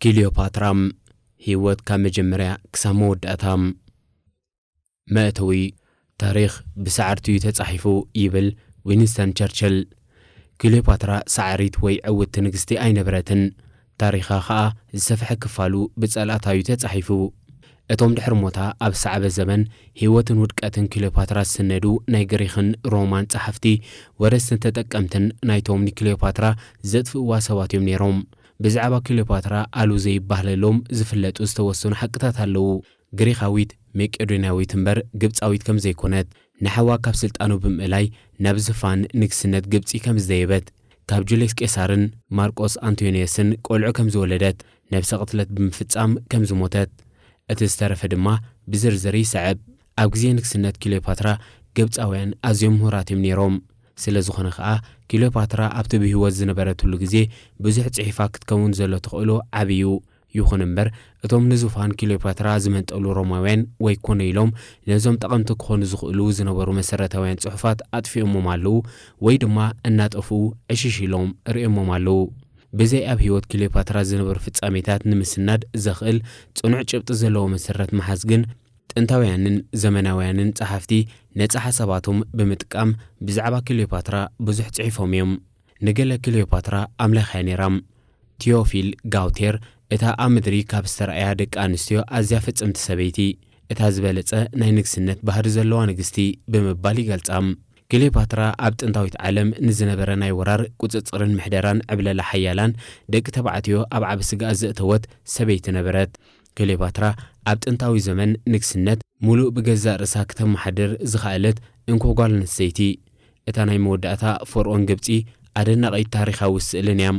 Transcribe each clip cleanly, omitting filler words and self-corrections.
كليوباترا هيوت كمجمرة كسامو ودأتام مأتوي تاريخ بسعرتو يتصحفو يبل وينستون تشرشل كليوباترا سعريت وي عود تنقستي أي نبرتن تاريخها خا السفح كفالو بسألاتها يتصحفو اتوم دحر موتا اب صعب الزمن هيوتن ودقاتن كليوباترا سندو ناي غريخن رومان صحفتي ورستن تጠቀምትን ናይቶም كليوباترا زدفوا سواتيم نيروم بزعبا كليوباترا الو زي ባህለሎም ዝፍለጡ ዝተወሰኑ حقታት አለው ግሪካዊት መቄዶንያዊት እምበር ግብጻዊት ከም ዘይኮነት ንሓዋ ካብ ስልጣኑ ብምእላይ ናብ ዝፋን ንግስነት ግብጺ ከም ዘይበት ካብ ጁልየስ ቄሳርን ማርቆስ አንቶኒየስን ቆልዑ ከም ዝወለደት ነብሰ ቅትለት ብምፍጻም ከም ዝሞተት እትስተረፈ ድማ ብዝርዝሪ ሰዓብ ኣብ ግዜ ንግስነት ክሊዮፓትራ ግብጻውያን ኣዝዮም ምሁራትም ነይሮም ስለዝኾነ ኸኣ ክሊዮፓትራ ኣብቲ ብህይወት ዝነበረትሉ ግዜ ብዙሕ ጽሒፋ ክትከውን ዘሎ ትኽእሎ ዓብዩ ይኹን እምበር እቶም ንዙፋን ክሊዮፓትራ ዝመንጠሉ ሮማውያን ወይ ኮነ ኢሎም ነዞም ጠቐምቲ ክኾኑ ዝኽእሉ ዝነበሩ መሰረታውያን ጽሑፋት ኣጥፊኦሞም ኣለዉ ወይ ድማ እናጠፉ ዕሽሽ ኢሎም ርእዮሞም ኣለዉ بزي أب هيوت كليوباترا زنبر ፍጻሜታት ንምስናድ ዘኽእል ጽኑዕ ጭብጥ ዘለዎ መሰረት መሓዝግን ጥንታውያንን ዘመናውያንን ጸሓፍቲ ነጻ ሓሳባቶም ብምጥቃም ብዛዕባ ክሊዮፓትራ ብዙሕ ጽሒፎም እዮም ንገለ ክሊዮፓትራ ኣምላኽ ነይራም ቴዎፊል ጋውቴር እታ ኣብ ምድሪ ካብ ዝተረኣያ ደቂ ኣንስትዮ ኣዝያ ፍጽምቲ ሰበይቲ እታ ዝበለጸ ናይ ንግስነት ባህሪ ዘለዋ ንግስቲ ብምባል ይገልጻም كليوباترا ኣብ ጥንታዊት ዓለም ንዝነበረ ናይ ወራር ቁጽጽርን ምሕደራን ዕብለላ ሓያላን ደቂ ተባዕትዮ ኣብ ዓብ ስጋ ዘእተወት ሰበይቲ ነበረት كليوباترا ኣብ ጥንታዊ ዘመን ንግስነት ሙሉእ ብገዛእ ርእሳ ከተመሓድር ዝኽኣለት እንኮ ጓል ኣንስተይቲ እታ ናይ መወዳእታ ፈርዖን ግብጺ ኣደናቒት ታሪኻዊ ስእልን እያ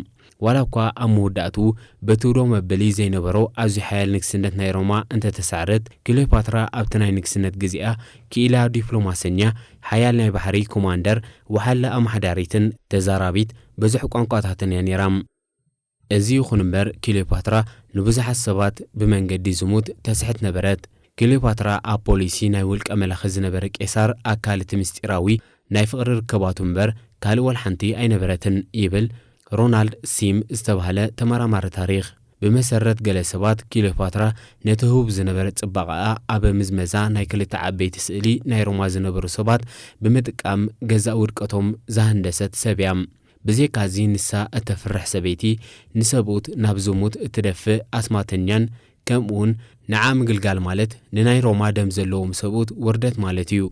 ዋላ እኳ ኣብ መወዳእቱ በትውዶ መበሊ ዘይነበሮ ኣዝዩ ሓያል ንግስነት ናይ ሮማ እንተተሳዕረት ክሊዮፓትራ ኣብቲ ናይ ንግስነት ግዜኣ ክኢላ ዲፕሎማሰኛ ሓያል ናይ ባሕሪ ኮማንደር ወሓላ ኣማሕዳሪትን ተዛራቢት ብዙሕ ቋንቋታትን እያ ነይራም እዚ ይኹን እምበር ክሊዮፓትራ ንብዙሓት ሰባት ብመንገዲ ዝሙት ተስሕት ነበረት ክሊዮፓትራ ኣብ ፖሊሲ ናይ ውልቀ መላኺ ዝነበረ ቄሳር ኣካልቲ ምስጢራዊ ናይ ፍቕሪ ርከባቱ እምበር ካልእ ወልሓንቲ ኣይነበረትን ይብል رونالد سيم استبهله تمرمر تاريخ بمسرت ገለ ሰባት ክሊዮፓትራ ነተሁብ ዝነበረ ጽባቐኣ ኣብ ምዝመዛ ናይ ክልተ ዓበይቲ ስእሊ ናይ ሮማ ዝነበሩ ሰባት ብምጥቃም ገዛ ውድቀቶም ዝሃንደሰት ሰብያም ብዘይካዚ ንሳ እተፍርሕ ሰበይቲ ንሰብኡት ናብ ዝሙት እትደፍእ ኣስማተኛን ከምኡን ንዓም ግልጋል ማለት ንናይ ሮማ ደም ዘለዎም ሰብኡት ወርደት ማለት እዩ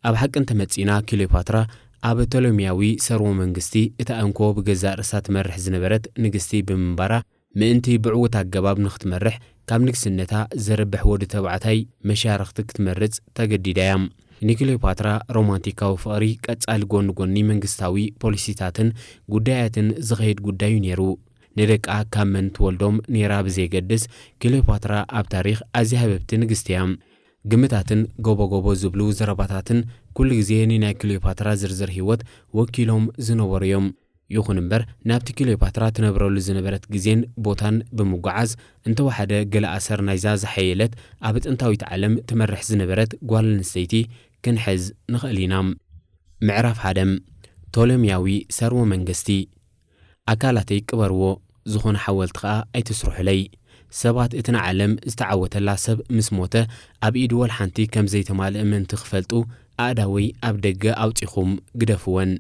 ኣብ ሓቅን ተመጺና ክሊዮፓትራ ኣብ ቶሎሚያዊ ሰርወ መንግስቲ እታ እንኮ ብገዛእ ርእሳ ትመርሕ ዝነበረት ንግስቲ ብምንባራ ምእንቲ ብዕውት ኣገባብ ንኽትመርሕ ካብ ንግስነታ ዘረብሕ ወዲ ተባዕታይ መሻርኽቲ ክትመርጽ ተገዲዳ እያ ንክሊዮፓትራ ሮማንቲካዊ ፍቕሪ ቀጻሊ ጎኒ ጎኒ መንግስታዊ ፖሊሲታትን ጉዳያትን ዝኸይድ ጉዳዩ ነይሩ ንደቃ ካብ መን ትወልዶም ነይራ ብዘይገድስ ክሊዮፓትራ ኣብ ታሪኽ ኣዝያ ሃበብቲ ንግስቲ እያ ግምታትን ጎቦ ዝብሉ ዘረባታትን ኩሉ ግዜ ናይ ክሊዮፓትራ ዝርዝር ህይወት ወኪሎም ዝነበሩ እዮም ይኹን እምበር ናብቲ ክሊዮፓትራ ትነብረሉ ዝነበረት ግዜን ቦታን ብምጓዓዝ እንተወሓደ ገለ ኣሰር ናይዛ ዝሓየለት ኣብ ጥንታዊት ዓለም ትመርሕ ዝነበረት ጓል ኣንስተይቲ ክንሕዝ ንኽእል ኢና ምዕራፍ 1 ቶሎሚያዊ ሰርወ መንግስቲ ኣካላተይ ቅበርዎ ዝኾነ ሓወልቲ ኸኣ ኣይትስሩሑለይ ሰባት እትና ዓለም ዝተዓወተላ ሰብ ምስ ሞተ ኣብ ኢድ ወልሓንቲ ከም ዘይተማልእ ምእንቲ ክፈልጡ ኣእዳወይ ኣብ ደገ ኣውፂኹም ግደፍወን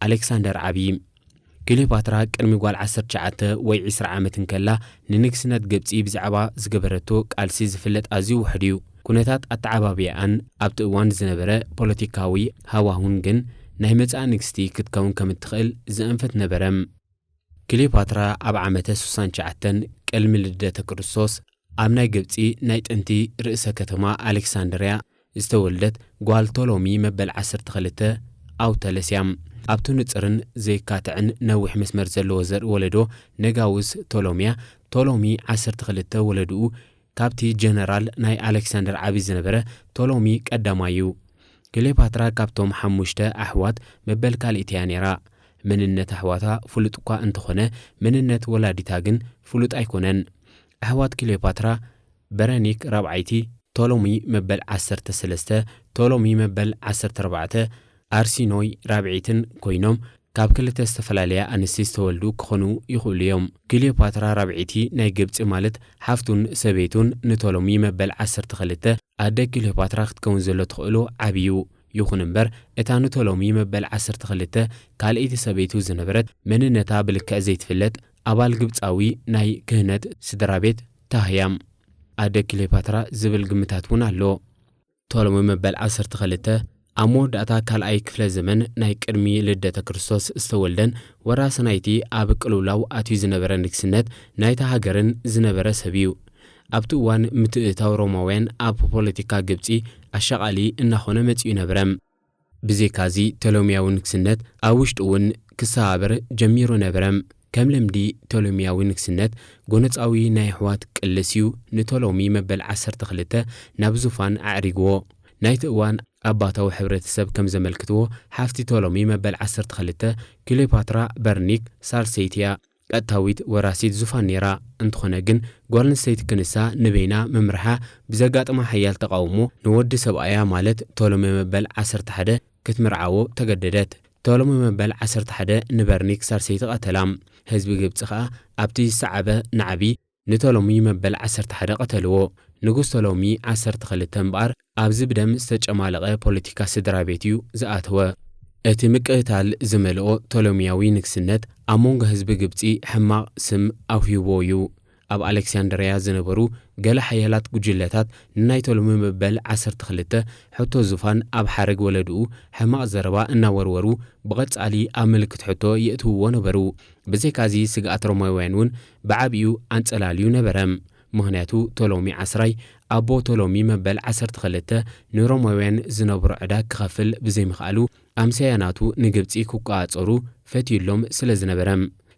ኣሌክሳንደር ዓብዪ ክሊዮፓትራ ቅድሚ ጓል 19 ወይ 20 ዓመት እንከላ ንንግስነት ግብጺ ብዛዕባ ዝገበረቶ ቃልሲ ዝፍለጥ ኣዝዩ ውሕድ እዩ ኩነታት ኣተዓባብያን ኣብቲ እዋን ዝነበረ ፖለቲካዊ ሃዋሁን ግን ናይ መጻእ ንግስቲ ክትከውን ከም እትኽእል ዝእንፈት ነበረም ክሊዮፓትራ ኣብ ዓመተ 69 ቅድሚ ልደተ ክርስቶስ ኣብ ናይ ግብጺ ናይ ጥንቲ ርእሰ ከተማ ኣሌክሳንድርያ ዝተወልደት ጓል ቶሎሚ መበል 12 ኣውተለስያም ኣብቱ ንጽርን ዘይካትዕን ነዊሕ መስመር ዘለዎ ዘርኢ ወለዶ ነጋውስ ቶሎሚ 12 ወለድኡ ካብቲ ጀነራል ናይ ኣሌክሳንደር ዓብዪ ዝነበረ ቶሎሚ ቀዳማዩ ክሊዮፓትራ ካብቶም 5 ኣሕዋት መበል ካልእቲ እያ ነይራ منነት ኣሕዋታ ፍሉጥ እኳ እንተኾነ منነት ወላዲታ ግን ፍሉጥ ኣይኮነን ኣሕዋት ክሊዮፓትራ በረኒክ ራብዓይቲ ቶሎሚ መበል 13 ቶሎሚ መበል 14 ኣርሲኖይ ራብዒትን ኮይኖም ካብ ክልተ ዝተፈላለያ ኣንስቲ ዝተወልዱ ክኾኑ ይኽእሉ እዮም። ክሊዮፓትራ ራብዒቲ ናይ ግብፂ ማለት ሓፍቱን ሰበይቱን ንቶሎሚ መበል 12 ኣደ ክሊዮፓትራ ክትከውን ዘሎ ትኽእሉ ዓብዩ ይኹን እምበር እታ ንቶሎሚ መበል 12 ካልእቲ ሰበይቱ ዝነበረት መንነታ ብልክዕ ዘይትፍለጥ ኣባል ግብፃዊ ናይ ክህነት ስድራ ቤት ታህያም ኣደ ክሊዮፓትራ ዝብል ግምታት እውን ኣሎ። ቶሎሚ መበል 12 ኣብ መወዳእታ ካልኣይ ክፍለ ዘመን ናይ ቅድሚ ልደተ ክርስቶስ ዝተወልደን ወራሲ ናይቲ ኣብ ቅልውላው ኣትዩ ዝነበረ ንግስነት ናይታ ሃገርን ዝነበረ ሰብ እዩ። ኣብቲ እዋን ምትእታው ሮማውያን ኣብ ፖለቲካ ግብፂ ኣሸቓሊ እናኾነ መፂኡ ነበረ። ብዘይካዚ ቶሎሚያዊ ንግስነት ኣብ ውሽጡ እውን ክሰባበር ጀሚሩ ነበረ። ከም ልምዲ ቶሎሚያዊ ንግስነት ጎነፃዊ ናይ ኣሕዋት ቅልስ እዩ ንቶሎሚ መበል 12 ናብ ዙፋን ኣዕሪግዎ። ናይቲ እዋን ኣባታዊ ሕብረተሰብ ከም ዘመልክትዎ ሓፍቲ ቶሎሚ መበል 12 ክሊዮፓትራ በርኒክ ሳልሴይትያ ቀጥታዊት ወራሲት ዙፋን ነይራ። እንትኾነ ግን ጓል ኣንስተይቲ ክንሳ ንበይና መምርሓ ብዘጋጥማ ሓያል ተቃውሞ ንወዲ ሰብኣያ ማለት ቶሎሚ መበል 11 ክትምርዓዎ ተገደደት። ቶሎሚ መበል 11 ንበርኒክ ሳልሴይቲ ቀተላም። ህዝቢ ግብፂ ከዓ ኣብቲ ዝሰዓበ ናዕቢ ንቶሎሚ መበል 11 ቀተልዎ። ንጉስ ቶሎሚ 12 እምበኣር ኣብዚ ብደም ዝተጨማለቐ ፖለቲካ ስድራ ቤት እዩ ዝኣተወ። እቲ ምቅታል ዝመልኦ ቶሎሚያዊ ንግስነት ኣብ መንጎ ህዝቢ ግብፂ ሕማቕ ስም ኣውሂቦ እዩ። ኣብ ኣሌክሳንድርያ ዝነበሩ ገለ ሓያላት ጉጅለታት ንናይ ቶሎሚ መበል 12 ሕቶ ዙፋን ኣብ ሓረግ ወለድኡ ሕማቕ ዘረባ እናወርወሩ ብቐጻሊ ኣብ ምልክት ሕቶ የእትውዎ ነበሩ። ብዘይካዚ ስግኣት ሮማውያን እውን ብዓብዩ ኣንጸላልዩ ነበረ። ምኽንያቱ ቶሎሚ 10 ኣቦ ቶሎሚ መበል 12 ንሮማውያን ዝነብሩ ዕዳግ ክኸፍል ብዘይምኽኣሉ ኣምስያናቱ ንግብፂ ክቋፀሩ ፈትዩሎም ስለ ዝነበረ።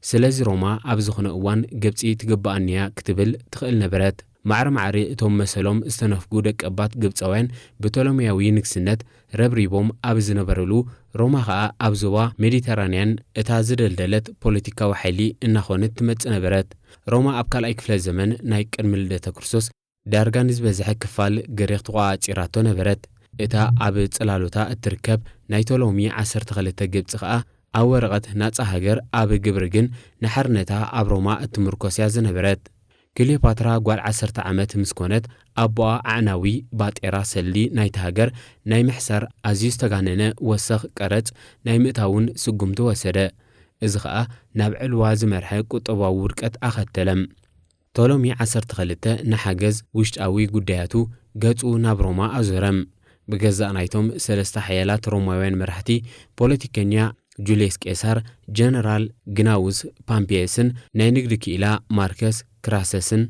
ስለዚ ሮማ ኣብ ዝኾነ እዋን ግብፂ ትግባኣንያ ክትብል ትኽእል ነበረት። ማዕሪ እቶም መሰሎም ዝተነፍጉ ደቀባት ግብፃውያን ብቶሎሚያዊ ንግስነት ረብሪቦም ኣብ ዝነበረሉ ሮማ ከዓ ኣብ ዞባ ሜዲተራንያን እታ ዝደልደለት ፖለቲካዊ ሓይሊ እናኾነት ትመጽእ ነበረት። ሮማ ኣብ ካልኣይ ክፍለ ዘመን ናይ ቅድሚ ልደተ ክርስቶስ ዳርጋ ንዝበዝሐ ክፋል ግሪኽ ተቆፃፂራቶ ነበረት። እታ ኣብ ጽላሎታ እትርከብ ናይ ቶሎሚ 12 ግብፂ ከዓ ኣብ ወረቐት ናጻ ሃገር ኣብ ግብሪ ግን ንሓርነታ ኣብ ሮማ እትምርኮስያ ዝነበረት። ክሊዮፓትራ ጓል 10 ዓመት ምስ ኮነት ኣቦኣ ኣዕናዊ ባጤራ ሰሊ ናይቲ ሃገር ናይ ምሕሳር ኣዝዩ ዝተጋነነ ወሰኽ ቀረጽ ናይ ምእታውን ስጉምቲ ወሰደ። እዚ ከዓ ናብ ዕልዋ ዝመርሐ ቁጠባዊ ውድቀት ኣኸተለም። ቶሎሚ 12 ንሓገዝ ውሽጣዊ ጉዳያቱ ገጹ ናብ ሮማ ኣዞረም። ብገዛእ ናይቶም ሰለስተ ሓያላት ሮማውያን መራሕቲ ፖለቲከኛ ጁልየስ ቄሳር፣ ጀነራል ግናውስ ፓምፒየስን ናይ ንግዲ ክኢላ ማርከስ ክራሰስን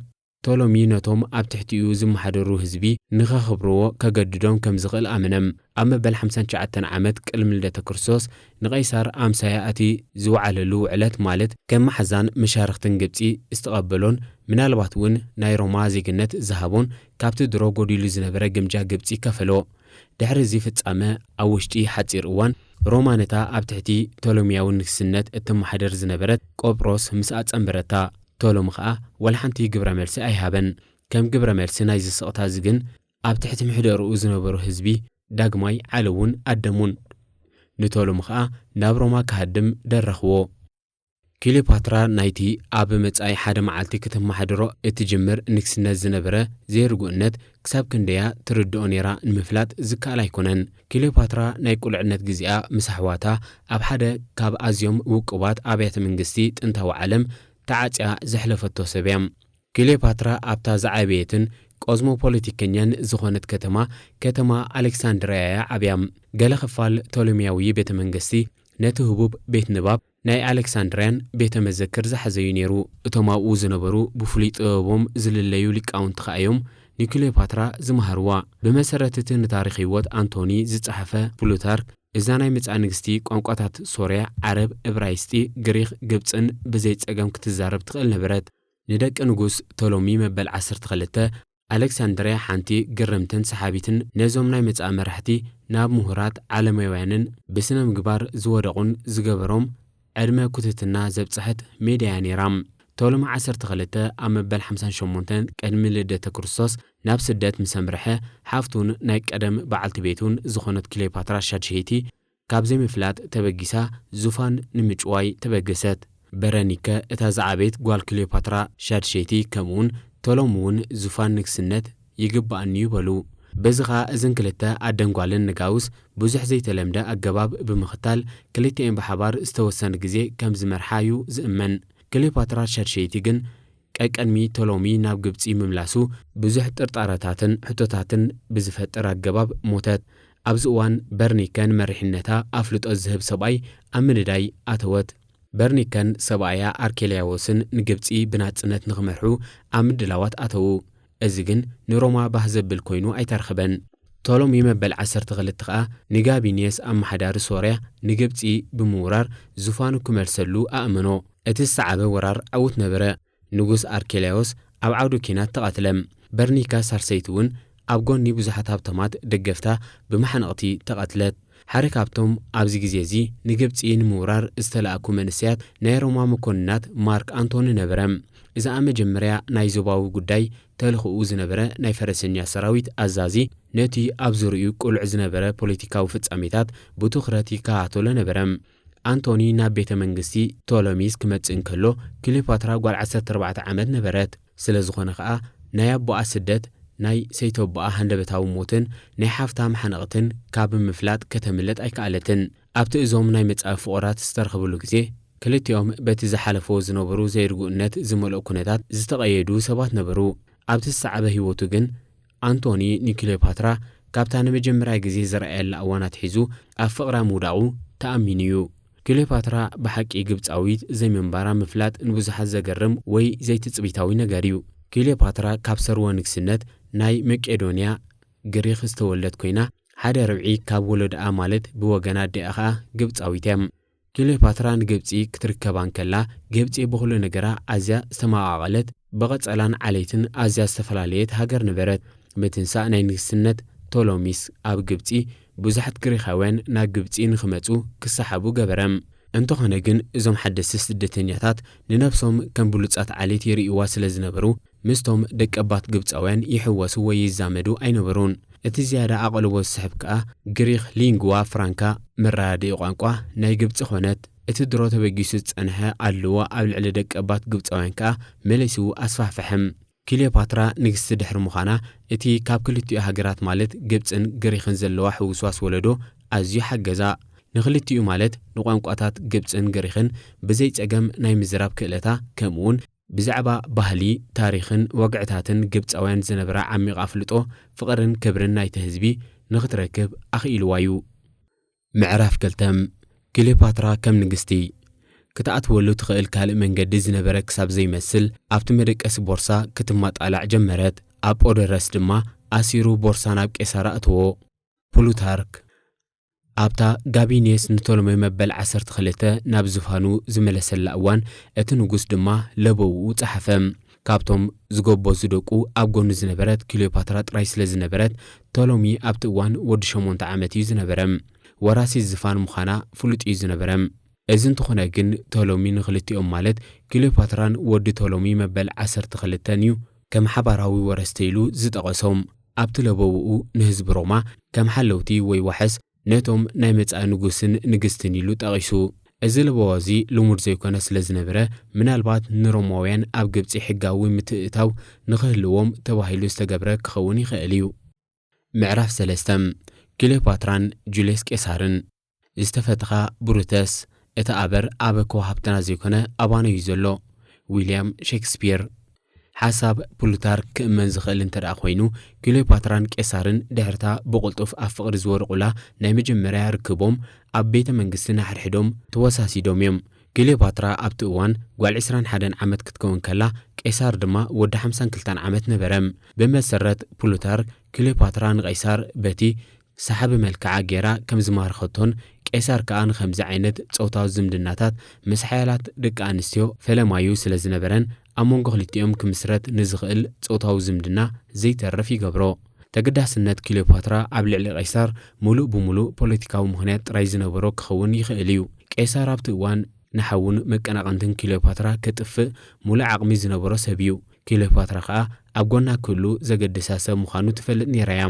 ቶሎሚ ነቶም ኣብ ትሕቲኡ ዝመሓደሩ ህዝቢ ንኸኽብርዎ ከገድዶም ከም ዝኽእል ኣመነም። ኣብ መበል 59 ዓመት ቅድሚ ልደተ ክርስቶስ ንቀይሳር ኣምሳያ እቲ ዝወዓለሉ ዕለት ማለት ከም ማሕዛን መሻርክትን ግብፂ ዝተቐበሎን ምናልባት እውን ናይ ሮማ ዜግነት ዝሃቦን ካብቲ ድሮ ጎዲሉ ዝነበረ ግምጃ ግብፂ ከፈሎ። ድሕሪ እዚ ፍጻመ ኣብ ውሽጢ ሓፂር እዋን ሮማ ነታ ኣብ ትሕቲ ቶሎሚያዊ ንግስነት እትመሓደር ዝነበረት ቆጵሮስ ምስ ኣጸንበረታ። ቶሎሚ ከዓ ወላ ሓንቲ ግብረ መልሲ ኣይሃበን። ከም ግብረ መልሲ ናይ ዝስቕታ ዝግን ኣብ ትሕቲ ምሕደርኡ ዝነበሩ ህዝቢ ዳግማይ ዓለውን ኣደሙን። ንቶሎሚ ከዓ ናብ ሮማ ክሃድም ደረኽዎ። ክሊዮፓትራ ናይቲ ኣብ መጻኢ ሓደ መዓልቲ ክትመሓደሮ እትጅምር ንግስነት ዝነበረ ዘይርጉእነት ክሳብ ክንደያ ትርድኦ ነይራ ንምፍላጥ ዝከኣል ኣይኮነን። ክሊዮፓትራ ናይ ቁልዕነት ግዚኣ ምስ ኣሕዋታ ኣብ ሓደ ካብ ኣዝዮም ውቁባት ኣብያተ መንግስቲ ጥንታዊ ዓለም ተዓፅያ ዘሕለፈቶ ሰብ እያ። ክሊዮፓትራ ኣብታ ዝዓበየትን ቆዝሞፖለቲከኛን ዝኾነት ከተማ ኣሌክሳንድርያ ዓብያ። ገለ ክፋል ቶሎሚያዊ ቤተ መንግስቲ ነቲ ህቡብ ቤት ንባብ ናይ ኣሌክሳንድርያን ቤተ መዘክር ዝሓዘዩ ነይሩ። እቶም ኣብኡ ዝነበሩ ብፍሉይ ጥበቦም ዝልለዩ ሊቃውንቲ ከዓ እዮም ንክሊዮፓትራ ዝመሃርዋ። ብመሰረት እቲ ንታሪክ ህይወት አንቶኒ ዝጸሓፈ ፕሉታርክ እዛ ናይ መጻኢ ንግስቲ ቋንቋታት ሶርያ፣ ዓረብ፣ ዕብራይስጢ፣ ግሪክ፣ ግብፅን ብዘይ ጸገም ክትዛረብ ትኽእል ነበረት። ንደቂ ንጉስ ቶሎሚ መበል 12 ኣሌክሳንድርያ ሓንቲ ግርምትን ሰሓቢትን ነዞም ናይ መጻኢ መራሕቲ ናብ ምሁራት ዓለማውያንን ብስነ ምግባር ዝወደቑን ዝገበሮም ዕድመ ኩትትና ዘብጽሐት ሜድያ ነይራም። ቶሎሚ 12 ኣብ መበል 58 ቅድሚ ልደተ ክርስቶስ ናብ ስደት ምስ ኣምርሐ ሓፍቱን ናይ ቀደም በዓልቲ ቤቱን ዝኾነት ክሊዮፓትራ ሻድሸይቲ ካብ ዘይምፍላጥ ተበጊሳ ዙፋን ንምጭዋይ ተበገሰት በረኒከ እታ ዝዓበይት ጓል ክሊዮፓትራ ሻድሸይቲ ከምውን ቶሎምውን ዙፋን ንግስነት ይግባእኒ ይበሉ በዝኻ እዘን ክልተ ኣደንጓልን ንጋውስ ብዙሕ ዘይተለምደ ኣገባብ ብምኽታል ክልቲአን ብሓባር ዝተወሰነ ግዜ ከም ዝመርሓዩ ዝእመን ክሊዮፓትራ ሻድሸይቲ ግን ቀድሚ ቶሎሚ ናብ ግብፂ ምምላሱ ብዙሕ ጥርጣረታትን ሕቶታትን ብዝፈጥር ኣገባብ ሞተት ኣብዚ እዋን በርኒከን መሪሕነታ ኣፍልጦ ዝህብ ሰብኣይ ኣብ ምንዳይ ኣተወት በርኒከን ሰብኣያ ኣርኬልያዎስን ንግብፂ ብናጽነት ንኽመርሑ ኣብ ምድላዋት ኣተዉ እዚ ግን ንሮማ ባህ ዘብል ኮይኑ ኣይተረኸበን ቶሎሚ መበል 12 ከዓ ንጋቢኔስ ኣመሓዳሪ ሶርያ ንግብፂ ብምውራር ዙፋኑ ክመልሰሉ ኣእምኖ እቲ ዝሰዓበ ወራር ዓውት ነበረ ንጉስ ኣርኬልያዎስ ኣብ ዓውዱ ኪናት ተቐትለም በርኒካ ሳርሰይቲ እውን ኣብ ጎኒ ብዙሓት ሃብቶማት ደገፍታ ብማሕነቕቲ ተቐትለት ሓደ ካብቶም ኣብዚ ግዜ እዚ ንግብፂ ንምውራር ዝተለኣኩ መንስያት ናይ ሮማ መኮንናት ማርክ ኣንቶኒ ነበረ እዚ ኣብ መጀመርያ ናይ ዞባዊ ጉዳይ ተልኽኡ ዝነበረ ናይ ፈረሰኛ ሰራዊት ኣዛዚ ነቲ ኣብ ዙርኡ ቁልዕ ዝነበረ ፖለቲካዊ ፍጻሜታት ብትኹረት ይከታተሎ ነበረ ኣንቶኒ ናብ ቤተ መንግስቲ ቶሎሚስ ክመጽእ እንከሎ ክሊዮፓትራ ጓል 14 ዓመት ነበረት ስለ ዝኾነ ከዓ ናይ ኣቦኣ ስደት ናይ ሰይቶቦኣ ሃንደበታዊ ሞትን ናይ ሓፍታ መሓነቕትን ካብ ምፍላጥ ከተምለጥ ኣይከኣለትን ኣብቲ እዞም ናይ መጻፍ ፍቑራት ዝተረኸብሉ ግዜ ክልቲኦም በቲ ዝሓለፎ ዝነበሩ ዘይርጉእነት ዝመልኦ ኩነታት ዝተቐየዱ ሰባት ነበሩ ኣብቲ ዝሰዓበ ህይወቱ ግን ኣንቶኒ ንክሊዮፓትራ ካብታ ንመጀመርያ ግዜ ዝረኣየላ እዋናት ሒዙ ኣብ ፍቕራ ምውዳቑ ተኣሚኑ እዩ ክሊዮፓትራ ብሓቂ ግብፃዊት ዘይምንባራ ምፍላጥ ንብዙሓት ዘገርም ወይ ዘይትጽቢታዊ ነገር እዩ ክሊዮፓትራ ካብ ሰርወ ንግስነት ናይ መቄዶንያ ግሪክ ዝተወለድ ኮይና ሓደ ርብዒ ካብ ወለድኣ ማለት ብወገና ኣዴኣ ከዓ ግብፃዊት እያ ክሊዮፓትራ ንግብፂ ክትርከባ እንከላ ግብፂ ብኩሉ ነገራ ኣዝያ ዝተመቓቐለት ብቐጸላን ዓለይትን ኣዝያ ዝተፈላለየት ሃገር ነበረት ምትንሳእ ናይ ንግስነት ቶሎሚስ ኣብ ግብፂ ብዙሓት ግሪካውያን ናብ ግብፂ ንኽመፁ ክሰሓቡ ገበረም እንተኾነ ግን እዞም ሓደስቲ ስደተኛታት ንነፍሶም ከም ብሉጻት ዓሌት ይርእይዋ ስለ ዝነበሩ ምስቶም ደቀባት ግብፃውያን ይሕወሱ ወይ ይዛመዱ ኣይነበሩን እቲ ዝያዳ ኣቐልቦ ዝስሕብ ከዓ ግሪክ ሊንግዋ ፍራንካ መራዳድኢ ቋንቋ ናይ ግብፂ ኾነት እቲ ድሮ ተበጊሱ ዝጸንሐ ኣለዎ ኣብ ልዕሊ ደቀባት ግብፃውያን ከዓ መለሱ ኣስፋሕፈሐም ክሊዮፓትራ ንግስቲ ድሕሪ ምዃና እቲ ካብ ክልቲኡ ሃገራት ማለት ግብፅን ግሪክን ዘለዋ ሕውስዋስ ወለዶ ኣዝዩ ሓገዛ ንኽልቲኡ ማለት ንቋንቋታት ግብፅን ግሪክን ብዘይ ጸገም ናይ ምዝራብ ክእለታ ከምኡውን ብዛዕባ ባህሊ ታሪክን ወግዕታትን ግብፃውያን ዝነበራ ዓሚቕ ኣፍልጦ ፍቕርን ክብርን ናይቲ ህዝቢ ንኽትረክብ ኣኽኢልዋ እዩ ምዕራፍ 2 ክሊዮፓትራ ከም ንግስቲ ክትኣትወሉ ትኽእል ካልእ መንገዲ ዝነበረ ክሳብ ዘይመስል ኣብቲ መደቀሲ ቦርሳ ክትማጣላዕ ጀመረት ኣጶዶረስ ድማ ኣሲሩ ቦርሳ ናብ ቄሳር ኣእትዎ ፕሉታርክ ኣብታ ጋቢኔስ ንቶሎሚ መበል 12 ናብ ዙፋኑ ዝመለሰላ እዋን እቲ ንጉስ ድማ ለበውኡ ጸሓፈ ካብቶም ዝገቦ ዝደቁ ኣብ ጎኑ ዝነበረት ክሊዮፓትራ ጥራይ ስለ ዝነበረት ቶሎሚ ኣብቲ እዋን ወዲ 8 ዓመት እዩ ዝነበረ ወራሲ ዝፋን ምዃና ፍሉጥ እዩ ዝነበረ እዚ እንተኾነ ግን ቶሎሚ ንኽልቲኦም ማለት ክሊዮፓትራን ወዲ ቶሎሚ መበል 12 እዩ ከም ሓባራዊ ወረስቲ ኢሉ ዝጠቐሶም ኣብቲ ለበውኡ ንህዝቢ ሮማ ከም ሓለውቲ ወይ ዋሕስ ነቶም ናይ መጻኢ ንጉስን ንግስትን ኢሉ ጠቒሱ እዚ ለበዋዚ ልሙድ ዘይኮነ ስለ ዝነበረ ምናልባት ንሮማውያን ኣብ ግብፂ ሕጋዊ ምትእታው ንኽህልዎም ተባሂሉ ዝተገብረ ክኸውን ይኽእል እዩ ምዕራፍ 3 ክሊዮፓትራን ጁልየስ ቄሳርን ዝተፈትኻ ብሩተስ እቲ ኣበር ኣበ ከዋሃብትና ዘይኮነ ኣባነ እዩ ዘሎ ዊልያም ሼክስፒር ሓሳብ ፕሉታርክ ክእመን ዝኽእል እንተደኣ ኮይኑ ክሊዮፓትራን ቄሳርን ድሕርታ ብቕልጡፍ ኣብ ፍቕሪ ዝወርቑላ ናይ መጀመርያ ርክቦም ኣብ ቤተ መንግስቲ ናሕድሕዶም ተወሳሲዶም እዮም ክሊዮፓትራ ኣብቲ እዋን ጓል 21 ዓመት ክትከውን ከላ ቄሳር ድማ ወዲ 52 ዓመት ነበረ ብመሰረት ፕሉታርክ ክሊዮፓትራ ንቀይሳር በቲ ሰሓቢ መልክዓ ጌራ ከም ዝማርኸቶን ቄሳር ከዓ ንከምዚ ዓይነት ጾታዊ ዝምድናታት ምስ ሓያላት ደቂ ኣንስትዮ ፈለማዩ ስለ ዝነበረን ኣብ መንጎ ክልቲኦም ክምስረት ንዝኽእል ጾታዊ ዝምድና ዘይተረፍ ይገብሮ ተገዳስነት ክሊዮፓትራ ኣብ ልዕሊ ቀይሳር ሙሉእ ብምሉእ ፖለቲካዊ ምኽንያት ጥራይ ዝነበሮ ክኸውን ይኽእል እዩ ቄሳር ኣብቲ እዋን ንሓውን መቀናቐንትን ክሊዮፓትራ ክጥፍእ ሙሉእ ዓቕሚ ዝነበሮ ሰብ እዩ ክሊዮፓትራ ከዓ ኣብ ጎና ክህሉ ዘገድሳ ሰብ ምዃኑ ትፈልጥ ነይራ እያ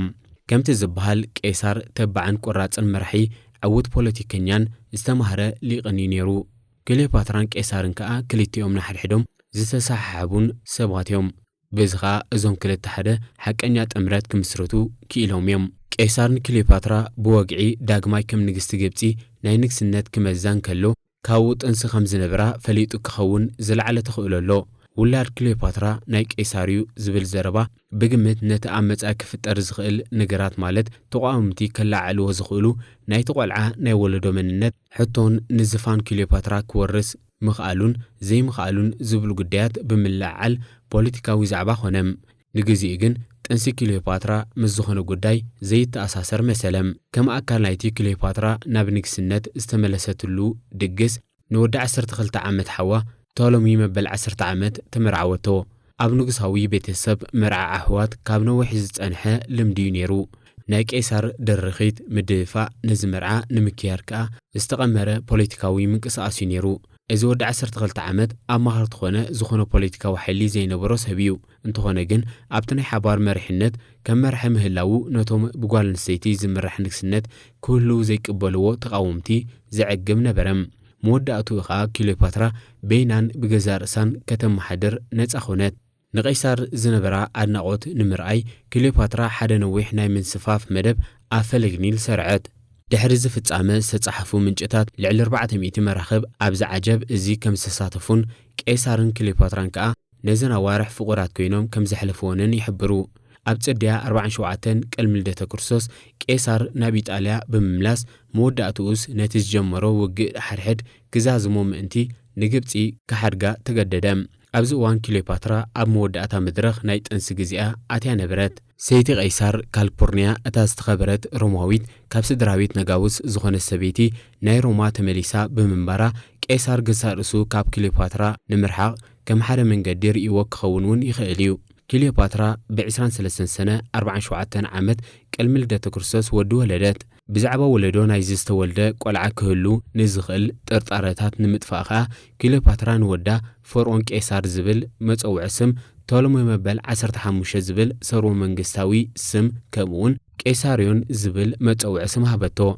ከምቲ ዝበሃል ቄሳር ተባዕን ቆራፅን መራሒ عود بوليتيكيان استمهر ليقني نيرو كليوباتران قيصارن كأ كليتيوم نحدحدهم زتسحبون سباتيوم بزغا ازون كلت حدا حقنيا تمرات كمسرتو كيلهم يوم قيصارن كليوباترا بوقعي داغماي كم نغست جبتي ناي نغسنت كمزان كلو كاوت انس خمس نبرا فليطو كخون زلعله تخوللو ولاد كليوباترا ناي قيصاريو زبل زربا بግምት نت امصا كفطر زخيل نغرات مالت تقامتي كلاعلو زخولو ناي تقلعا ناي ولدو مننت حتون نزفان كليوباترا كورس مخالون زي مخالون زبل قديات بملاعل بوليتيكاوي زعبا خنم نغزي اغن تنسي كليوباترا مزخونو قداي زي تاساسر مسلم كما اكل نايتي كليوباترا نابنكسنت استملستلو دقس نود 12 عامت حوا طالما مبل 10 عامت تمرعوتو اب نغساوي بيتسب مرع احوات كاب نوح زصنحه لمدي نيرو ناي قيصر درخيت مدفع نزمرع نمكياركا استقمره بوليتيكاوي منقساس نيرو እዚ ወዲ 12 ዓመት ኣብ ማህርት ኾነ ዝኾነ ፖለቲካዊ ሓይሊ ዘይነበሮ ሰብዩ እንተኾነ ግን ኣብቲ ናይ ሓባር መሪሕነት ከም መርሐ ምህላው ነቶም ብጓል ንሰይቲ ዝምራሕ ንግስነት ኩሉ ዘይቅበልዎ ተቃውምቲ ዝዕግም ነበረም መወዳእቱ እኻ ክሊዮፓትራ በይናን ብገዛ ርእሳን ከተመሓድር ነፃ ኾነት ንቀይሳር ዝነበራ ኣድናቆት ንምርኣይ ክሊዮፓትራ ሓደ ነዊሕ ናይ ምንስፋፍ መደብ ኣፈለግኒል ሰርዐት دحر زفصامه استصحفو منጭታት لعل 400 مراخب ابز عجب ازي كم تساتفون قيصارن كليوباتران كا نزنا وارح فقرات كينوم كم زحلفونن يحبرو اب صديا 47 قلم لدته كرسوس قيصار نابي ايطاليا بمملاس موداتوس نتج جمرو وق حرحد كزازمو منتي نغبصي كحرغا تگددم ابز وان كليوباترا اب موداتا مدرخ ناي طنس غزيا اتيا نبرت سيتي قيصار كالفورنيا اتاستخبرت روماويت كاب سدراويت نغاوس زخونه سبيتي ناي روما تمليسا بمنبرا قيصار غسارسو كاب كليوباترا نمرحق كم حدا من قدير يوكخونون يخيليو كليوباترا ب 23 سنه 47 عامت قلم لدته كرسوس ودو ولدت بزعبا ولدو ناي زستولده قلعه كهلو نزخل طرطارتات نمطفاخا كليوباترا نودا فرعون قيصار زبل مصوع اسم طالما مبل 15 زبل سرو منغستاوي سم كمون قيصاريون زبل مصوع اسم هبتو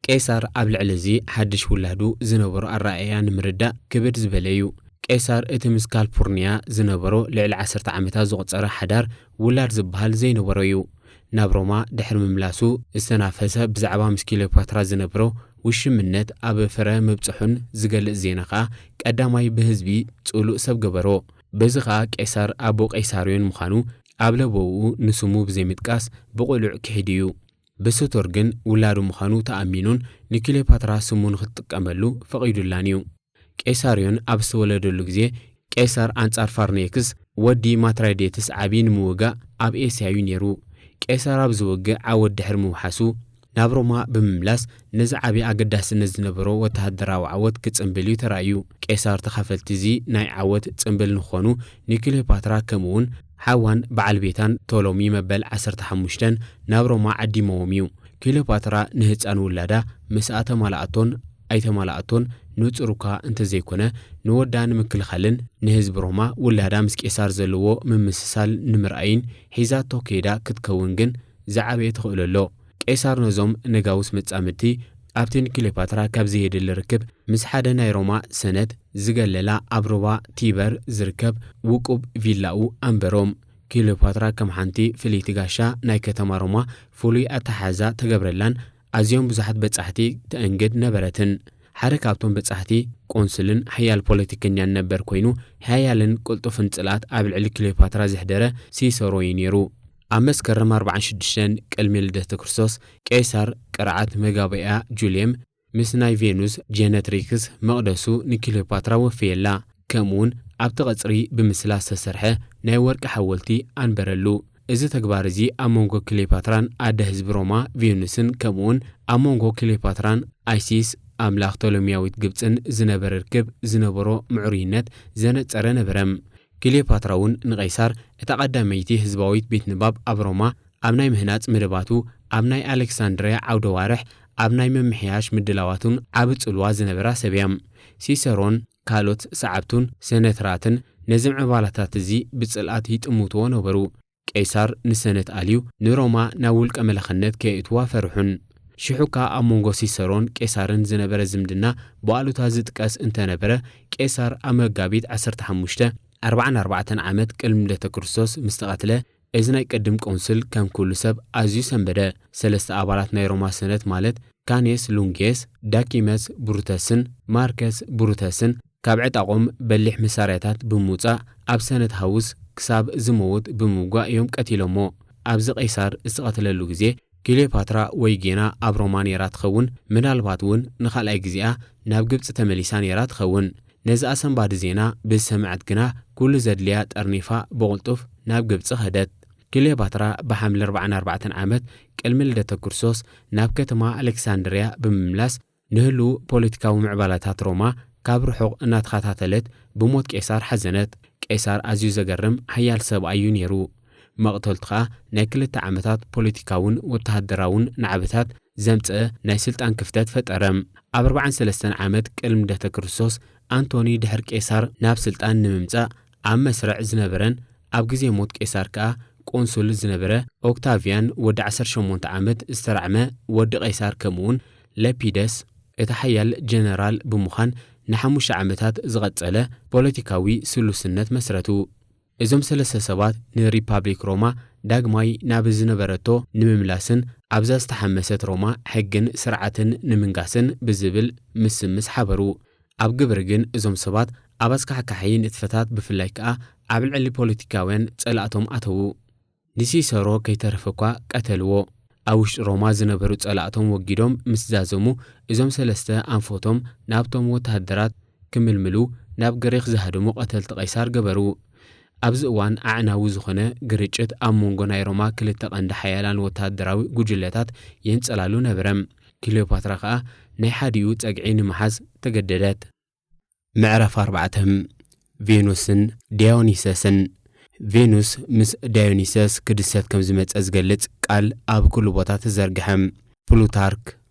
قيصار ابل علزي حدش ولادو زنبر الرأيان مردا كبد زبليو قيصار اتمس كالفورنيا زنبرو لعل 10 عامتا زقصره حدار ولاد زبحال زينبريو نابروما دحر مملاسو استنافسه بزعبا مسكيليوباترا زنبرو وشمنت اب فره مبصحن زغل زينخا قداماي بهزبي صلو سب غبرو بزخا قيصار ابو قيصاريون مخانو ابلبو نسمو بزيمتقاس بقلع كهديو بستورغن ولادو مخانو تامينون نيكليوباترا سمون خطقملو فقيدولانيو قيصاريون ابس ولدلو غزي قيصار انصار فارنيكس ودي ماترايديتس عبين موغا اب اسيايو نيرو قيصار ابزوغ عود دحر موحاسو نابروما بمملاس نزعبي اقداس نزنبرو وتهدراو عود كصمبليو ترايو قيصار تخافلتزي ناي عود صمبل نخونو نيكليوباترا كمون حوان بعل بيتان تولومي مبل 15 نابروما عدي موميو كليوباترا نهصان ولادا مساته مالاتون ايتمالاتون نوصروكا انت زيكونه نودان مكلخلن نهزب روما ولادا مس قيصار زلوو ممسسال نمرأين حيزاتو كيدا كتكونغن زعبي تخوللو قيصار نزوم نغاوس مصامتي ابتين كليوباترا كابزي يدل ركب مس حدا ناي روما سند زغللا ابروبا تيبر زركب وقوب فيلاو امبروم كليوباترا كم حنتي فليتي غاشا ناي كتما روما فولي اتحازا تغبرلان ازيوم بزحت بصحتي تانجد نبرتن حركاتون بصحتي قونسلن حيال بوليتيكنيا نبر كوينو حيالن قلطفن صلات ابل علي كليوباترا زحدره سيسرو ينيرو امس كرم 46 قلمي لدته كرسوس قيصار قرعت مغابيا جوليم مسناي فينوس جيناتريكس مقدسو نيكليوباترا وفيلا كمون ابت قصري بمسلاس تسرحه ناي ورق حولتي انبرلو إذا تكبر زي أمونغو كليوباتران أده حزب روما فينوسن كمون أمونغو كليوباتران أيسيس أملاخ طولمياويت قبطن زنبر ركب زنبرو معرينت زنت سرن برم كليوباتراون نقيصار اتقدميتي حزباويت بيت نباب أبروما أبناي مهنات مرباتو أبناي ألكسندريا عودوارح أبناي ممحياش مدلاواتون عبد الواز نبرا سبيام سيسرون كالوت سعبتون سنتراتن نزم عبالتات زي بتصلات يتموتو نبرو قيصار نسنت آليو نروما ناولك أملخنت كيتوا فرحن شحوكا أمونغو سيسرون قيصارن زنبرة زمدنا بقالوتا زتقاس انت نبرة قيصار أمقابيت 15 عامت كلم لدى كريستوس مستقاتله إذن يقدم قنصل كم كل سب أزيو سنبدا 3 أبالات ناي روما سنت مالت كانيس لونجيس داكيمس بروتاسن ماركس بروتاسن كابعت أقوم بلح مساريتات بموتا أب سنة هاوس كساب زموت بموغا يوم قتيلومو أبز قيصار استقاتل اللوغزي كليوباترا ويجينا أب رومان يرات خون من الباتون نخال أيجزيا ناب قبط تمليسان يرات خون نز أسن بعد زينا بالسمعت جنا كل زدليات أرنيفا بغلطف ناب قبط هدت كليوباترا بحمل 44 عامت كلمل دتا كورسوس ناب كتما ألكسندريا بمملاس نهلو بوليتيكاو معبالاتات روما كابر حق ناتخاتاتلت بموت قيصار حزنت قيصار أزيو زقرم حيال سب أيون يرو مقتلتخا ناكلت عامتات بوليتيكاون وتهدراون نعبتات زمتأ نايسلتان كفتات فترم 43 عامت كلم دتا كورسوس أنتوني دحر قيصار ناب سلطان نممصا عم مسرع زنبرن أب غزي موت قيصار كا قنصل زنبره أوكتافيان ود 18 عامت استرعمه ود قيصار كمون لابيدس اتحيال جنرال بمخان نحموش عامتات زغطله بوليتيكاوي سلوسنت مسرتو ازم 3 سبات نريبابليك روما داغماي ناب زنبرتو نمملاسن أبزا استحمست روما حقن سرعتن نمنغاسن بزبل مسمس حبرو أب قبرقن ازم سبات أبس كحكحين اتفتات بفلايكا عبل علي بوليتيكاوين تسألاتهم أتوو نسي سارو كي ترفقوا قتلوو أوش روما زنبرو تسألاتهم وقيدهم مسزازمو ازم 3 أنفوتهم نابتهم وتهدرات كململو ناب قريخ زهدمو قتلت قيصار قبرو أبز اوان أعناو زخنة قريجت أمونغو ناي روما كلتا قند حيالان وتهدراوي قجلتات ينتسألالو نبرم كليوباترا خا ناي حاديو تقعين محاز تقددت معرف 4 فينوسن ديونيسسن فينوس مس ديونيسس كدسات كم زمت أزقلت قال أب كل بوتات زرقهم بلوتارك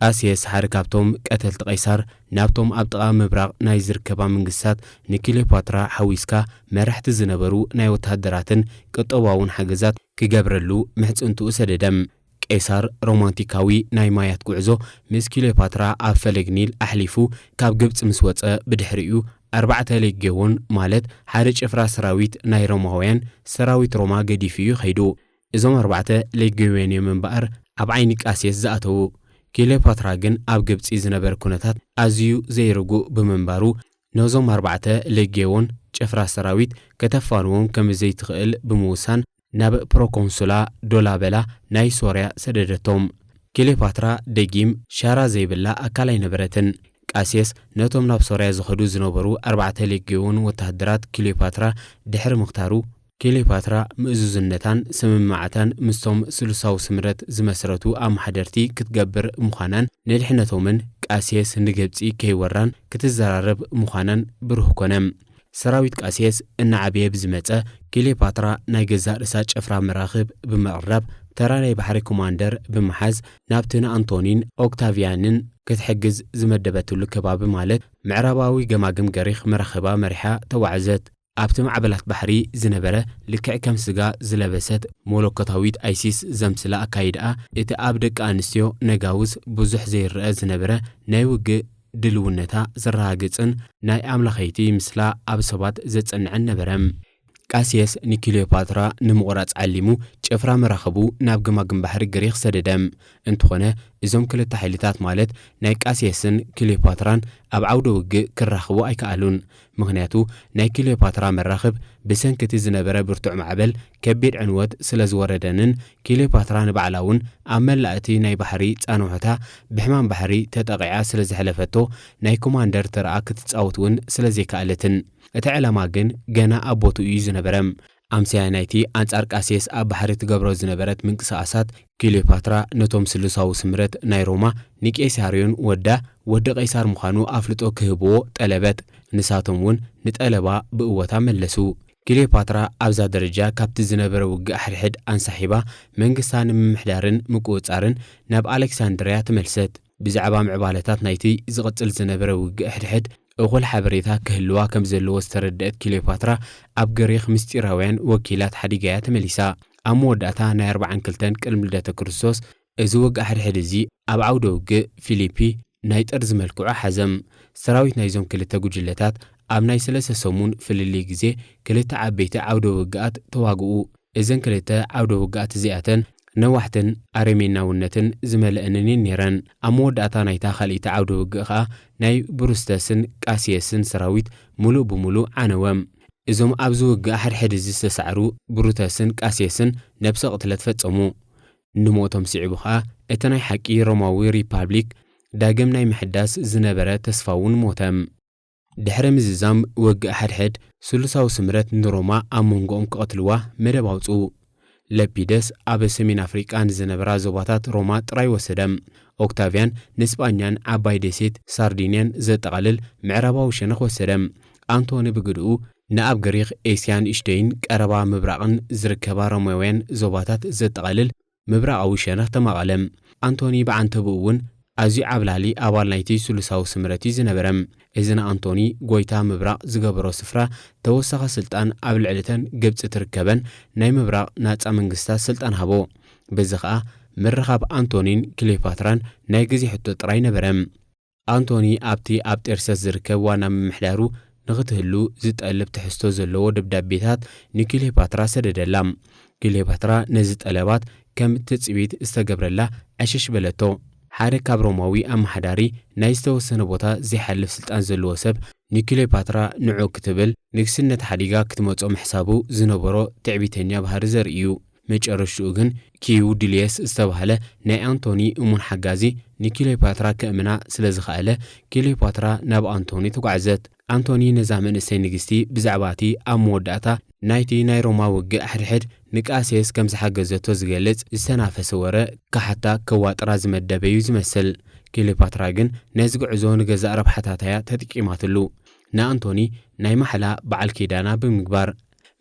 قاسيس حركابتهم قتلت قيصار نابتهم أبطقا مبراق نايزر كبا منقسات نكليوباترا حويسكا مرحت زنبرو ناي وتهدراتن كطواون حقزات كقبرلو محت انتو سددم قيصار رومانتيكاوي ناي مايات قعزو مس كليوباترا أب فلقنيل أحليفو كاب قبط مسوطة بدحريو 4 ليجون مالت حارج افرا سراويت ناي روماويان سراويت روما قديفيو خيدو ازوم 4 ليجوين من بقر اب عينك اسيس زاتو كليوباترا جن اب قبط زنبر كونتات ازيو زيرغو بمنبارو نوزوم 4 ليجون افرا سراويت كتفانوهم كم زي تخيل بموسان ناب بروكونسولا دولابلا ناي سوريا سددتهم كليوباترا دجيم شارا زيبلا اكالاي نبرتن قاسيس نتوم ناب سوريا زخدو زنبرو 4 ليجون وتهدرات كليوباترا دحر مختارو كليوباترا مؤزوزنتان سممعتان مستوم سلساو سمرت زمسرتو ام حدرتي كتقبر مخانان نلحنتومن قاسيس نجبصي كيوران كتزرارب مخانان بروحكونم سراويت قاسيس ان عبيه بزمصه كليوباترا ناي جزا رسا ጨፍራ مراخب بمقرب تراني بحري كوماندر بمحاز نابتنا أنطونين أوكتافيانن كتحجز زمدبتلو كباب مالت معرباوي جماجم جريخ مرخبا مرحا توعزت أبتم عبلات بحري زنبرة لكع كم سجا زلبست مولوكتاويت أيسيس زمسلا أكايدا إت أبدك أنستيو نجاوز بزح زير زنبرة نايوج دلونتا زراجتن ناي أملخيتي مثلا أبسبات زتن عن نبرم قاسيس نكليوباترا نمغرات علمو ጨፍራ መራኸቡ ናብ ገማግም ባሕሪ ግሪኽ ሰደደም እንትኾነ እዞም ክልተ ሓይልታት ማለት ናይ ቃሲስን ክሊዮፓትራን ኣብ ዓውደ ውግእ ክራኸቡ ኣይከኣሉን ምክንያቱ ናይ ክሊዮፓትራ መራኸብ ብሰንከቲ ዝነበረ ብርቱዕ ማዕበል ከቢድ ዕንወት ስለ ዝወረደንን ክሊዮፓትራ ንባዕላውን ኣብ መላእቲ ናይ ባሕሪ ጻንሖታ ብሕማም ባሕሪ ተጠቂዓ ስለ ዝሕለፈቶ ናይ ኮማንደር ተረኣ ክትጻወትን ስለ ዘይከኣለትን እቲ ዕላማ ግን ገና ኣቦቱ እዩ ዝነበረም أمسيا نايتي أنصار قاسيس أب بحر تجبرو زنبرت من قصاصات كليوباترا نتوم سلساو سمرت نايروما نيكيساريون ودا قيصار مخانو أفلتو كهبو طلبت نساتمون نتقلبا بقوتا ملسو كليوباترا أبزا درجة كابت زنبر وقع حرحد أنسحيبا من قصان محدارن مقوصارن ناب ألكسندريا تملست بزعبا معبالتات نايتي زغطل زنبر وقع حرحد أول حبريتها كهلوا كم زلوا استردت كليوباترا أبجريخ مستيراوين وكيلات حديقات مليسا أموداتها نير بعن كلتن كلمدة كرسوس እዚ ወግእ ሕድሕድ እዚ ኣብ ዓውደ ውግእ ፊሊፒ ናይ ጠርዚ መልክዑ ሓዘም ሰራዊት ናይዞም ክልተ ጉጅለታት ኣብ ናይ 3 ሰሙን ፍልልይ ግዜ ክልተ ዓበይቲ ዓውደ ውግኣት ተዋግኡ እዘን ክልተ ዓውደ ውግኣት እዚኣተን ነዋሕትን ኣረሜናውነትን ዝመልአንን ነይረን ኣብ መወዳእታ ናይታ ካልእቲ ዓውደ ውግእ ከዓ ናይ ብሩስተስን ቃሲየስን ሰራዊት ሙሉእ ብሙሉእ ዓነወም እዞም ኣብዚ ውግእ ሕድሕድ እዚ ዝተሳዕሩ ብሩተስን ቃሲየስን ነብሰ ቅትለት ፈጸሙ ንሞቶም ስዒቡ ከዓ እቲ ናይ ሓቂ ሮማዊ ሪፓብሊክ ዳግም ናይ ምሕዳስ ዝነበረ ተስፋውን ሞተም ድሕሪ ምዝዛም ወግእ ሕድሕድ ስሉሳዊ ስምረት ንሮማ ኣብ መንጎኦም ክቐትልዋ መደብ ኣውፅኡ ለፒደስ ኣብ ሰሜን ኣፍሪቃ ንዝነበራ ዞባታት ሮማ ጥራይ ወሰደም ኦክታቪያን ንስጳኛን ዓባይ ደሴት ሳርዲንያን ዘጠቓልል ምዕራባዊ ሸነኽ ወሰደም ኣንቶኒ ብግድኡ ንኣብ ግሪክ ኤስያን ንእሽተይን ቀረባ ምብራቕን ዝርከባ ሮማውያን ዞባታት ዘጠቓልል ምብራቃዊ ሸነኽ ተማቐለም ኣንቶኒ ብዓንተቡ እውን ኣዝዩ ዓብላሊ ኣባል ናይቲ ስሉሳዊ ስምረት እዩ ዝነበረም እዚ ንኣንቶኒ ጎይታ ምብራቕ ዝገበሮ ስፍራ ተወሳኺ ስልጣን ኣብ ልዕልተን ግብፂ ትርከበን ናይ ምብራቕ ናፃ መንግስታት ስልጣን ሃቦ በዚ ከዓ ምርኻብ ኣንቶኒን ክሌፓትራን ናይ ግዜ ሕቶ ጥራይ ነበረም ኣንቶኒ ኣብቲ ኣብ ጤርሰስ ዝርከብ ዋና ምምሕዳሩ ንኽትህሉ ዝጠልብ ትሕዝቶ ዘለዎ ደብዳቤታት ንክሌፓትራ ሰደደላ ክሌፓትራ ነዚ ጠለባት ከም ትፅቢት ዝተገብረላ ዕሽሽ በለቶ ሓደ ካብ ሮማዊ ኣመሓዳሪ ናይ ዝተወሰነ ቦታ ዘይሓልፍ ስልጣን ዘለዎ ሰብ ንክሌፓትራ ንዑ ክትብል ንግስነት ሓዲጋ ክትመጾ ምሕሳቡ ዝነበሮ ትዕቢተኛ ባህሪ ዘርኢ እዩ መጨረሽኡ ግን ኪዩዲልየስ ዝተባህለ ናይ ኣንቶኒ እሙን ሓጋዚ ንክሌፓትራ ክእምና ስለ ዝኸኣለ ክሌፓትራ ናብ ኣንቶኒ ተጓዕዘት ኣንቶኒ ነዛ መንእሰይ ንግስቲ ብዛዕባ እቲ ኣብ መወዳእታ ናይቲ ናይ ሮማ ውግእ ሕድሕድ ንቃሴስ ከም ዝሓገዘቶ ዝገልጽ ዝተናፈሰ ወረ ካሓታ ከዋጥራ ዝመደበ እዩ ዝመስል ክሌፓትራ ግን ነዚ ጉዕዞ ንገዛእ ረብሓታትያ ተጠቂማትሉ ንኣንቶኒ ናይ ማሕላ በዓል ኪዳና ብምግባር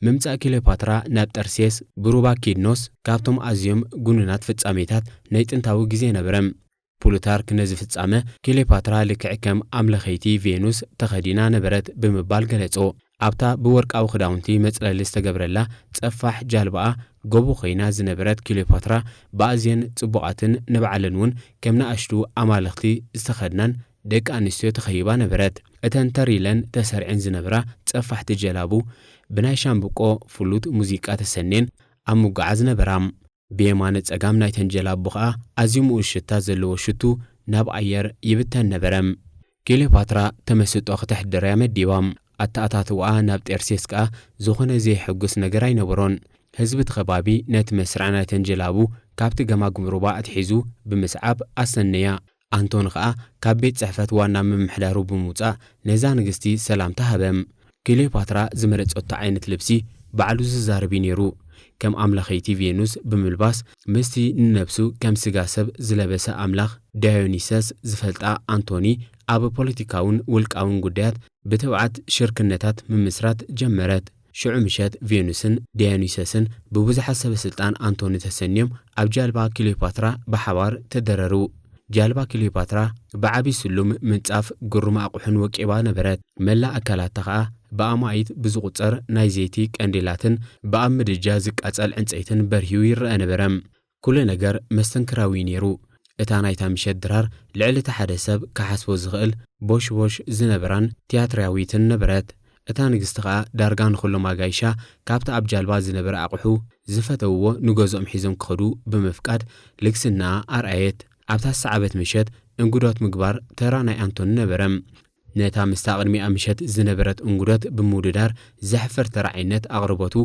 ምምጻእ ክሌፓትራ ናብ ጠርሴስ ብሩባኪድኖስ ካብቶም ኣዝዮም ጉኑናት ፍጻሜታት ናይ ጥንታዊ ግዜ ነበረም ፑሉታርክ ነዚ ፍጻመ ክሌፓትራ ልክዕ ከም ኣምለኸይቲ ቬኑስ ተኸዲና ነበረት ብምባል ገለጾ ኣብታ ብወርቃዊ ክዳውንቲ መጽለሊ ዝተገብረላ ጸፋሕ ጃልባኣ ጎቦ ኮይና ዝነበረት ክሌፓትራ ብኣዝየን ጽቡቓትን ንበዓለን እውን ከም ንኣሽቱ ኣማልኽቲ ዝተኸድናን ደቂ ኣንስትዮ ተኸይባ ነበረት እተን ተሪለን ተሰሪዐን ዝነበራ ጸፋሕቲ ጀላቡ ብናይ ሻምብቆ ፍሉጥ ሙዚቃ ተሰኔን ኣብ ምጓዓዝ ነበራ ብየማነ ጸጋም ናይተን ጀላቡ ከዓ ኣዝዩ ምኡዝ ሽታ ዘለዎ ሽቱ ናብ ኣየር ይብተን ነበረም ክሌፓትራ ተመስጦ ክትሕድርያ መዲባም ኣተኣታትውኣ ናብ ጤርሴስ ከዓ ዝኾነ ዘይሕጉስ ነገር ኣይነበሮን ህዝቢ ተኸባቢ ነቲ መስርዕ ናይተን ጀላቡ ካብቲ ገማግም ሩባ ኣትሒዙ ብምስዓብ ኣሰነያ ኣንቶኒ ከዓ ካብ ቤት ጽሕፈት ዋና ምምሕዳሩ ብምውፃእ ነዛ ንግስቲ ሰላምታ ሃበም ክሌፓትራ ዝመረጸቶ ዓይነት ልብሲ ባዕሉ ዝዛረቢ ነይሩ ከም ኣምለኸይቲ ቬኑስ ብምልባስ ምስቲ ንነብሱ ከም ስጋ ሰብ ዝለበሰ ኣምላኽ ዳዮኒሰስ ዝፈልጣ ኣንቶኒ ኣብ ፖለቲካውን ውልቃውን ጉዳያት ብተውዓት ሽርክነታት ምምስራት ጀመረት ሽዑ ምሸት ቬኑስን ዳዮኒሰስን ብብዙሓት ሰበስልጣን ኣንቶኒ ተሰንዮም ኣብ ጃልባ ክሌፓትራ ብሓባር ተደረሩ ጃልባ ክሌፓትራ ብዓብይ ስሉም ምንጻፍ ግሩም ኣቑሑን ወቂባ ነበረት መላእ ኣካላታ ከዓ ብኣማይት ብዝቑፀር ናይ ዘይቲ ቀንዲላትን ብኣብ ምድጃ ዝቃጸል ዕንፀይትን በርሂዩ ይርአ ነበረም ኩሉ ነገር መስተንክራዊ ነይሩ እታ ናይታ ምሸት ድራር ልዕሊ እቲ ሓደ ሰብ ክሓስቦ ዝኽእል ቦሽቦሽ ዝነበራን ቲያትራዊትን ነበረት እታ ንግስቲ ከዓ ዳርጋ ንኹሎም ኣጋይሻ ካብቲ ኣብ ጃልባ ዝነበረ ኣቑሑ ዝፈተውዎ ንገዝኦም ሒዞም ክኸዱ ብምፍቃድ ልግስና ኣርኣየት ኣብታ ሰዓበት ምሸት እንጉዶት ምግባር ተራ ናይ ኣንቶኒ ነበረም ነታ ምስታ ቅድሚኣ ምሸት ዝነበረት እንጉዶት ብምውድዳር ዘሕፈር ተራዓይነት ኣቕርቦቱ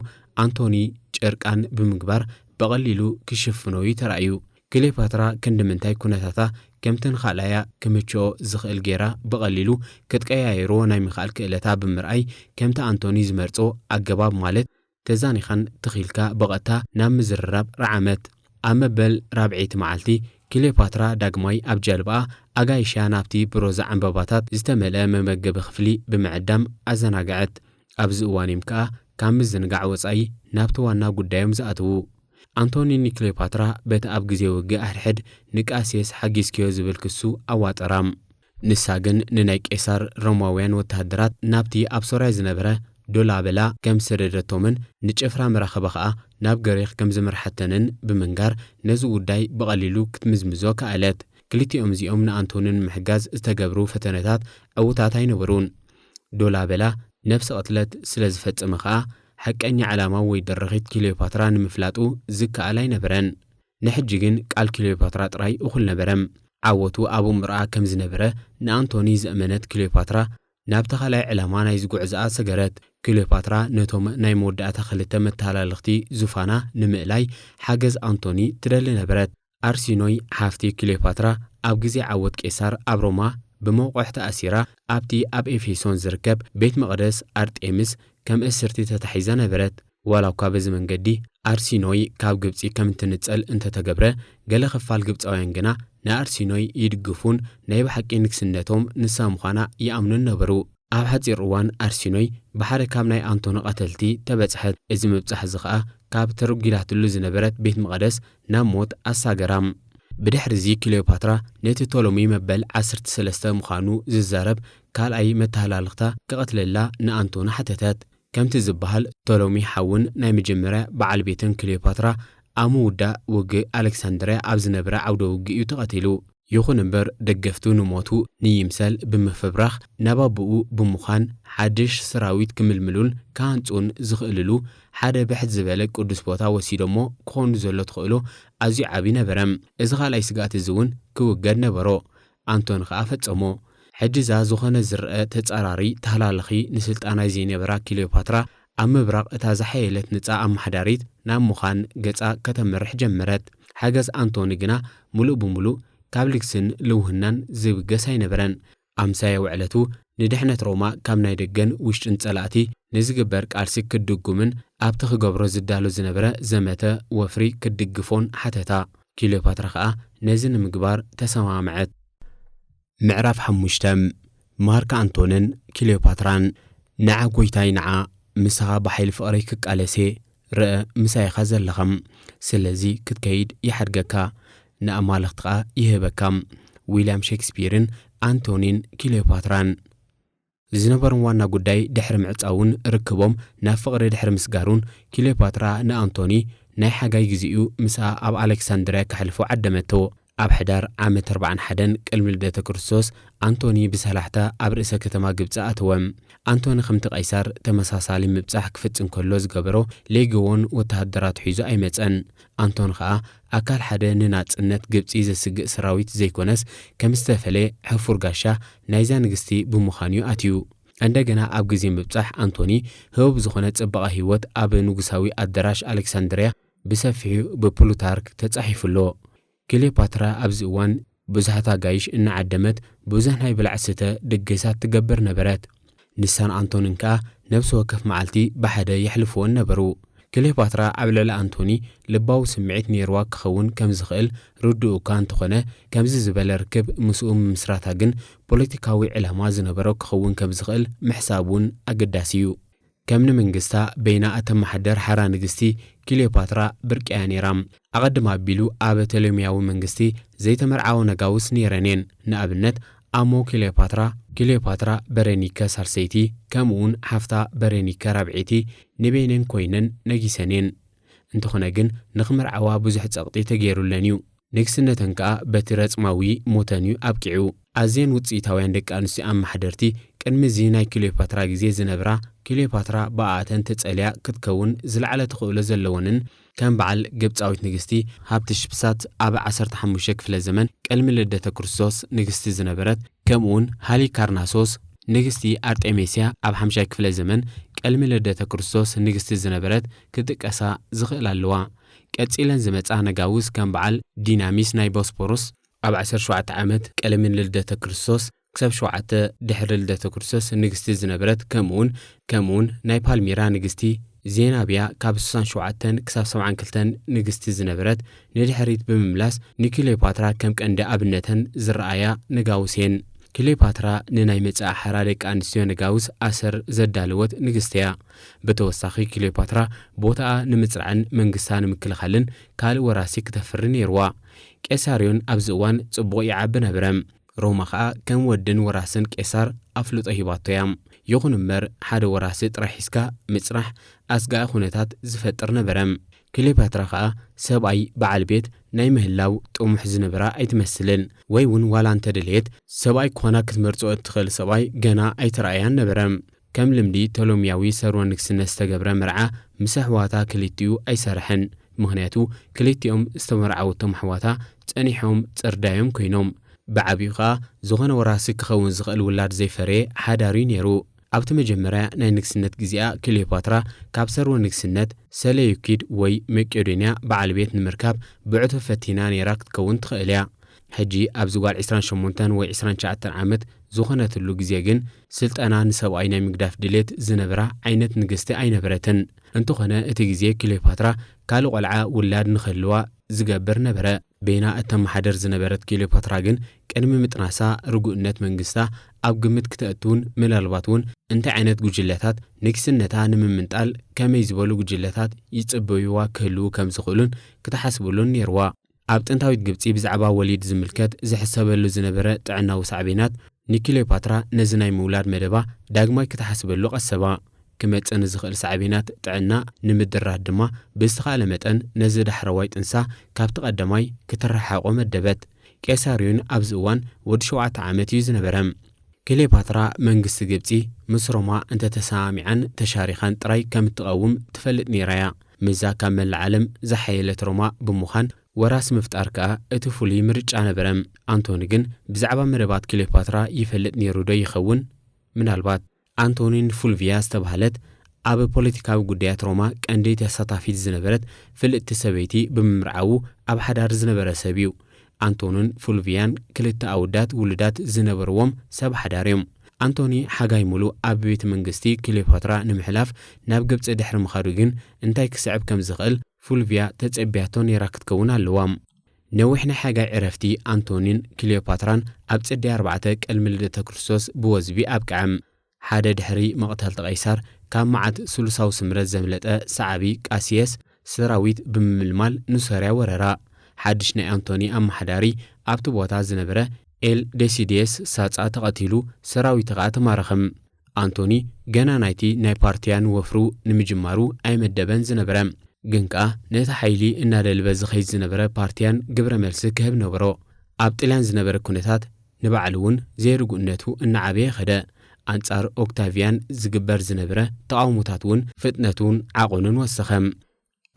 ኣንቶኒ ጨርቃን ብምግባር በቐሊሉ ክሽፍኖ ተራእዩ ክሌፓትራ ክንዲ ምንታይ ኩነታታ ከምተን ካልኣያ ክምችኦ ዝኽእል ጌራ በቐሊሉ ክትቀያየሮ ናይ ምኽኣል ክእለታ ብምርኣይ ከምቲ ኣንቶኒ ዝመርጾ ኣገባብ ማለት ተዛኒኻን ትኺልካ በቐታ ናብ ምዝርራብ ረዓመት ኣብ መበል ራብዒቲ መዓልቲ ክሌፓትራ ዳግማይ ኣብ ጀልባኣ ኣጋይሻ ናብቲ ብሮዛ ዕምበባታት ዝተመልአ መመገቢ ክፍሊ ብምዕዳም ኣዘናግዐት ኣብዚ እዋን ከዓ ካብ ምዝንጋዕ ወጻኢ ናብቲ ዋና ጉዳዮም ዝኣትዉ ኣንቶኒ ንክሌፓትራ በቲ ኣብ ግዜ ውግእ ሕድሕድ ንቃሴስ ሓጊዝክዮ ዝብል ክሱ ኣዋጠራም ንሳ ግን ንናይ ቄሳር ሮማውያን ወተሃደራት ናብቲ ኣብ ሶርያ ዝነበረ ዶላበላ ከም ሰደደቶምን ንጭፍራ መራኸበ ኸኣ ናብ ገሪኽ ከም ዝመርሐተንን ብምንጋር ነዚ ጉዳይ ብቐሊሉ ክትምዝምዞ ከኣለት ክልቲኦም እዚኦም ንኣንቶንን ምሕጋዝ ዝተገብሩ ፈተነታት ዕውታት ኣይነበሩን ዶላበላ ነፍሲ ቅትለት ስለ ዝፈጸመ ኸኣ ሓቀኛ ዓላማ ወይ ደረኺት ክሊዮፓትራ ንምፍላጡ ዝከኣል ኣይነበረን ንሕጂ ግን ቃል ክሊዮፓትራ ጥራይ እኹል ነበረም ዓወቱ ኣብኡ ምርኣ ከም ዝነበረ ንኣንቶኒ ዝእመነት ክሊዮፓትራ ናብ ተኻላይ ዕላማ ናይ ዝጉዕዝኣ ሰገረት ክሊዮፓትራ ነቶም ናይ መወዳእታ ክልተ መተሃላለኽቲ ዙፋና ንምእላይ ሓገዝ ኣንቶኒ ትደሊ ነበረት ኣርሲኖይ ሓፍቲ ክሊዮፓትራ ኣብ ግዜ ዓወት ቄሳር ኣብ ሮማ ብመውቆሕ ተኣሲራ ኣብቲ ኣብ ኤፌሶን ዝርከብ ቤት መቕደስ ኣርጤምስ ከም እስርቲ ተታሒዛ ነበረት ዋላ እኳ በዚ መንገዲ ኣርሲኖይ ካብ ግብፂ ከም እንትንጸል እንተተገብረ ገለ ክፋል ግብፃውያን ግና ንኣርሲኖይ ይድግፉን ናይ ብሓቂ ንግስነቶም ንሳ ምዃና ይኣምኑን ነበሩ ኣብ ሓፂር እዋን ኣርሲኖይ ብሓደ ካብ ናይ ኣንቶኒ ቀተልቲ ተበፅሐት እዚ ምብፃሕ እዚ ኸኣ ካብ ተርጊላትሉ ዝነበረት ቤት መቕደስ ናብ ሞት ኣሳገራም ብድሕሪዚ ክሊዮፓትራ ነቲ ቶሎሚ መበል 13 ምዃኑ ዝዛረብ ካልኣይ መተሃላለኽታ ክቐትለላ ንኣንቶኒ ሓተተት ከምቲ ዝበሃል ቶሎሚ ሓውን ናይ መጀመርያ በዓል ቤትን ክሊዮፓትራ ኣብ ምውዳእ ውግእ ኣሌክሳንድርያ ኣብ ዝነበረ ዓውደ ውግእ እዩ ተቐቲሉ ይኹን እምበር ደገፍቱ ንሞቱ ንይምሰል ብምፍብራኽ ናብ ኣቦኡ ብምዃን ሓድሽ ሰራዊት ክምልምሉን ካንጹን ዝኽእልሉ ሓደ ብሕት ዝበለ ቅዱስ ቦታ ወሲዶሞ ክኾኑ ዘሎ ትኽእሎ ኣዝዩ ዓቢ ነበረም እዚ ካልኣይ ስጋኣት እዚ እውን ክውገድ ነበሮ ኣንቶኒ ኸኣ ፈጸሞ ሕጂዛ ዝኾነ ዝርአ ተጻራሪ ተሃላለኺ ንስልጣናይ ዘይነበራ ክሊዮፓትራ ኣብ ምብራቕ እታ ዝሓየለት ንጻ ኣመሓዳሪት ናብ ምዃን ገጻ ከተመርሕ ጀመረት ሓገዝ ኣንቶኒ ግና ሙሉእ ብምሉእ ካብ ልግስን ልውህናን ዝብገስ ኣይነበረን ኣምሳያ ውዕለቱ ንድሕነት ሮማ ካብ ናይ ደገን ውሽጥን ጸላእቲ ንዝግበር ቃልሲ ክድጉምን ኣብቲ ክገብሮ ዝዳሎ ዝነበረ ዘመተ ወፍሪ ክድግፎን ሓተታ ክሊዮፓትራ ኸኣ ነዚ ንምግባር ተሰማምዐት ምዕራፍ 5 ማርካ ኣንቶንን ክሊዮፓትራን ንዓ ጐይታይ ንዓ ምሳኻ ብሓይሊ ፍቕረይ ክቃለሴ ርአ ምሳይኻ ዘለኸም ስለዚ ክትከይድ ይሓድገካ ንኣማልኽቲ ኸኣ ይህበካም ዊልያም ሼክስፒርን ኣንቶኒን ክሊዮፓትራን ዝነበርን ዋና ጉዳይ ድሕሪ ምዕጻውን ርክቦም ናብ ፍቕሪ ድሕሪ ምስጋሩን ክሊዮፓትራ ንኣንቶኒ ናይ ሓጋይ ግዚኡ ምስኣ ኣብ ኣሌክሳንድርያ ክሕልፎ ዓደመቶ ኣብ ሕዳር ዓመት 41 ቅድሚ ልደተ ክርስቶስ ኣንቶኒ ብሰላሕታ ኣብ ርእሰ ከተማ ግብፂ ኣተወም ኣንቶኒ ከምቲ ቀይሳር ተመሳሳሊ ምብጻሕ ክፍጽም ከሎ ዝገበሮ ሌግዎን ወተሃደራት ሒዙ ኣይመፀን ኣንቶኒ ኸኣ ኣካል ሓደ ንናጽነት ግብፂ ዘስግእ ሰራዊት ዘይኮነስ ከም ዝተፈለየ ሕፉር ጋሻ ናይዛ ንግስቲ ብምዃኑ ኣትዩ እንደገና ኣብ ግዜ ምብጻሕ ኣንቶኒ ህቡብ ዝኾነ ጽባቐ ህይወት ኣብ ንጉሳዊ ኣዳራሽ ኣሌክሳንድርያ ብሰፊሑ ብፕሉታርክ ተጻሒፉሎ ክሊዮፓትራ ኣብዚ እዋን ብዙሓት ኣጋይሽ እናዓደመት ብዙሕ ናይ ብልዕ ስተ ድግሳት ትገብር ነበረት ንሳን ኣንቶኒን ከዓ ነብሲ ወከፍ መዓልቲ ብሓደ የሕልፍዎን ነበሩ ክሊዮፓትራ ኣብ ልዕሊ ኣንቶኒ ልባዊ ስምዒት ነይርዋ ክኸውን ከም ዝኽእል ርድኡ እኳ እንተኾነ ከምዚ ዝበለ ርክብ ምስኡ ምስራታ ግን ፖለቲካዊ ዕላማ ዝነበሮ ክኸውን ከም ዝኽእል ምሕሳብ እውን ኣገዳሲ እዩ ከም ንመንግስታ በይና እተመሓደር ሓራ ንግስቲ ክሊዮፓትራ ብርቅያ ነይራም ኣቐድማ ኣቢሉ ኣብ ቶሎሚያዊ መንግስቲ ዘይተመርዓዎ ነጋውስ ነይረንን ንኣብነት ኣሞ ክሊዮፓትራ በሬኒከ ሳልሰይቲ ከምኡውን ሓፍታ በሬኒከ ራብዒቲ ንቤነን ኮይነን ነጊሰንን እንተኾነ ግን ንኽምርዓዋ ብዙሕ ጸቕጢ ተገይሩለን እዩ ንግስነተን ከዓ በቲ ረፅማዊ ሞተን እዩ ኣብቂዑ ኣዝየን ውፅኢታውያን ደቂ ኣንስትዮ ኣመሓደርቲ ቅድሚ እዚ ናይ ክሊዮፓትራ ግዜ ዝነበራ ክሊዮፓትራ ብኣተን ተጸልያ ክትከውን ዝለዓለ ትኽእሎ ዘለወንን ከም በዓል ግብፃዊት ንግስቲ ሃብቲ ሽፕሳት ኣብ 15 ክፍለ ዘመን ቅድሚ ልደተ ክርስቶስ ንግስቲ ዝነበረት ከምኡውን ሃሊካርናሶስ ንግስቲ ኣርጤሜስያ ኣብ 5 ክፍለ ዘመን ቅድሚ ልደተ ክርስቶስ ንግስቲ ዝነበረት ክትጥቀሳ ዝኽእል ኣለዋ ቀፂለን ዝመጻ ነጋውስ ከም በዓል ዲናሚስ ናይ ቦስፖሮስ ኣብ 17 ዓመት ቅድሚ ልደተ ክርስቶስ ክሳብ 7 ድሕሪ ልደተ ክርስቶስ ንግስቲ ዝነበረት ከምኡውን ናይ ፓልሚራ ንግስቲ ዜናብያ ካብ 67 ክሳብ 72 ንግስቲ ዝነበረት ንድሕሪት ብምምላስ ንክሊዮፓትራ ከም ቀንዲ ኣብነተን ዝረኣያ ነጋውስን ክሊዮፓትራ ንናይ መጻእ ሓራ ደቂ ኣንስትዮ ነጋውስ ኣሰር ዘዳልወት ንግስቲ እያ ብተወሳኺ ክሊዮፓትራ ቦታኣ ንምፅራዕን መንግስታ ንምክልኻልን ካልእ ወራሲ ክተፍሪ ነይርዋ ቄሳርዮን ኣብዚ እዋን ጽቡቕ ይዓቢ ነበረ ሮማ ኸኣ ከም ወድን ወራስን ቄሳር ኣፍልጦ ሂባቶ እያ يخون مر حدا وراسة رحيسكا مصرح أسقا خونتات زفتر نبرم كليوباترا خا سبعي بعل بيت ناي مهلاو طموح زنبرا أيتمثلن ويون ولا أنت دليت سبعي كونا كتمرتو ادخل سبعي جنا أيترأيان نبرم كم لمدي تلومياوي سروان نكسن استجبرا مرعى مسحواتا كليتيو أي سرحن مهنياتو كليتيوم استمرعوا طموحواتا تأنيحهم تردايم كينوم بعبيقا زغن وراسك خون زغل ولاد زي فري حداري نيرو أبت مجمرة نكسنت جزيئة كليوباترا كابسر ونكسنت سليوكيد وي مكيودينيا بعل بيت المركب بعث فتينا نيراك تكون تخيليا حجي أبزوال 28 و 29 عامت زغنت اللو جزيئة سلت أنا نسو أين مقداف دليت زنبرا عينت نقستي أين برتن انتو خنا اتجزيئة كليوباترا كالو قلعا ولاد نخلوا زقابر نبرا بينا أتم حدر زنبرت كليوباترا جن كأنم متناسا رجوءنت منجستا أو قمت كتأتون من الباتون انت عينت جوجلتات نكسنتها نممنتال كما يزبولو جوجلتات يتقبيوا كلو كم زغلون كتحسبولون يروا أبت انتاو يتقبتي بزعبا وليد زملكات زحسابلو زنبرا تعنا وسعبينات نكليوباترا نزناي مولاد مدبا داقماي كتحسبلو قسبا كمت أنا زغل سعبينات تعنا نمدر دما بيستخال متن نزد حروايت إنسا كابت قدماي كترحا ومدبت كيساريون أبزوان ودشوعة عامت يزنبرم كليوباترا منقس جبتي مصرما أنت تسامعا تشارخان تراي كم تقوم تفلت نيرايا مزا كامل العالم زحيلة روما بمخان وراس مفتاركا اتفولي مرج أنا برم أنتونيجن بزعبا مربات كليوباترا يفلت نيرو دا يخون من البات أنتونين فولفيا استبهلت أب بوليتيكاو قديات روما كأنديت يستطافيت زنبرت في الاتسابيتي بمرعاو أب حدار زنبرة سبيو أنتونين فولفيان كلتا أودات ولدات زنبروم سب حداريوم أنتوني حاجاي مولو أب بيت منجستي كليوباترا نمحلاف نابقبت دحر مخارجين انتاي كسعب كم زغل فولفيا تتعبياتون يراكت كونا اللوام نوحنا حاجة عرفتي أنتونين كليوباتران أبتصدي 4 الملدة كريستوس بوزبي أبكعم حدا دحري مقتل قيصر كان معد سلساو سمرت زملت سعبي كاسياس سراويت بملمال نسريا وررا حدشنا أنتوني أم حداري أبتو بوتا زنبرة إل ديسيديس ساتسا تقاتلو سراوي تقات مارخم أنتوني جانا نايتي ناي بارتيان وفرو نمجمارو أي مدبن زنبرة جنكا نتا حيلي إنا للبز خيز زنبرة بارتيان قبر ملسك هب نبرو أبتلان زنبرة كونتات نبعلون زيرو قنتو إن عبيه خدا أنصار أوكتافيان زجبر زنبرة تقاومتاتون فتنتون عقلون وسخم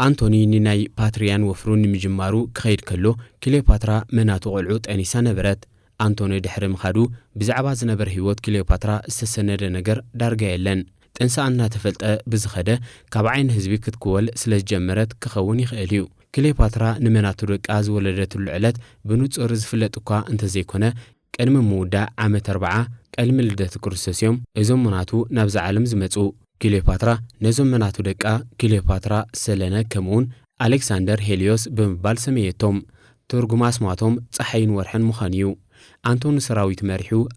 أنتوني نيناي باتريان وفرون مجمارو كخير كله كليوباترا مناتو قلعوت أنيسا نبرت أنتوني دحر مخادو بزعبا زنبر هيوت كليوباترا استسند نجر دارجا يلن تنسى أنها تفلت بزخده كابعين هزبي كتكول سلج جمرت كخوني خيليو كليوباترا نمناتو ركاز ولدتو العلت بنوت أرز فلتوكا انت زيكونا كلمة مودا عام 4 كلمة لدت كرسوسيوم إزوم مناتو نبز عالم زمتو كليوباترا نزوم مناتو دكا كليوباترا سلنا كمون ألكسندر هيليوس بمبال سميتهم ترجمة اسماتهم صحين ورحن مخانيو أنتون سراويت مرحو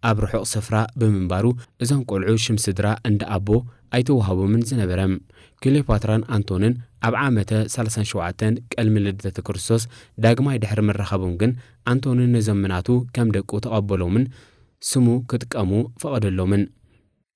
أبرحو صفراء بمنبارو إزهم قلعو شمسدرا عند أبو أيتوهابو من زنبرم كليوباتران أنتونن أب عامة 37 كلمة لدت كرسوس داقماي دحر من رخبونجن أنتونن نزوم مناتو كم دقو تقبلو من سمو كتقامو فقدلو من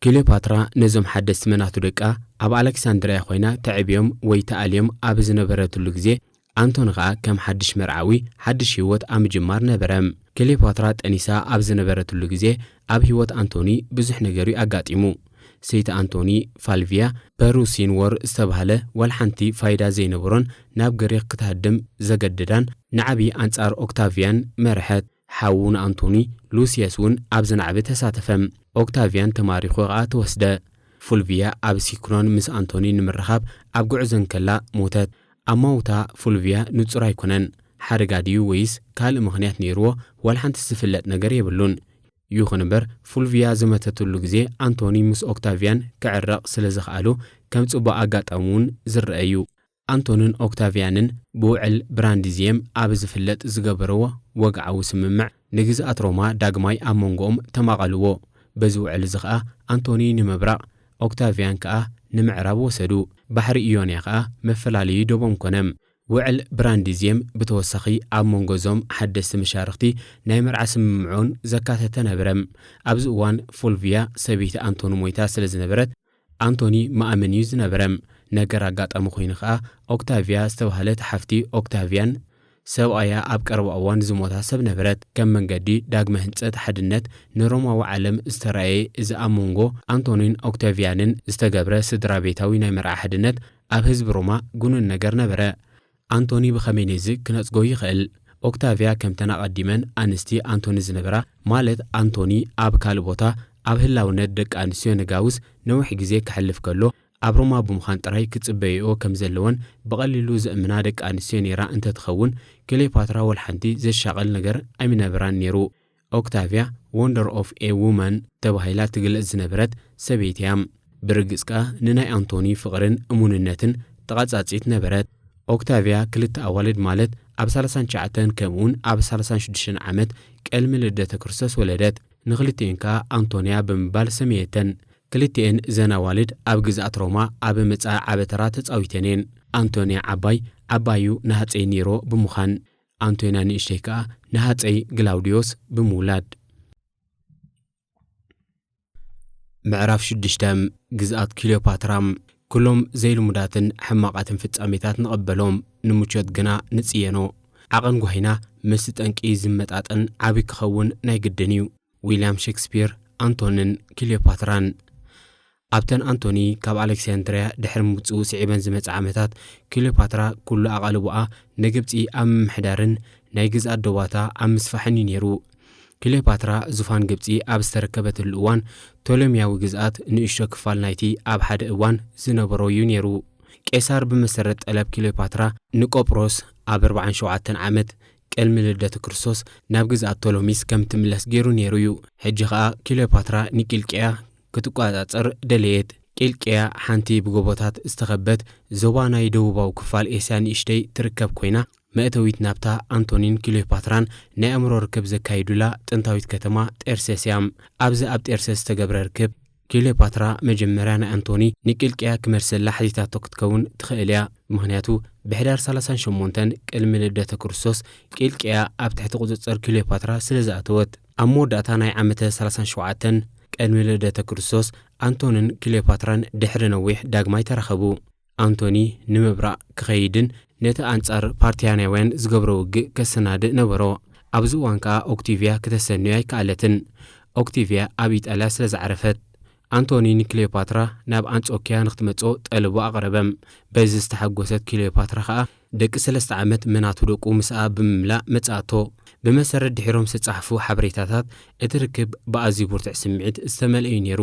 كليوباترا نزوم حدث مناتو دقا أب ألكسندريا خوينا تعبيوم ويتأليوم أب زنبرتو لغزي أنتون غا كم حدش مرعوي حدش هيوت أم جمار نبرم كليوباترا أنيسا أب زنبرتو لغزي أب هيوت أنتوني بزح نجاري أقاتيمو سيت أنتوني فالفيا بروسين ور استبهله والحنتي فايدة زينبرون ناب جريق كتهدم زجددان نعبي أنصار أوكتافيان مرحت حاون أنتوني لوسياسون أبزن عبت ساتفم أوكتافيان تماريخو غات وسدا فولفيا أب سيكرون مس أنتوني نمرخاب أب قعزن كلا موتت أموتا فولفيا نتصراي كونن حرقاديو ويس كال مغنيات نيرو والحنت استفلت نجار يبلون يوخنبر فولفيا زمتتو لغزي أنتوني مس أوكتافيان كعرق سلزخالو كم تصبع أمون زرأيو أنتونين أوكتافيانن بوعل برانديزيم أبز فلت زقبروا وقعو سممع نجز أتروما داقماي أمونغوم تماغلوو بزوعل زخاء أنتوني نمبرا أوكتافيان كأه نمعراب وسدو بحر إيونيا كأه مفلالي دوبم كنم ውዕል ብራንዲዝየም ብተወሳኺ ኣብ መንጎዞም ሓደስቲ መሻርክቲ ናይ መርዓ ስምምዖን ዘካተተ ነበረም ኣብዚ እዋን ፉልቪያ ሰበይቲ አንቶኒ ሞይታ ስለ ዝነበረት አንቶኒ ማእመን እዩ ዝነበረም ነገር ኣጋጣሚ ኮይኑ ከዓ ኦክታቪያ ዝተባህለት ሓፍቲ ኦክታቪያን ሰብኣያ ኣብ ቀረባ እዋን ዝሞታ ሰብ ነበረት ከም መንገዲ ዳግመ ህንፀት ሓድነት ንሮማዊ ዓለም ዝተረኣየ እዚ ኣብ መንጎ አንቶኒን ኦክታቪያንን ዝተገብረ ስድራ ቤታዊ ናይ መርዓ ሓድነት ኣብ ህዝቢ ሮማ ጉኑን ነገር ነበረ አንቶኒ ብኸመይ ነዚ ክነጽጎ ይኽእል ኦክታቪያ ከምተን ኣቐዲመን ኣንስቲ አንቶኒ ዝነበራ ማለት አንቶኒ ኣብ ካልእ ቦታ ኣብ ህላውነት ደቂ ኣንስትዮ ንጋውስ ነዊሕ ግዜ ክሕልፍ ከሎ ኣብ ሮማ ብምዃን ጥራይ ክጽበይኦ ከም ዘለወን ብቐሊሉ ዝእምና ደቂ ኣንስትዮ ነይራ እንተትኸውን ክሌፓትራ ወልሓንቲ ዘሻቐል ነገር ኣይምነበራን ነይሩ ኦክታቪያ ወንደር ኦፍ ኤ ውመን ተባሂላ ትግለጽ ዝነበረት ሰበይቲ እያ ብርግጽ ከዓ ንናይ አንቶኒ ፍቕርን እሙንነትን ተቐጻጺት ነበረት ኦክታቪያ ክልተ ኣዋልድ ማለት ኣብ 39 ከምኡን ኣብ 36 ዓመት ቅድሚ ልደተ ክርስቶስ ወለደት ንኽልቲአን ከዓ አንቶንያ ብምባል ሰመየተን ክልቲአን እዘን ኣዋልድ ኣብ ግዝኣት ሮማ ኣብ መጻኢ ዓበተራ ተጻዊተን እየን አንቶንያ ዓባይ ዓባዩ ንሃፀይ ኒሮ ብምዃን አንቶንያ ንእሽተይ ከዓ ንሃፀይ ግላውዲዮስ ብምውላድ ምዕራፍ 6 ግዝኣት ክሊዮፓትራ ኩሎም ዘይልሙዳትን ሕማቃትን ፍጻሜታት ንቐበሎም ንምቾት ግና ንጽየኖ ዓቐን ጓሂና ምስ ጠንቂ ዝመጣጠን ዓቢ ክኸውን ናይ ግድን እዩ ዊልያም ሼክስፒር አንቶንን ክሊዮፓትራን ኣብተን አንቶኒ ካብ ኣሌክሳንድሪያ ድሕሪ ምውፅኡ ስዒበን ዝመጽ ዓመታት ክሊዮፓትራ ኩሉ ኣቓልቦኣ ንግብፂ ኣብ ምምሕዳርን ናይ ግዝኣት ዶባታ ኣብ ምስፋሕን እዩ ነይሩ ክሊዮፓትራ ዙፋን ግብፂ ኣብ ዝተረከበትሉ እዋን ቶሎምያዊ ግዝኣት ንእሽቶ ክፋል ናይቲ ኣብ ሓደ እዋን ዝነበሮ እዩ ነይሩ ቄሳር ብመሰረት ጠለብ ክሊዮፓትራ ንቆጵሮስ ኣብ 47 ዓመት ቅድሚ ልደተ ክርስቶስ ናብ ግዝኣት ቶሎሚስ ከም ትምለስ ገይሩ ነይሩ እዩ ሕጂ ከዓ ክሊዮፓትራ ንቂልቅያ ክትቆጻጸር ደለየት ቂልቅያ ሓንቲ ብጎቦታት ዝተኸበት ዞባ ናይ ደቡባዊ ክፋል ኤስያ ንእሽተይ ትርከብ ኮይና መእተዊት ናብታ አንቶኒን ክሊዮፓትራን ናይ ኣእምሮ ርክብ ዘካይዱላ ጥንታዊት ከተማ ጤርሴስ እያ ኣብዚ ኣብ ጤርሴስ ዝተገብረ ርክብ ክሊዮፓትራ መጀመርያ ናይ አንቶኒ ንቂልቅያ ክመርሰላ ሓቲታቶ ክትከውን ትኽእል እያ ምክንያቱ ብሕዳር 38 ቅድሚ ልደተ ክርስቶስ ቂልቅያ ኣብ ትሕቲ ቁፅፅር ክሊዮፓትራ ስለ ዝኣተወት ኣብ መወዳእታ ናይ ዓመተ 37 ቅድሚ ልደተ ክርስቶስ አንቶንን ክሊዮፓትራን ድሕሪ ነዊሕ ዳግማይ ተረኸቡ አንቶኒ ንምብራቕ ክኸይድን ነቲ አንጻር ፓርቲያናውያን ዝገብሮ ውግእ ከሰናድእ ነበሮ ኣብዚ እዋን ከዓ ኦክቲቪያ ክተሰንዮ ኣይከኣለትን ኦክቲቪያ ኣብ ኢጣልያ ስለ ዝዓረፈት አንቶኒ ንክሊዮፓትራ ናብ አንጾኪያ ንኽትመጾ ጠልቦ ኣቕረበም በዚ ዝተሓጐሰት ክሊዮፓትራ ከዓ ደቂ 3 ዓመት መናቱ ደቁ ምስኣ ብምምላእ መጻእቶ ብመሰረት ድሒሮም ዝተጻሕፉ ሓበሬታታት እቲ ርክብ ብኣዝዩ ብርቱዕ ስምዒት ዝተመልአ እዩ ነይሩ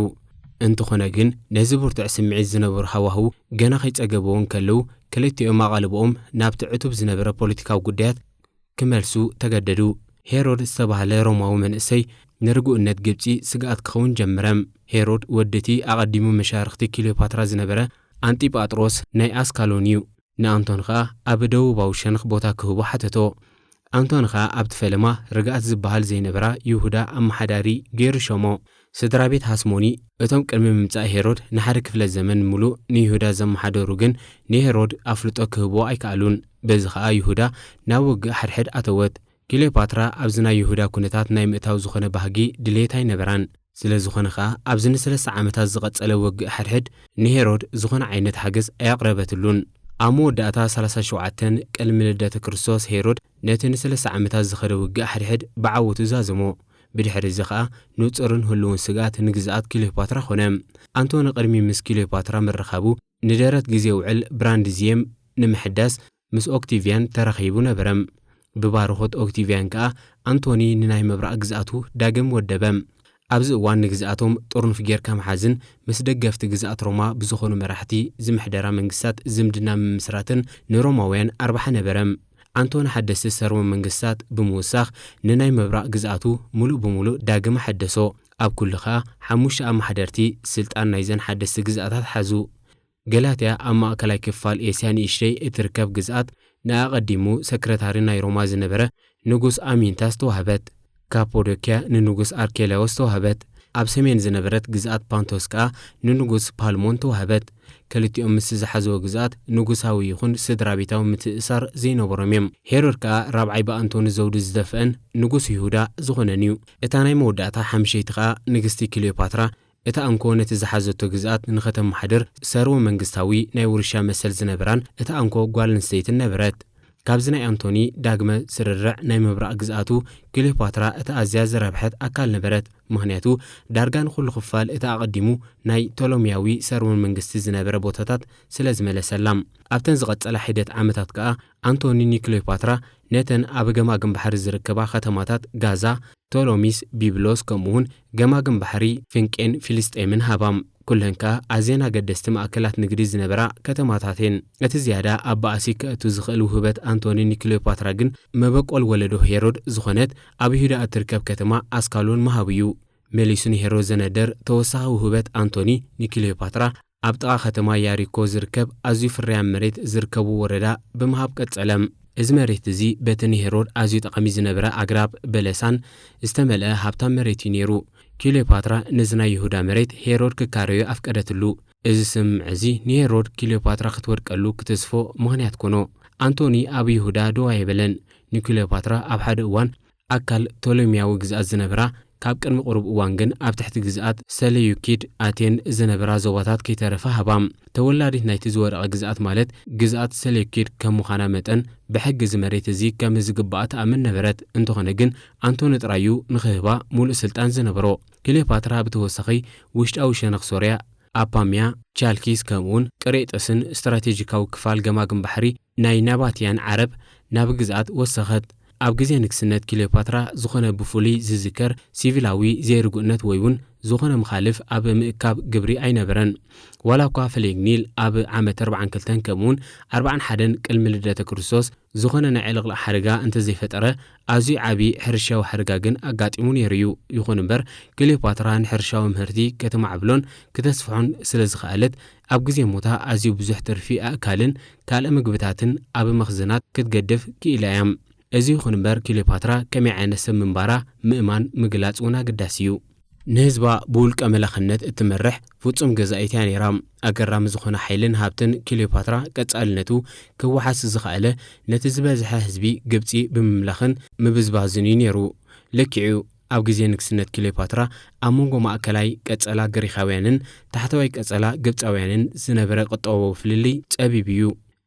እንተኾነ ግን ነዚ ብርቱዕ ስምዒት ዝነበሩ ሃዋህው ገና ከይጸገበውን ከለዉ ክልቲኦም ኣቓልቦኦም ናብቲ ዕቱብ ዝነበረ ፖለቲካዊ ጉዳያት ክመልሱ ተገደዱ ሄሮድ ዝተባህለ ሮማዊ መንእሰይ ንርጉእነት ግብፂ ስጋኣት ክኸውን ጀመረም ሄሮድ ወደቲ ኣቐዲሙ መሻርክቲ ክሊዮፓትራ ዝነበረ አንጢጳጥሮስ ናይ ኣስካሎን እዩ ንአንቶን ከዓ ኣብ ደቡባዊ ሸነኽ ቦታ ክህቦ ሓተቶ አንቶን ከዓ ኣብቲ ፈለማ ርግኣት ዝበሃል ዘይነበራ ይሁዳ ኣመሓዳሪ ገይሩ ሾሞ ስድራ ቤት ሃስሞኒ እቶም ቅድሚ ምምጻእ ሄሮድ ንሓደ ክፍለ ዘመን ሙሉእ ንይሁዳ ዘመሓደሩ ግን ንሄሮድ ኣፍልጦ ክህቦ ኣይከኣሉን በዚ ከዓ ይሁዳ ናብ ውግእ ሓድሕድ ኣተወት ክሊዮፓትራ ኣብዚ ናይ ይሁዳ ኩነታት ናይ ምእታው ዝኾነ ባህጊ ድሌት ኣይነበራን ስለ ዝኾነ ከዓ ኣብዚ ን3 ዓመታት ዝቐጸለ ውግእ ሓድሕድ ንሄሮድ ዝኾነ ዓይነት ሓገዝ ኣያቕረበትሉን ኣብ መወዳእታ 37 ቅድሚ ልደተ ክርስቶስ ሄሮድ ነቲ ን3 ዓመታት ዝኸደ ውግእ ሓድሕድ ብዓወቱ ዛዘሞ ብድሕሪ እዚ ከዓ ንጹርን ህልውን ስጋት ንግዝኣት ክሊዮፓትራ ኾነ አንቶኒ ቅድሚ ምስ ክሊዮፓትራ ምርኻቡ ንደረት ግዜ ውዕል ብራንዲዝየም ንምሕዳስ ምስ ኦክቲቪያን ተረኺቡ ነበረም ብባርኾት ኦክቲቪያን ከዓ አንቶኒ ንናይ ምብራቕ ግዝኣቱ ዳግም ወደበም ኣብዚ እዋን ንግዝኣቶም ጦርንፍ ጌርካ መሓዝን ምስ ደገፍቲ ግዝኣት ሮማ ብዝኾኑ መራሕቲ ዝምሕደራ መንግስታት ዝምድና ምምስራትን ንሮማውያን 40 ነበረም አንቶኒ ሓደስቲ ሰርወ መንግስታት ብምውሳኽ ንናይ ምብራቕ ግዝኣቱ ሙሉእ ብምሉእ ዳግም ሓደሶ ኣብ ኩሉ ከዓ 5 ኣመሓደርቲ ስልጣን ናይዘን ሓደስቲ ግዝኣታት ሓዙ ገላትያ ኣብ ማእከላይ ክፋል ኤስያ ንእሽተይ እትርከብ ግዝኣት ንኣቐዲሙ ሰክረታሪ ናይ ሮማ ዝነበረ ንጉስ ኣሚንታስ ተዋህበት ካፖዶክያ ንንጉስ ኣርኬላዎስ ተዋህበት ኣብ ሰሜን ዝነበረት ግዝኣት ፓንቶስ ከዓ ንንጉስ ፓልሞን ተዋህበት ክልቲኦም ምስ ዝሓዝዎ ግዝኣት ንጉሳዊ ይኹን ስድራ ቤታዊ ምትእሳር ዘይነበሮም እዮም ሄሮድ ከዓ ራብዓይ ብኣንቶኒ ዘውዲ ዝደፍአን ንጉስ ይሁዳ ዝኾነን እዩ እታ ናይ መወዳእታ ሓምሸይቲ ከዓ ንግስቲ ክሊዮፓትራ እታ አንኮ ነቲ ዝሓዘቶ ግዝኣት ንኸተመሓድር ሰርወ መንግስታዊ ናይ ውርሻ መሰል ዝነበራን እታ አንኮ ጓል ኣንስተይትን ነበረት ካብዚ ናይ አንቶኒ ዳግመ ስርርዕ ናይ ምብራቕ ግዝኣቱ ክሊዮፓትራ እታ ኣዝያ ዝረብሐት ኣካል ነበረት ምክንያቱ ዳርጋን ኩሉ ክፋል እታ ኣቐዲሙ ናይ ቶሎሚያዊ ሰርወን መንግስቲ ዝነበረ ቦታታት ስለ ዝመለሰላም ኣብተን ዝቐጸላ ሒደት ዓመታት ከዓ አንቶኒ ንክሊዮፓትራ ነተን ኣብ ገማግም ባሕሪ ዝርከባ ከተማታት ጋዛ ቶሎሚስ ቢብሎስ ከምኡውን ገማግም ባሕሪ ፍንቄን ፊልስጤምን ሃባም ኩለንካ ኣዝየን ኣገደስቲ ማእከላት ንግዲ ዝነበራ ከተማታትን እቲ ዝያዳ ኣብ ባእሲ ክእቱ ዝኽእል ውህበት አንቶኒ ንክሊዮፓትራ ግን መበቆል ወለዶ ሄሮድ ዝኾነት ኣብ ይሁዳ እትርከብ ከተማ ኣስካሎን መሃብ እዩ መሊሱ ንሄሮድ ዘነደር ተወሳኺ ውህበት አንቶኒ ንክሊዮፓትራ ኣብ ጥቓ ከተማ ያሪኮ ዝርከብ ኣዝዩ ፍርያም መሬት ዝርከቡ ወረዳ ብምሃብ ቀጸለም እዚ መሬት እዚ በቲ ንሄሮድ ኣዝዩ ጠቓሚ ዝነበረ ኣግራብ በለሳን ዝተመልአ ሃብታም መሬት እዩ ነይሩ ክሊዮፓትራ ነዚ ናይ ይሁዳ መሬት ሄሮድ ክካረዮ ኣፍቀደትሉ እዚ ስምዕ እዚ ንሄሮድ ክሊዮፓትራ ክትወድቀሉ ክትስፎ ምኽንያት ኮኖ አንቶኒ ኣብ ይሁዳ ደዋ የበለን ንክሊዮፓትራ ኣብ ሓደ እዋን ኣካል ቶሎሚያዊ ግዝኣት ዝነበራ ካብ ቅድሚ ቁሩብ እዋን ግን ኣብ ትሕቲ ግዝኣት ሰለዩኪድ ኣቴን ዝነበራ ዞባታት ከይተረፈ ሃባም ተወላዲት ናይቲ ዝወደቐ ግዝኣት ማለት ግዝኣት ሰለዩኪድ ከም ምዃና መጠን ብሕጊ እዚ መሬት እዚ ከም ዝግባእ ተኣምን ነበረት እንተኾነ ግን አንቶኒ ጥራዩ ንኽህባ ሙሉእ ስልጣን ዝነበሮ ክሊዮፓትራ ብተወሳኺ ውሽጣዊ ሸነኽ ሶርያ ኣፓምያ ቻልኪስ ከምኡውን ቅሬጦስን ስትራቴጂካዊ ክፋል ገማግም ባሕሪ ናይ ናባትያን ዓረብ ናብ ግዝኣት ወሰኸት ኣብ ግዜ ንግስነት ክሊዮፓትራ ዝኾነ ብፍሉይ ዝዝከር ሲቪላዊ ዘይርጉእነት ወይ እውን ዝኾነ መኻልፍ ኣብ ምእካብ ግብሪ ኣይነበረን ዋላ እኳ ፈሌግኒል ኣብ ዓመት 42 ከምኡውን 41 ቅድሚ ልደተ ክርስቶስ ዝኾነ ናይ ዕልቕላቕ ሓደጋ እንተዘይፈጠረ ኣዝዩ ዓብዪ ሕርሻዊ ሓደጋ ግን ኣጋጢሙ ነይሩ እዩ ይኹን እምበር ክሊዮፓትራ ንሕርሻዊ ምህርቲ ከተማዕብሎን ክተስፍሖን ስለ ዝኸኣለት ኣብ ግዜ ሞታ ኣዝዩ ብዙሕ ትርፊ ኣእካልን ካልእ ምግብታትን ኣብ መኽዝናት ክትገድፍ ክኢላ እያ እዚ ይኹን እምበር ክሊዮፓትራ ከመይ ዓይነት ሰብ ምንባራ ምእማን ምግላጽ እውን ኣገዳሲ እዩ ንህዝባ ብውልቀ መላኽነት እትመርሕ ፍጹም ገዛኢት እያ ነይራ ኣገራሚ ዝኾነ ሓይልን ሃብትን ክሊዮፓትራ ቀጻልነቱ ክወሓስ ዝኸኣለ ነቲ ዝበዝሐ ህዝቢ ግብፂ ብምምላኽን ምብዝባዝን እዩ ነይሩ ልክዑ ኣብ ግዜ ንግስነት ክሊዮፓትራ ኣብ መንጎ ማእከላይ ቀጸላ ግሪኻውያንን ታሕተዋይ ቀጸላ ግብፃውያንን ዝነበረ ቕጠዋዊ ፍልልይ ጸቢብ እዩ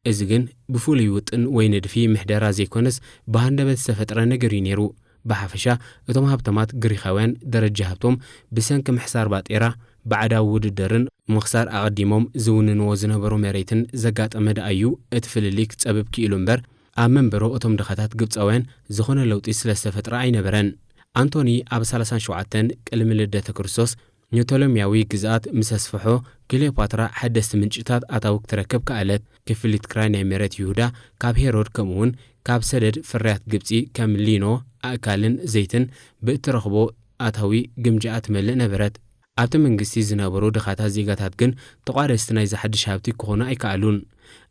እዚ ግን ብፍሉይ ውጥን ወይ ንድፊ ምሕደራ ዘይኮነስ ብሃንደበት ዝተፈጥረ ነገር እዩ ነይሩ ብሓፈሻ እቶም ሃብተማት ግሪኻውያን ደረጃ ሃብቶም ብሰንኪ ምሕሳር ባጤራ بعدا وددرن مخسار أقدمهم زونن وزنبرو مريتن زقات أمدأيو اتفلليك تسبب كيلومبر أمن برو أتم دخاتات قبض أوين زخون لوت إسلسة فترة عين برن أنتوني أب سالسان شوعتن كلمة لدة كرسوس نيوتولومياوي جزات مسسفحو كليوباترا حدث من جتات أتاوك تركب كألت كفلت كراين مرات يهودا كاب هيرود كمون كاب سدد فرات قبطي كم لينو أكالن زيتن بترخبو أتاوي جمجات ملء نبرت أبت منجستي زنابرو دخاتها زيغاتات جن تقار استنايز حد شابتي كورونا أيكالون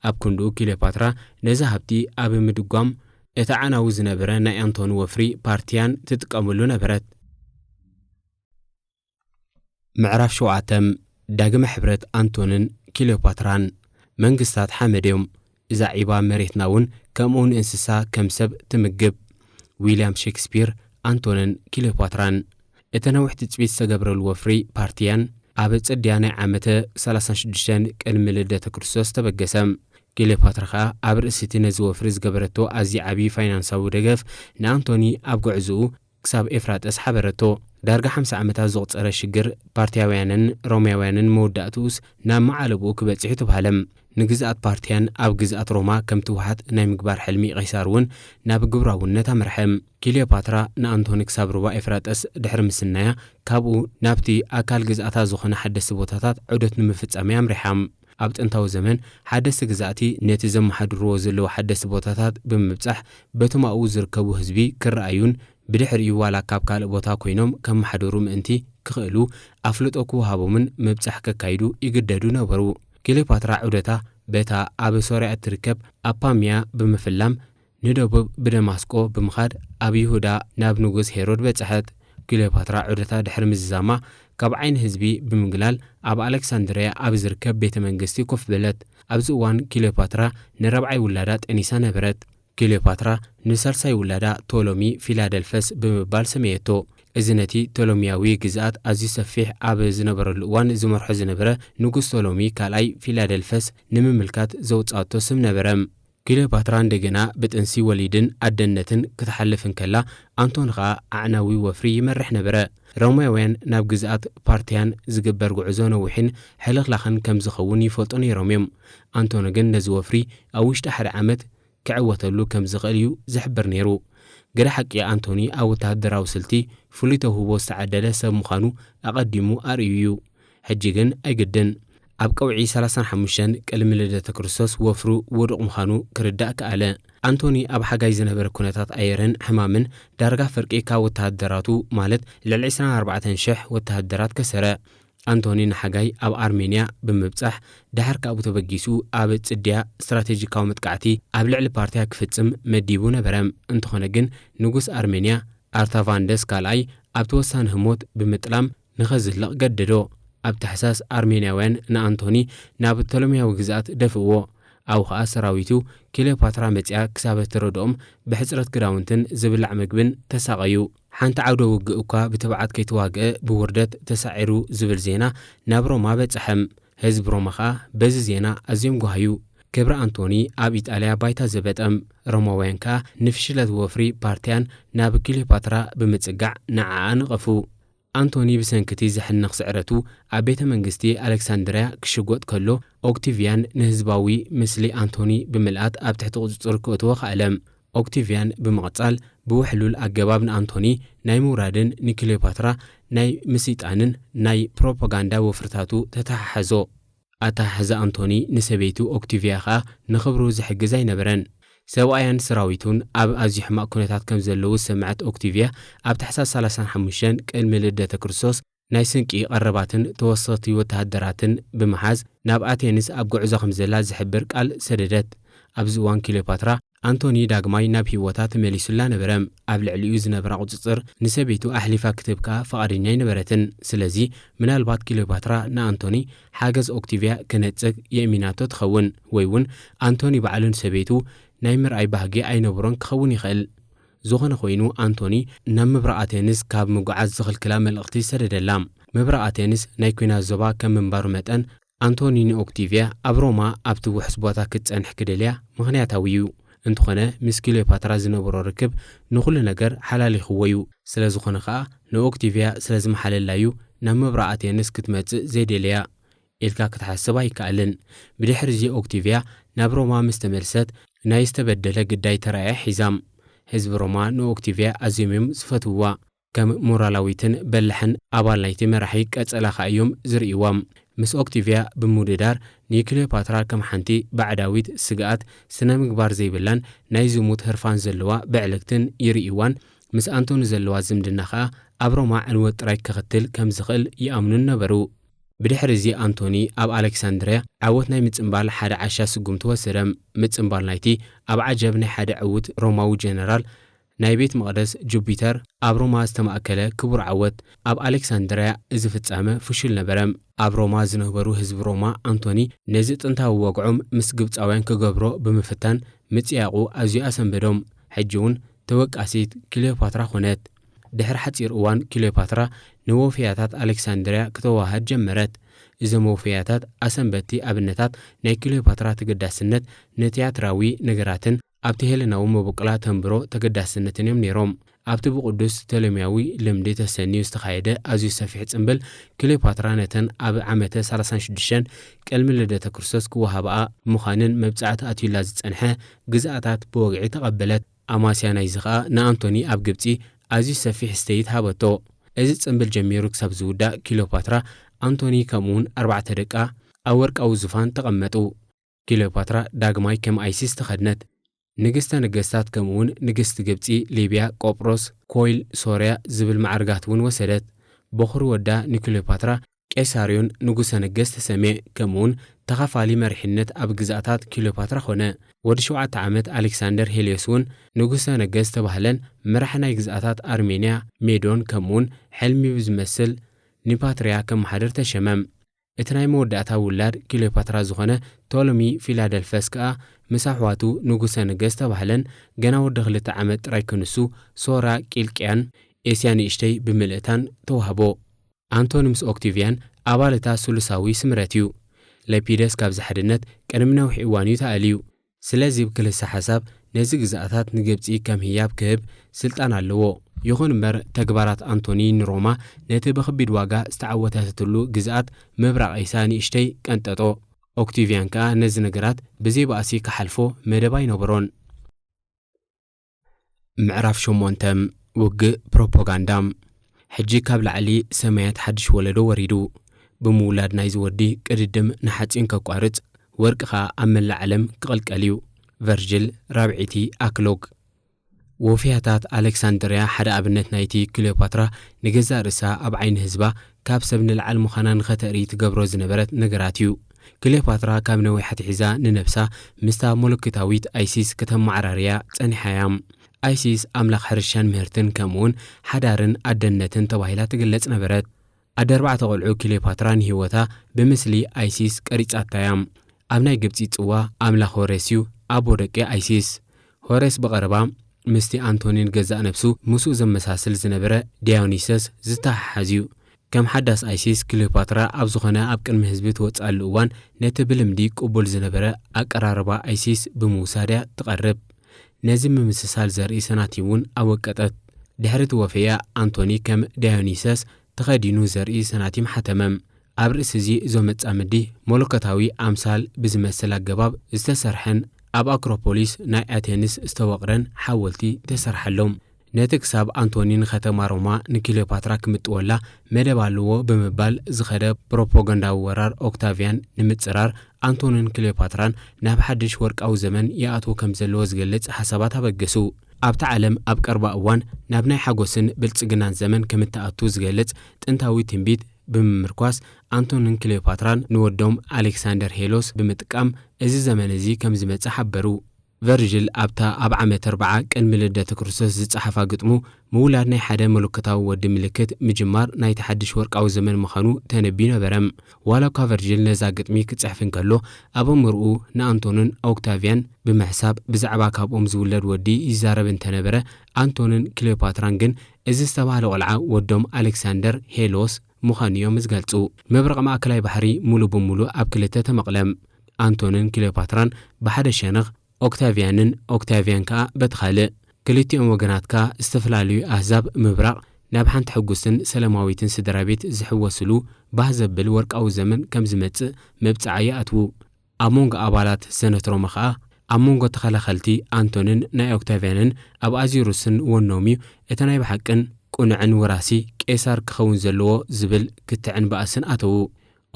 أب كندو كليوباترا نزهبتي أب مدقام اتعاناو زنابرا ناي أنطون وفري بارتيان تتقاملو نبرت معرف شوعتم داقم حبرت أنطونن كليوباتران منجستات حامديوم زعيبا مريتناون كمون انسسا كمسب تمقب ويليام شكسبير أنطونن كليوباتران اتناوح تتبيت سقبر الوفري بارتيان عابت الديانة عامته 36 كلمة لدى كرسوس تبقسم كليوباترا عبر الستين زوفريز قبرتو أزي عبي فاينانساو دقف نأنتوني أبقو عزو كساب إفراد أسحابرتو دارجة 5 عامتها زغط أرى شجر بارتياويانن رومياويانن موداتوس نام معالبو كبتسحيتو بهلم نجزات بارتيان أو جزات روما كم توحد نايم كبار حلمي غيسارون ناب جبراون نتامرحم كليوباترا نأنتوني كساب روا إفراد أس دحرم السنايا كابو نابتي أكال جزاتها زخنا حدث بوتاتات عودت نمفتس أميام رحم أبت أنتو زمن حدث جزاتي نتزم حد روزلو حدث بوتاتات بمبتح بتما أوزر كبو هزبي كرأيون بدحر يوالا كاب كال بوتا كوينوم كم حدورم انتي كخلو أفلت أكو هابو من مبتح كايدو يقددو نبرو كليوباترا عودتا بيتا أبي سوريا تركب أباميا بمفلام ندوب بدماسكو بمخاد أبي هودا ناب نوغوز هيرود بتسحت ክሊዮፓትራ ዑደታ ድሕሪ ምዝዛማ ካብ ዓይን ህዝቢ ብምግላል ኣብ ኣሌክሳንድርያ ኣብ ዝርከብ ቤተ መንግስቲ ኮፍ በለት። ኣብዚ እዋን ክሊዮፓትራ ንረብዓይ ውላዳ ጠኒሳ ነበረት። ክሊዮፓትራ ንሳልሳይ ውላዳ ቶሎሚ ፊላደልፈስ ብምባል ሰመየቶ። እዚ ነቲ ቶሎሚያዊ ግዝኣት ኣዝዩ ሰፊሕ ኣብ ዝነበረሉ እዋን ዝመርሖ ዝነበረ ንጉስ ቶሎሚ ካልኣይ ፊላደልፈስ ንምምልካት ዘውፃቶ ስም ነበረ። ክሊዮፓትራ እንደገና ብጥንሲ ወሊድን ኣደነትን ክትሓልፍን ከላ ኣንቶኒ ኸኣ ኣዕናዊ ወፍሪ ይመርሕ ነበረ። ሮማውያን ናብ ግዝኣት ፓርቲያን ዝግበር ጉዕዞ ነዊሕን ሕልኽላኽን ከም ዝኸውን ይፈልጡ ነይሮም እዮም። ኣንቶኒ ግን ነዚ ወፍሪ ኣብ ውሽጢ ሓደ ዓመት ክዕወተሉ ከም ዝኽእል እዩ ዝሕብር ነይሩ። ገዳ ሓቂ ኣንቶኒ ኣብ ወተሃደራዊ ስልቲ ፍሉይ ተውህቦ ዝተዓደለ ሰብ ምዃኑ ኣቐዲሙ ኣርእዩ እዩ። ሕጂ ግን ኣይግድን። ኣብ ቀውዒ 35 ቅድሚ ልደተ ክርስቶስ ወፍሩ ውዱቕ ምዃኑ ክርዳእ ከኣለ። ኣንቶኒ ኣብ ሓጋይ ዝነበረ ኩነታት ኣየርን ሕማምን ዳርጋ ፍርቂ ካብ ወተሃደራቱ ማለት ልዕሊ 24,000 ወተሃደራት ከሰረ። ኣንቶኒ ንሓጋይ ኣብ ኣርሜንያ ብምብጻሕ ድሓር ካብኡ ተበጊሱ ኣብ ጽድያ ስትራቴጂካዊ መጥቃዕቲ ኣብ ልዕሊ ፓርቲያ ክፍጽም መዲቡ ነበረ። እንተኾነ ግን ንጉስ ኣርሜንያ ኣርታቫንደስ ካልኣይ ኣብ ተወሳኒ ህሞት ብምጥላም ንኸዝልቕ ገደዶ። ኣብ ታሕሳስ ኣርሜንያውያን ንኣንቶኒ ናብ ቶሎሚያዊ ግዝኣት ደፍእዎ። ኣብኡ ኸኣ ሰራዊቱ ክሊዮፓትራ መጺኣ ክሳብ እትረድኦም ብሕፅረት ክዳውንትን ዝብላዕ ምግብን ተሳቐዩ። ሓንቲ ዓውደ ውግእ እኳ ብትብዓት ከይተዋግአ ብውርደት ተሳዒሩ ዝብል ዜና ናብ ሮማ በጽሐም። ህዝቢ ሮማ ኸኣ በዚ ዜና ኣዝዮም ጓሃዩ። ክብሪ ኣንቶኒ ኣብ ኢጣልያ ባይታ ዘበጠም። ሮማውያን ከኣ ንፍሽለት ወፍሪ ፓርቲያን ናብ ክሊዮፓትራ ብምጽጋዕ ንዓኣ ንቐፉ። ኣንቶኒ ብሰንኪቲ ዝሕንኽ ስዕረቱ ኣብ ቤተ መንግስቲ ኣሌክሳንድርያ ክሽጎጥ ከሎ ኦክቲቪያን ንህዝባዊ ምስሊ ኣንቶኒ ብምልኣት ኣብ ትሕቲ ቁፅፅር ክእትዎ ኸኣለም። ኦክቲቪያን ብምቕጻል ብውሕሉል ኣገባብ ንኣንቶኒ ናይ ምውራድን ንክሊዮፓትራ ናይ ምስይጣንን ናይ ፕሮፓጋንዳ ወፍርታቱ ተተሓሓዞ። ኣተሓሕዛ ኣንቶኒ ንሰበይቱ ኦክቲቪያ ኸኣ ንኽብሩ ዝሕግዝ ኣይነበረን። ሰብኣያን ሰራዊቱን ኣብ ኣዝዩ ሕማቕ ኩነታት ከም ዘለዉ ሰምዐት ኦክቲቪያ ኣብ ታሕሳስ 35 ቅድሚ ልደተ ክርስቶስ ናይ ስንቂ ቀረባትን ተወሰኽቲ ወተሃደራትን ብምሓዝ ናብ ኣቴንስ ኣብ ጉዕዞ ከም ዘላ ዝሕብር ቃል ሰደደት። ኣብዚ እዋን ክሊዮፓትራ ኣንቶኒ ዳግማይ ናብ ሂወታ ተመሊሱላ ነበረ። ኣብ ልዕሊኡ ዝነበራ ቁፅፅር ንሰበይቱ ኣሕሊፋ ክትብካ ፈቓደኛ ይነበረትን። ስለዚ ምናልባት ክሊዮፓትራ ንኣንቶኒ ሓገዝ ኦክቲቪያ ክነጽግ የእሚናቶ ትኸውን፣ ወይ እውን ኣንቶኒ ባዕሉን ሰበይቱ ናይ ምርኣይ ባህጊ ኣይነብሮን ክኸውን ይኽእል። ዝኾነ ኮይኑ ኣንቶኒ ናብ ምብራቕ ኣቴንስ ካብ ምጓዓዝ ዝኽልክላ መልእኽቲ ሰደደላ። ምብራቕ ኣቴንስ ናይ ኩናት ዞባ ከም ምንባሩ መጠን ኣንቶኒ ንኦክቲቪያ ኣብ ሮማ ኣብቲ ውሕስ ቦታ ክትጸንሕ ክደልያ ምኽንያታዊ እዩ። እንተኾነ ምስ ክሊዮፓትራ ዝነበሮ ርክብ ንኹሉ ነገር ሓላሊኽዎ እዩ። ስለ ዝኾነ ኸኣ ንኦክቲቪያ ስለ ዝመሓለላዩ ናብ ምብራቕ ኣቴንስ ክትመጽእ ዘይደለያ ኢልካ ክትሓስብ ኣይከኣልን። ብድሕሪ እዚ ኦክቲቪያ ናብ ሮማ ምስ ተመልሰት ናይ ዝተበደለ ግዳይ ተራእያ ሒዛም። ህዝቢ ሮማ ንኦክቲቪያ ኣዝዮም እዮም ዝፈትውዋ። ከም ሞራላዊትን በላሕን ኣባል ናይቲ መራሒ ቀጸላ ኸ እዮም ዝርእይዋም። ምስ ኦክቲቪያ ብምውድዳር ንክሊዮፓትራ ከም ሓንቲ ባዕዳዊት ስግኣት ስነ ምግባር ዘይብላን ናይ ዝሙት ህርፋን ዘለዋ ብዕልክትን ይርእይዋን። ምስ ኣንቶኒ ዘለዋ ዝምድና ኸኣ ኣብ ሮማ ዕንወት ጥራይ ክኽትል ከም ዝኽእል ይኣምኑን ነበሩ። ብድሕሪ እዚ ኣንቶኒ ኣብ ኣሌክሳንድርያ ዓወት ናይ ምጽምባል ሓደ ዓሻ ስጉምቲ ወሰደ። ምጽምባል ናይቲ ኣብ ዓጀብ ናይ ሓደ ዕውት ሮማዊ ጀነራል ናይ ቤት መቕደስ ጁፒተር ኣብ ሮማ ዝተማእከለ ክቡር ዓወት። ኣብ ኣሌክሳንድርያ እዚ ፍጻመ ፍሹል ነበረ። ኣብ ሮማ ዝነበሩ ህዝቢ ሮማ ኣንቶኒ ነዚ ጥንታዊ ወግዖም ምስ ግብፃውያን ክገብሮ ብምፍታን ምጽያቑ ኣዝዩ ኣሰንበዶም። ሕጂ እውን ተወቃሲት ክሊዮፓትራ ኾነት። ድሕሪ ሓፂር እዋን ክሊዮፓትራ ንወፍያታት ኣሌክሳንድርያ ከተዋሃድ ጀመረት። እዞም ወፍያታት ኣሰንበቲ ኣብነታት ናይ ክሊዮፓትራ ተገዳስነት ንቲያትራዊ ነገራትን ኣብቲ ሄለናዊ መበቆላ ተንብሮ ተገዳስነትን እዮም ነይሮም። ኣብቲ ብቅዱስ ቶሎሚያዊ ልምዲ ተሰንዩ ዝተኻየደ ኣዝዩ ሰፊሕ ጽምብል ክሊዮፓትራ ነተን ኣብ ዓመተ 36 ቅድሚ ልደተ ክርስቶስ ክወሃብኣ ምዃንን መብጻዕቲ ኣትዩላ ዝጸንሐ ግዝኣታት ብወግዒ ተቐበለት። ኣማስያ ናይዚ ኸኣ ንኣንቶኒ ኣብ ግብፂ ኣዝዩ ሰፊሕ ስተይት ሃበቶ። እዚ ጽምብል ጀሚሩ ክሳብ ዝውዳእ ክሊዮፓትራ ኣንቶኒ ከምኡውን 4 ደቃ ኣብ ወርቃዊ ዙፋን ተቐመጡ። ክሊዮፓትራ ዳግማይ ከም ኣይሲስ ተኸድነት። ንግስተ ነገስታት ከምኡውን ንግስቲ ግብፂ፣ ሊብያ፣ ቆጵሮስ፣ ኮይል፣ ሶርያ ዝብል ማዕርጋት እውን ወሰደት። በኹሪ ወዳ ንክሊዮፓትራ ቄሳርዮን ንጉሰ ነገስት ተሰሜ ከምኡውን ተኻፋሊ መሪሕነት ኣብ ግዛኣታት ክሊዮፓትራ ኾነ። ወዲ 7 ዓመት ኣሌክሳንደር ሄልዮስ እውን ንጉሰ ነገስት ተባህለን መራሒ ናይ ግዛኣታት ኣርሜንያ ሜዶን ከምኡውን ሕልሚ ብዝመስል ኒፓትርያ ከመሓደር ተሸመም። እቲ ናይ መወዳእታ ውላድ ክሊዮፓትራ ዝኾነ ቶሎሚ ፊላደልፈስ ከዓ ምስ ኣሕዋቱ ንጉሰ ነገስት ተባህለን ገና ወዲ 2 ዓመት ጥራይ ክንሱ ሶራ ቂልቅያን ኤስያ ንእሽተይ ብምልእታን ተዋህቦ። ኣንቶኒ ምስ ኦክቲቪያን ኣባልታ ሱሉሳዊ ስምረት እዩ። ለፒደስ ካብ ዝሓድነት ቅድሚ ነዊሕ እዋን እዩ ተኣልዩ። ስለዚ ብክልተ ሓሳብ ነዚ ግዛኣታት ንግብፂ ከም ህያብ ክህብ ስልጣን ኣለዎ። ይኹን እምበር ተግባራት ኣንቶኒ ንሮማ ነቲ ብከቢድ ዋጋ ዝተዓወተትሉ ግዛኣት ምብራቕ ኤስያ ንእሽተይ ቀንጠጦ። ኦክቲቪያን ከዓ ነዚ ነገራት ብዘይ ባእሲ ክሓልፎ መደባ ይነበሮን። ምዕራፍ 8 ውግእ ፕሮፓጋንዳ። ሕጂ ካብ ላዕሊ ሰማያት ሓድሽ ወለዶ ወሪዱ ብምውላድ ናይ ዝወዲ ቅድድም ንሓፂን ከቋርፅ ወርቂ ከዓ ኣብ መላእ ዓለም ክቕልቀል እዩ። ቨርጅል ራብዒቲ ኣክሎግ። ወፍያታት ኣሌክሳንድርያ ሓደ ኣብነት ናይቲ ክሊዮፓትራ ንገዛእ ርእሳ ኣብ ዓይኒ ህዝባ ካብ ሰብ ንላዕሊ ምዃና ንኸተርኢ ትገብሮ ዝነበረት ነገራት እዩ። ክሊዮፓትራ ካብ ነዊሕ ሒዛ ንነብሳ ምስታ ሞለክታዊት ኣይሲስ ከተመዓራርያ ጸኒሓያ። ኣይሲስ ኣምላኽ ሕርሻን ምህርትን ከምኡውን ሓዳርን ኣደነትን ተባሂላ ትግለጽ ነበረት። ኣደ 4 ቆልዑ ክሊዮፓትራ ንህይወታ ብምስሊ ኣይሲስ ቀሪጻታያ። ኣብ ናይ ግብፂ ጽዋ ኣምላኽ ሆሬስ እዩ ኣቦ ደቂ ኣይሲስ። ሆሬስ በቐረባ ምስቲ ኣንቶኒን ገዛእ ነብሱ ምስኡ ዘመሳስል ዝነበረ ዲዮኒሰስ ዝተሓሓዝ እዩ። ከም ሓዳስ ኣይሲስ ክሊዮፓትራ ኣብ ዝኾነ ኣብ ቅድሚ ህዝቢ ትወፅኣሉ እዋን ነቲ ብልምዲ ቅቡል ዝነበረ ኣቀራርባ ኣይሲስ ብምውሳድያ ትቐርብ። ነዚ ምምስሳል ዘርኢ ሰናቲ እውን ኣወቀጠት። ድሕሪ ትወፈያ ኣንቶኒ ከም ዲዮኒሰስ ተኸዲኑ ዘርኢ ሰናቲም ሓተመም። ኣብ ርእሲ እዚ እዞም መጻምዲ ሞለኮታዊ ኣምሳል ብዝመስል ኣገባብ ዝተሰርሐን ኣብ ኣክሮፖሊስ ናይ ኣቴንስ ዝተወቕረን ሓወልቲ ተሰርሐሎም። ነቲ ክሳብ ኣንቶኒን ከተማ ሮማ ንክሊዮፓትራ ክምጥወላ መደብ ኣለዎ ብምባል ዝኸደ ፕሮፓጋንዳዊ ወራር ኦክታቪያን ንምጽራር ኣንቶኒን ክሊዮፓትራን ናብ ሓድሽ ወርቃዊ ዘመን ይኣትዉ ከም ዘለዎ ዝገልጽ ሓሳባት ኣበገሱ። ኣብቲ ዓለም ኣብ ቀረባ እዋን ናብ ናይ ሓጎስን ብልጽግናን ዘመን ከም እትኣቱ ዝገልጽ ጥንታዊ ትንቢት ብምምርኳስ ኣንቶኒን ክሊዮፓትራን ንወዶም ኣሌክሳንደር ሄሎስ ብምጥቃም እዚ ዘመን እዚ ከም ዝመጽእ ሓበሩ። ቨርጅል ኣብታ ኣብ ዓመት 40 ቅድሚ ልደተ ክርስቶስ ዝጸሓፋ ግጥሙ ምውላድ ናይ ሓደ መለኮታዊ ወዲ ምልክት ምጅማር ናይ ተሓድሽ ወርቃዊ ዘመን ምዃኑ ተነቢዩ ነበረም። ዋላ እኳ ቨርጅል ነዛ ግጥሚ ክጽሕፍ እንከሎ ኣብ እምርኡ ንኣንቶኒን ኦክታቪያን ብምሕሳብ ብዛዕባ ካብኦም ዝውለድ ወዲ ይዛረብ እንተነበረ ኣንቶኒን ክሊዮፓትራን ግን እዚ ዝተባህለ ቆልዓ ወዶም ኣሌክሳንደር ሄሎስ ምዃኑ እዮም ዝገልጹ። መብረቕ ማእከላይ ባሕሪ ሙሉ ብምሉእ ኣብ ክልተ ተመቕለም። ኣንቶኒን ክሊዮፓትራን ብሓደ ሸነኽ ኦክታቪያን ከዓ በትኻልእ። ክልቲኦም ወገናትካ ዝተፈላለዩ ኣህዛብ ምብራቕ ናብ ሓንቲ ሕጉስትን ሰላማዊትን ስድራ ቤት ዝሕወስሉ ባህ ዘብል ወርቃዊ ዘመን ከም ዝመጽእ መብጽዓ ይኣትዉ። ኣብ መንጎ ኣባላት ሰነት ሮማ ከዓ ኣብ መንጎ ተኸላኸልቲ ኣንቶኒን ናይ ኦክታቪያንን ኣብ ኣዚሩስን ወኖም እዩ እቲ ናይ ብሓቅን ቁንዕን ወራሲ ቄሳር ክኸውን ዘለዎ ዝብል ክትዕን በኣስን ኣተዉ።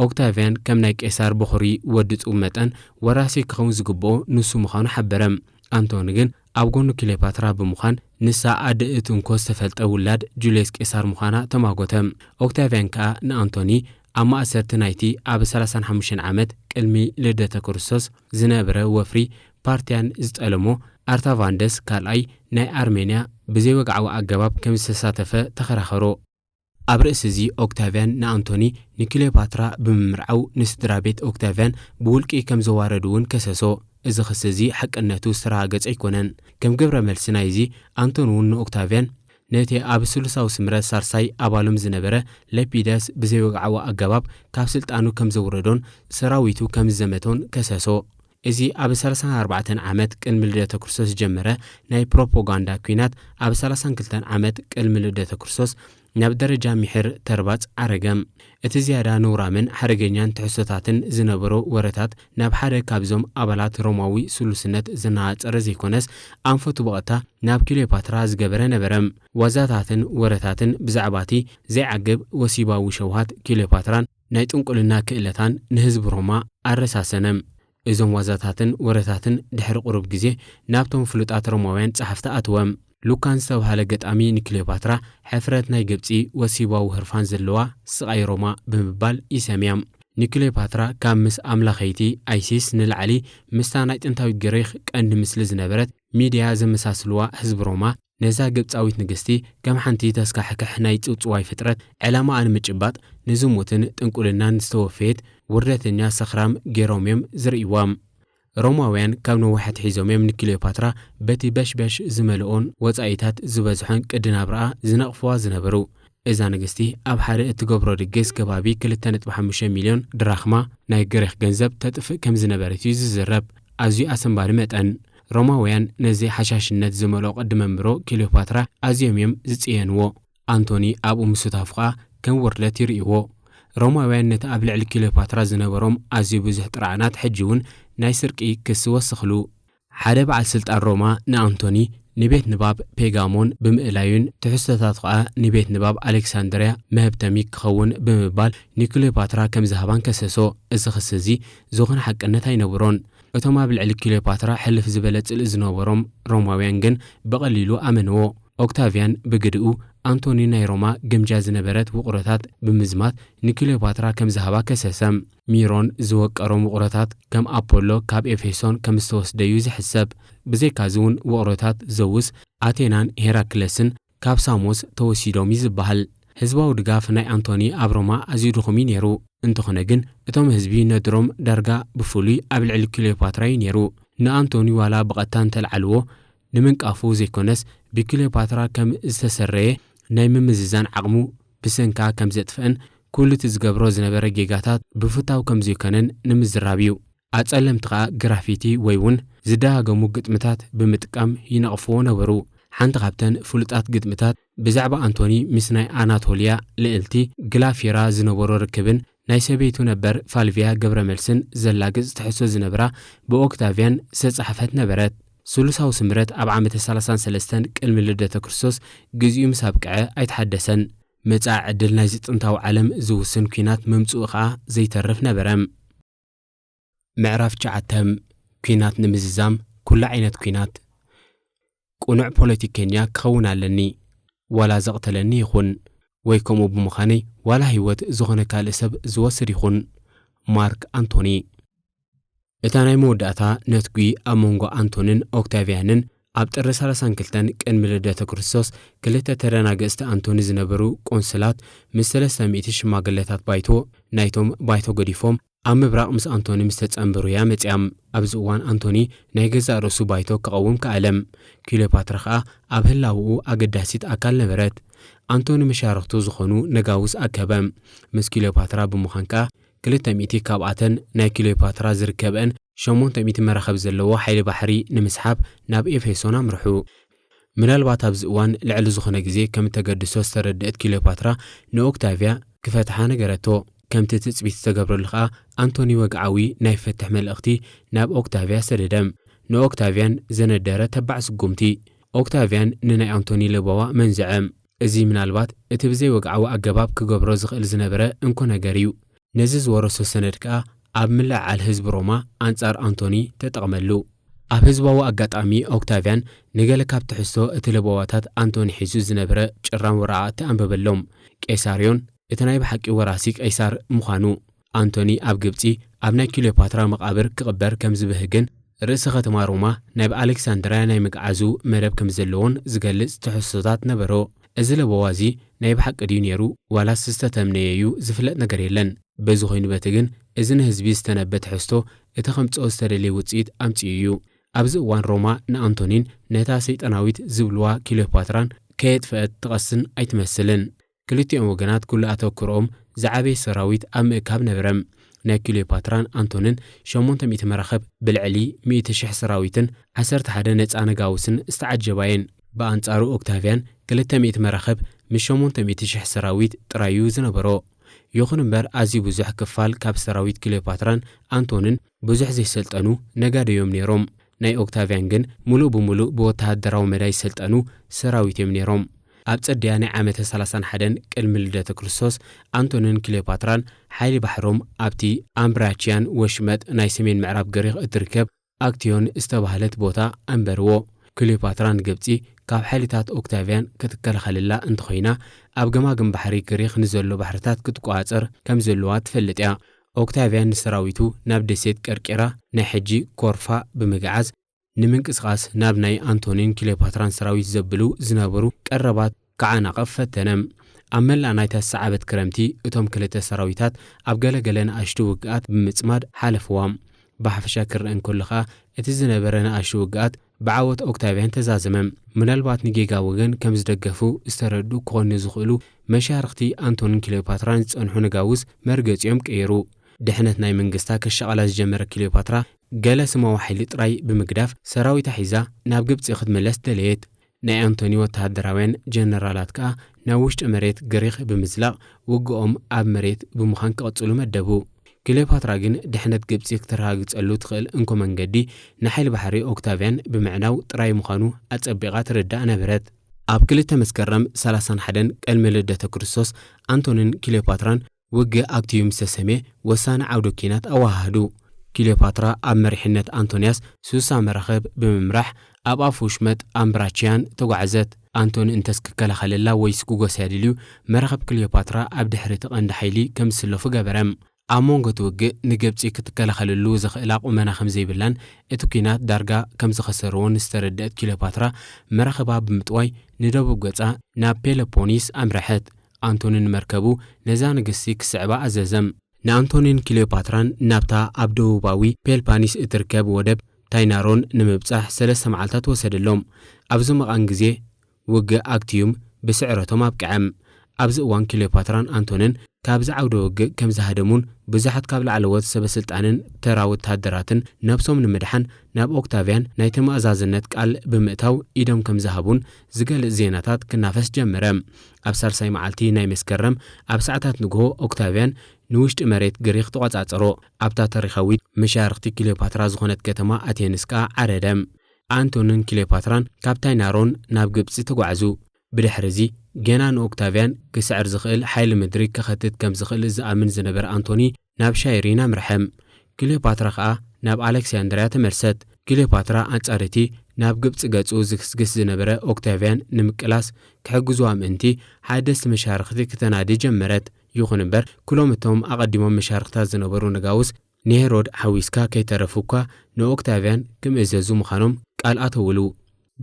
ኦክታቪያን ከም ናይ ቄሳር በኹሪ ወዲ ጹብ መጠን ወራሲ ክኸውን ዝግብኦ ንሱ ምዃኑ ሓበረም። ኣንቶኒ ግን ኣብ ጎኑ ክሊዮፓትራ ብምዃን ንሳ ኣድእት እንኮ ዝተፈልጠ ውላድ ጁልየስ ቄሳር ምዃና ተማጎተም። ኦክታቪያን ከዓ ንኣንቶኒ ኣብ ማእሰርቲ ናይቲ ኣብ 35 ዓመት ቅድሚ ልደተ ክርስቶስ ዝነበረ ወፍሪ ፓርቲያን ዝጠለሞ ኣርታቫንደስ ካልኣይ ናይ ኣርሜንያ ብዘይወግዓዊ ኣገባብ ከም ዝተሳተፈ ተኸራኸሮ። ኣብ ርእሲ እዚ ኦክታቪያን ንኣንቶኒ ንክሊዮፓትራ ብምምርዓው ንስድራ ቤት ኦክታቪያን ብውልቂ ከም ዘዋረዱ እውን ከሰሶ። እዚ ክስ እዚ ሓቅነቱ ዝተረጋገፀ ኣይኮነን። ከም ግብረ መልሲ ናይ እዚ ኣንቶኒ እውን ንኦክታቪያን ነቲ ኣብ ሱሉሳዊ ስምረት ሳርሳይ ኣባሎም ዝነበረ ለፒደስ ብዘይወግዓዊ ኣገባብ ካብ ስልጣኑ ከም ዘውረዶን ሰራዊቱ ከም ዘመቶን ከሰሶ። እዚ ኣብ 34 ዓመት ቅድሚ ልደተ ክርስቶስ ጀመረ ናይ ፕሮፓጋንዳ ኩናት ኣብ 32 ዓመት ቅድሚ ልደተ ክርስቶስ ናብ ደረጃ ምሕር ተርባጽ ዓረገም። እቲ ዝያዳ ነውራምን ሓደገኛን ትሕሶታትን ዝነበሮ ወረታት ናብ ሓደ ካብዞም ኣባላት ሮማዊ ሱሉስነት ዝናፀረ ዘይኮነስ ኣንፈቱ በቐታ ናብ ክሊዮፓትራ ዝገበረ ነበረም። ዋዛታትን ወረታትን ብዛዕባቲ ዘይዓግብ ወሲባዊ ሸውሃት ክሊዮፓትራን ናይ ጥንቁልና ክእለታን ንህዝቢ ሮማ ኣረሳሰነም። እዞም ዋዛታትን ወረታትን ድሕሪ ቁሩብ ግዜ ናብቶም ፍሉጣት ሮማውያን ጸሓፍቲ ኣትወም። ሉካን ዝተባህለ ገጣሚ ንክሊዮፓትራ ሕፍረት ናይ ግብፂ ወሲባዊ ህርፋን ዘለዋ ስቃይ ሮማ ብምባል ይሰምያም። ንክሌዮፓትራ ካብ ምስ ኣምላኸይቲ ኣይሲስ ንላዕሊ ምስታ ናይ ጥንታዊት ግሪክ ቀንዲ ምስሊ ዝነበረት ሚድያ ዘመሳስልዋ ህዝቢ ሮማ ነዛ ግብፃዊት ንግስቲ ከም ሓንቲ ተስካሕክሕ ናይ ጽውጽዋይ ፍጥረት ዕላማ ንምጭባጥ ንዝሙትን ጥንቁልናን ዝተወፈየት ውርደተኛ ሰኽራም ገይሮም እዮም ዝርእይዋም። ሮማውያን ካብ ነዋሕቲ ሒዞም እዮም ንክሌዮፓትራ በቲ በሽበሽ ዝመልኦን ወፃኢታት ዝበዝሖን ቅዲ ናብርኣ ዝነቕፍዋ ዝነበሩ። እዛ ንግስቲ ኣብ ሓደ እትገብሮ ድግስ ከባቢ 2.5 ሚልዮን ድራኽማ ናይ ግሪክ ገንዘብ ተጥፍእ ከም ዝነበረት እዩ ዝዝረብ። ኣዝዩ ኣሰንባሪ መጠን ሮማውያን ነዚ ሓሻሽነት ዝመልኦ ቅዲ መምሮ ክሌዮፓትራ ኣዝዮም እዮም ዝጽየንዎ። አንቶኒ ኣብኡ ምስታፉ ኸኣ ከም ውርደት ይርእይዎ። ሮማውያን ነቲ ኣብ ልዕሊ ክሌዮፓትራ ዝነበሮም ኣዝዩ ብዙሕ ጥራዕናት ሕጂ እውን ናይ ስርቂ ክስ ወስኽሉ። ሓደ በዓል ስልጣን ሮማ ንኣንቶኒ ንቤት ንባብ ፔጋሞን ብምእላዩን ትሕዝቶታት ኸኣ ንቤት ንባብ ኣሌክሳንድርያ መህብተሚ ክኸውን ብምባል ንክሌዮፓትራ ከም ዝሃባን ከሰሶ። እዚ ክስ እዚ ዝኾነ ሓቅነት ኣይነብሮን። እቶም ኣብ ልዕሊ ክሌዮፓትራ ሕልፍ ዝበለ ጽልእ ዝነበሮም ሮማውያን ግን ብቐሊሉ ኣመንዎ። ኦክታቪያን ብግድኡ አንቶኒ ናይ ሮማ ግምጃ ዝነበረት ውቕሮታት ብምዝማት ንክሌዮፓትራ ከም ዝሃባ ከሰሰም። ሚሮን ዝወቀሮም ውቕሮታት ከም ኣፖሎ ካብ ኤፌሶን ከም ዝተወስደዩ ዝሕሰብ። ብዘይካዚ እውን ውቕሮታት ዘውስ፣ ኣቴናን ሄራክለስን ካብ ሳሞስ ተወሲዶም እዩ ዝበሃል። ህዝባዊ ድጋፍ ናይ አንቶኒ ኣብ ሮማ ኣዝዩ ድኹም እዩ ነይሩ። እንተኾነ ግን እቶም ህዝቢ ነድሮም ዳርጋ ብፍሉይ ኣብ ልዕሊ ክሌዮፓትራ እዩ ነይሩ። ንአንቶኒ ዋላ ብቐጥታ እንተልዓልዎ ንምንቃፉ ዘይኮነስ ብክሌዮፓትራ ከም ዝተሰረየ ናይ ምምዝዛን ዓቕሙ ብሰንካ ከም ዘጥፍአን ኩሉ እቲ ዝገብሮ ዝነበረ ጌጋታት ብፍታው ከም ዘይኮነን ንምዝራብ እዩ። ኣጸለምቲ ኸኣ ግራፊቲ ወይ እውን ዝደጋገሙ ግጥምታት ብምጥቃም ይነቕፍዎ ነበሩ። ሓንቲ ካብተን ፍሉጣት ግጥምታት ብዛዕባ አንቶኒ ምስ ናይ ኣናቶልያ ልዕልቲ ግላፊራ ዝነበሮ ርክብን ናይ ሰበይቱ ነበር ፋልቪያ ገብረ መልስን ዘላግጽ ትሕሶ ዝነበራ ብኦክታቪያን ዝተጻሕፈት ነበረት። ሱሉሳዊ ስምረት ኣብ ዓመተ 33 ቅድሚ ልደተ ክርስቶስ ግዚኡ ምስ ኣብቅዐ ኣይተሓደሰን። መጻኢ ዕድል ናይዚ ጥንታዊ ዓለም ዝውስን ኩናት መምጽኡ ኸኣ ዘይተርፍ ነበረ። ምዕራፍ 9 ኩናት ንምዝዛም ኩሉ ዓይነት ኩናት። ቁኑዕ ፖለቲከኛ ክኸውን ኣለኒ ዋላ ዘቕተለኒ ይኹን ወይ ከምኡ ብምዃነይ ዋላ ህይወት ዝኾነ ካልእ ሰብ ዝወስድ ይኹን። ማርክ አንቶኒ። እታ ናይ መወዳእታ ነትጉ ኣብ መንጎ አንቶንን ኦክታቪያንን ኣብ ጥሪ 32 ቅድሚ ልደተ ክርስቶስ ክልተ ተደናገስቲ አንቶኒ ዝነበሩ ቆንስላት ምስ 300 ሽማግለታት ባይቶ ናይቶም ባይቶ ገዲፎም ኣብ ምብራቕ ምስ አንቶኒ ምስ ተጸንበሩ እያ መጽያም። ኣብዚ እዋን አንቶኒ ናይ ገዛእ ርእሱ ባይቶ ክቐውም ከኣለም። ክሌዮፓትራ ኸኣ ኣብ ህላውኡ ኣገዳሲት ኣካል ነበረት። አንቶኒ መሻርክቱ ዝኾኑ ነጋውስ ኣከበ። ምስ ክሌዮፓትራ ብምዃን ከኣ 200 ካብኣተን ናይ ክሌዮፓትራ ዝርከበን 800 መራኸብ ዘለዎ ሓይሊ ባሕሪ ንምስሓብ ናብ ኤፌሶን ኣምርሑ። ምናልባት ኣብዚ እዋን ልዕሊ ዝኾነ ግዜ ከም ተገድሶ ዝተረድአት ክሌዮፓትራ ንኦክታቪያ ክፈትሓ ነገረቶ። ከምቲ ትጽቢት ዝተገብረሉ ኸኣ አንቶኒ ወግዓዊ ናይ ፈትሕ መልእኽቲ ናብ ኦክታቪያ ሰደደም። ንኦክታቪያን ዘነደረ ተባዕ ስጉምቲ። ኦክታቪያን ንናይ አንቶኒ ልበዋ መንዝዐ። እዚ ምናልባት እቲ ብዘይ ወግዓዊ ኣገባብ ክገብሮ ዝኽእል ዝነበረ እንኮ ነገር እዩ። ነዚ ዝወረሶ ሰነድ ከኣ ኣብ ምልዕዓል ህዝቢ ሮማ ኣንጻር አንቶኒ ተጠቕመሉ። ኣብ ህዝባዊ ኣጋጣሚ ኦክታቪያን ንገለ ካብ ትሕዝቶ እቲ ልበዋታት አንቶኒ ሒዙ ዝነበረ ጭራም ወረቓቕቲ ኣንበበሎም። ቄሳርዮን እቲ ናይ ብሓቂ ወራሲ ቀይሳር ምዃኑ፣ አንቶኒ ኣብ ግብፂ ኣብ ናይ ክሌዮፓትራ መቓብር ክቕበር ከም ዝብህግን ርእሲ ከተማ ሮማ ናብ ኣሌክሳንድርያ ናይ ምግዓዙ መደብ ከም ዘለዎን ዝገልጽ ትሕዝቶታት ነበሮ። እዚ ልበዋ እዚ ናይ ብሓቂ ድዩ ነይሩ ዋላስ ዝተተምነየ እዩ ዝፍለጥ ነገር የለን። በዚ ኮይኑ በቲ ግን እዚ ንህዝቢ ዝተነበ ትሕዝቶ እቲ ከምጽኦ ዝተደለየ ውፅኢት ኣምጽኡ እዩ። ኣብዚ እዋን ሮማ ንአንቶኒን ነታ ሰይጣናዊት ዝብልዋ ክሌዮፓትራን ከየጥፍአት ትቐስን ኣይትመስልን። ክልቲኦም ወገናት ኩሉ ኣተኩሮኦም ዝዓበየ ሰራዊት ኣብ ምእካብ ነበረም። ናይ ክሌዮፓትራን አንቶንን 800 መራኸብ ብልዕሊ 100,000 ሰራዊትን 11 ነፃ ነጋውስን ዝተዓጀባየን። ብኣንጻሩ ኦክታቪያን 200 መራኸብ ምስ 800,000 ሰራዊት ጥራዩ ዝነበሮ። ይኹን እምበር ኣዝዩ ብዙሕ ክፋል ካብ ሰራዊት ክሌዮፓትራን አንቶንን ብዙሕ ዘይሰልጠኑ ነጋደዮም ነይሮም። ናይ ኦክታቪያን ግን ሙሉእ ብምሉእ ብወተሃደራዊ መዳይ ዝሰልጠኑ ሰራዊት እዮም ነይሮም። ኣብ ጽድያ ናይ ዓመተ 31 ቅድሚ ልደተ ክርስቶስ አንቶንን ክሌዮፓትራን ሓይሊ ባሕሮም ኣብቲ ኣምብራችያን ወሽመጥ ናይ ሰሜን ምዕራብ ግሪክ እትርከብ ኣክቲዮን ዝተባህለት ቦታ ኣንበርዎ። ክሌዮፓትራን ግብፂ ካብ ሓይልታት ኦክታቪያን ክትከላኸልላ እንተኾይና ኣብ ገማግም ባሕሪ ግሪክ ንዘሎ ባሕርታት ክትቆፃፀር ከም ዘለዋ ትፈልጥ እያ። ኦክታቪያን ንሰራዊቱ ናብ ደሴት ቀርቂራ ናይ ሕጂ ኮርፋ ብምግዓዝ ንምንቅስቃስ ናብ ናይ አንቶኒን ክሊዮፓትራን ሰራዊት ዘብሉ ዝነበሩ ቀረባት ከዓናቀፍ ፈተነም ኣብ መላእ ናይ ተሰዓበት ክረምቲ እቶም ክልተ ሰራዊታት ኣብ ገለገለ ንኣሽቱ ውግኣት ብምጽማድ ሓለፍዋም ብሓፈሻ ክርአን ከለኻ እቲ ዝነበረ ንኣሽቱ ውግኣት ብዓወት ኦክታቪያን ተዛዘመም ምናልባት ንጌጋ ወገን ከም ዝደገፉ ዝተረዱ ክኾኑ ዝኽእሉ መሻርክቲ አንቶኒን ክሊዮፓትራን ዝጸንሑ ንጋውስ መርገጺኦም ቀይሩ ድሕነት ናይ መንግስታ ከሸቐላ ዝጀመረ ክሊዮፓትራ ገለ ስማዊ ሓይሊ ጥራይ ብምግዳፍ ሰራዊታ ሒዛ ናብ ግብፂ ክትመለስ ደለየት ናይ አንቶኒ ወተሃደራውያን ጀነራላት ከዓ ናብ ውሽጢ መሬት ግሪኽ ብምዝላቕ ውግኦም ኣብ መሬት ብምዃን ክቕጽሉ መደቡ ክሊዮፓትራ ግን ድሕነት ግብፂ ክትረጋግጸሉ ትኽእል እንኮ መንገዲ ንሓይሊ ባሕሪ ኦክታቪያን ብምዕናው ጥራይ ምዃኑ ኣጸቢቓ ትርዳእ ነበረት ኣብ 2 መስከረም 31 ቅድሚ ልደተ ክርስቶስ አንቶኒን ክሊዮፓትራን ውግእ ኣክቲዩም ዝተሰመየ ወሳኒ ዓውደ ኪናት ኣዋሃዱ ክሊዮፓትራ ኣብ መሪሕነት አንቶንያስ ሱሳ መራኸብ ብምምራሕ ኣብ ኣፍ ውሽመጥ ኣምብራችያን ተጓዓዘት አንቶኒ እንተስክከላኸለላ ወይስ ክጎሳ ድልዩ መራኸብ ክሊዮፓትራ ኣብ ድሕሪት ቀንዲ ሓይሊ ከም ዝስለፉ ገበረም ኣብ መንጎ ውግእ ንግብፂ ክትከላኸለሉ ዝኽእላ ቁመና ከም ዘይብላን እቲ ኩናት ዳርጋ ከም ዝኸሰርዎን ዝተረድአት ክሊዮፓትራ መራኸባ ብምጥዋይ ንደቡብ ገጻ ናብ ፔሎፖኒስ ኣምርሐት አንቶኒን መርከቡ ነዛ ንግስቲ ክስዕባ ኣዘዘም ንአንቶኒን ክሊዮፓትራን ናብታ ኣብ ደቡባዊ ፔልፓኒስ እትርከብ ወደብ ታይናሮን ንምብጻሕ 3 መዓልታት ወሰደሎም ኣብዚ መቓን ግዜ ውግእ ኣክቲዩም ብስዕረቶም ኣብቅዐም ኣብዚ እዋን ክሊዮፓትራን አንቶኒን ካብዚ ዓውደ ውግእ ከም ዝሃደሙን ብዙሓት ካብ ላዕለዎት ሰበስልጣንን ተራ ወተሃደራትን ነብሶም ንምድሓን ናብ ኦክታቪያን ናይ ተመኣዛዝነት ቃል ብምእታው ኢዶም ከም ዝሃቡን ዝገልጽ ዜናታት ክናፈስ ጀመረ ኣብ ሳልሳይ መዓልቲ ናይ መስከረም ኣብ ሰዓታት ንግሆ ኦክታቪያን ንውሽጢ መሬት ግሪኽ ተቆጻጸሮ ኣብታ ታሪኻዊት መሻርክቲ ክሊዮፓትራ ዝኾነት ከተማ ኣቴንስ ከዓ ዓረደም አንቶኒን ክሊዮፓትራን ካብ ታይናሮን ናብ ግብፂ ተጓዓዙ ብድሕሪዚ ገና ንኦክታቪያን ክስዕር ዝኽእል ሓይሊ ምድሪ ከኸትት ከም ዝኽእል ዝኣምን ዝነበረ አንቶኒ ናብ ሻይሪን ኣምርሐም ክሊዮፓትራ ከዓ ናብ ኣሌክሳንድርያ ተመርሰት ክሊዮፓትራ አንጻርቲ ናብ ግብፂ ገጹ ዝክስግስ ዝነበረ ኦክታቪያን ንምቅላስ ክሕግዝዋ ምእንቲ ሓደስቲ መሻርክቲ ክተናዲ ጀመረት ይኹን እምበር ኩሎም እቶም ኣቐዲሞም መሻርክታት ዝነበሩ ነጋውስ ንሄሮድ ሓዊስካ ከይተረፉካ ንኦክታቪያን ክምእዘዙ ምዃኖም ቃል ኣተውሉ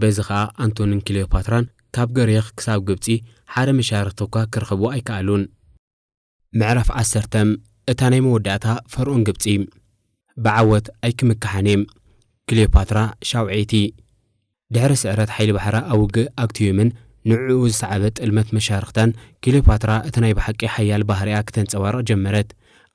በዚ ከዓ አንቶኒን ክሊዮፓትራን ካብ ገሪኽ ክሳብ ግብፂ ሓደ መሻርክቶካ ክረኽቡ ኣይከኣሉን ምዕራፍ 10 እታ ናይ መወዳእታ ፈርዖን ግብፂ ብዓወት ኣይክምካሓኔም ክሊዮፓትራ ሻውዒቲ ድሕሪ ስዕረት ሓይሊ ባሕራ ኣብ ውግእ ኣክቲዩምን ንዕኡ ዝሰዓበ ጥልመት መሻርክታን ክሊዮፓትራ እቲ ናይ ብሓቂ ሓያል ባህርያ ክተንጸባርቕ ጀመረት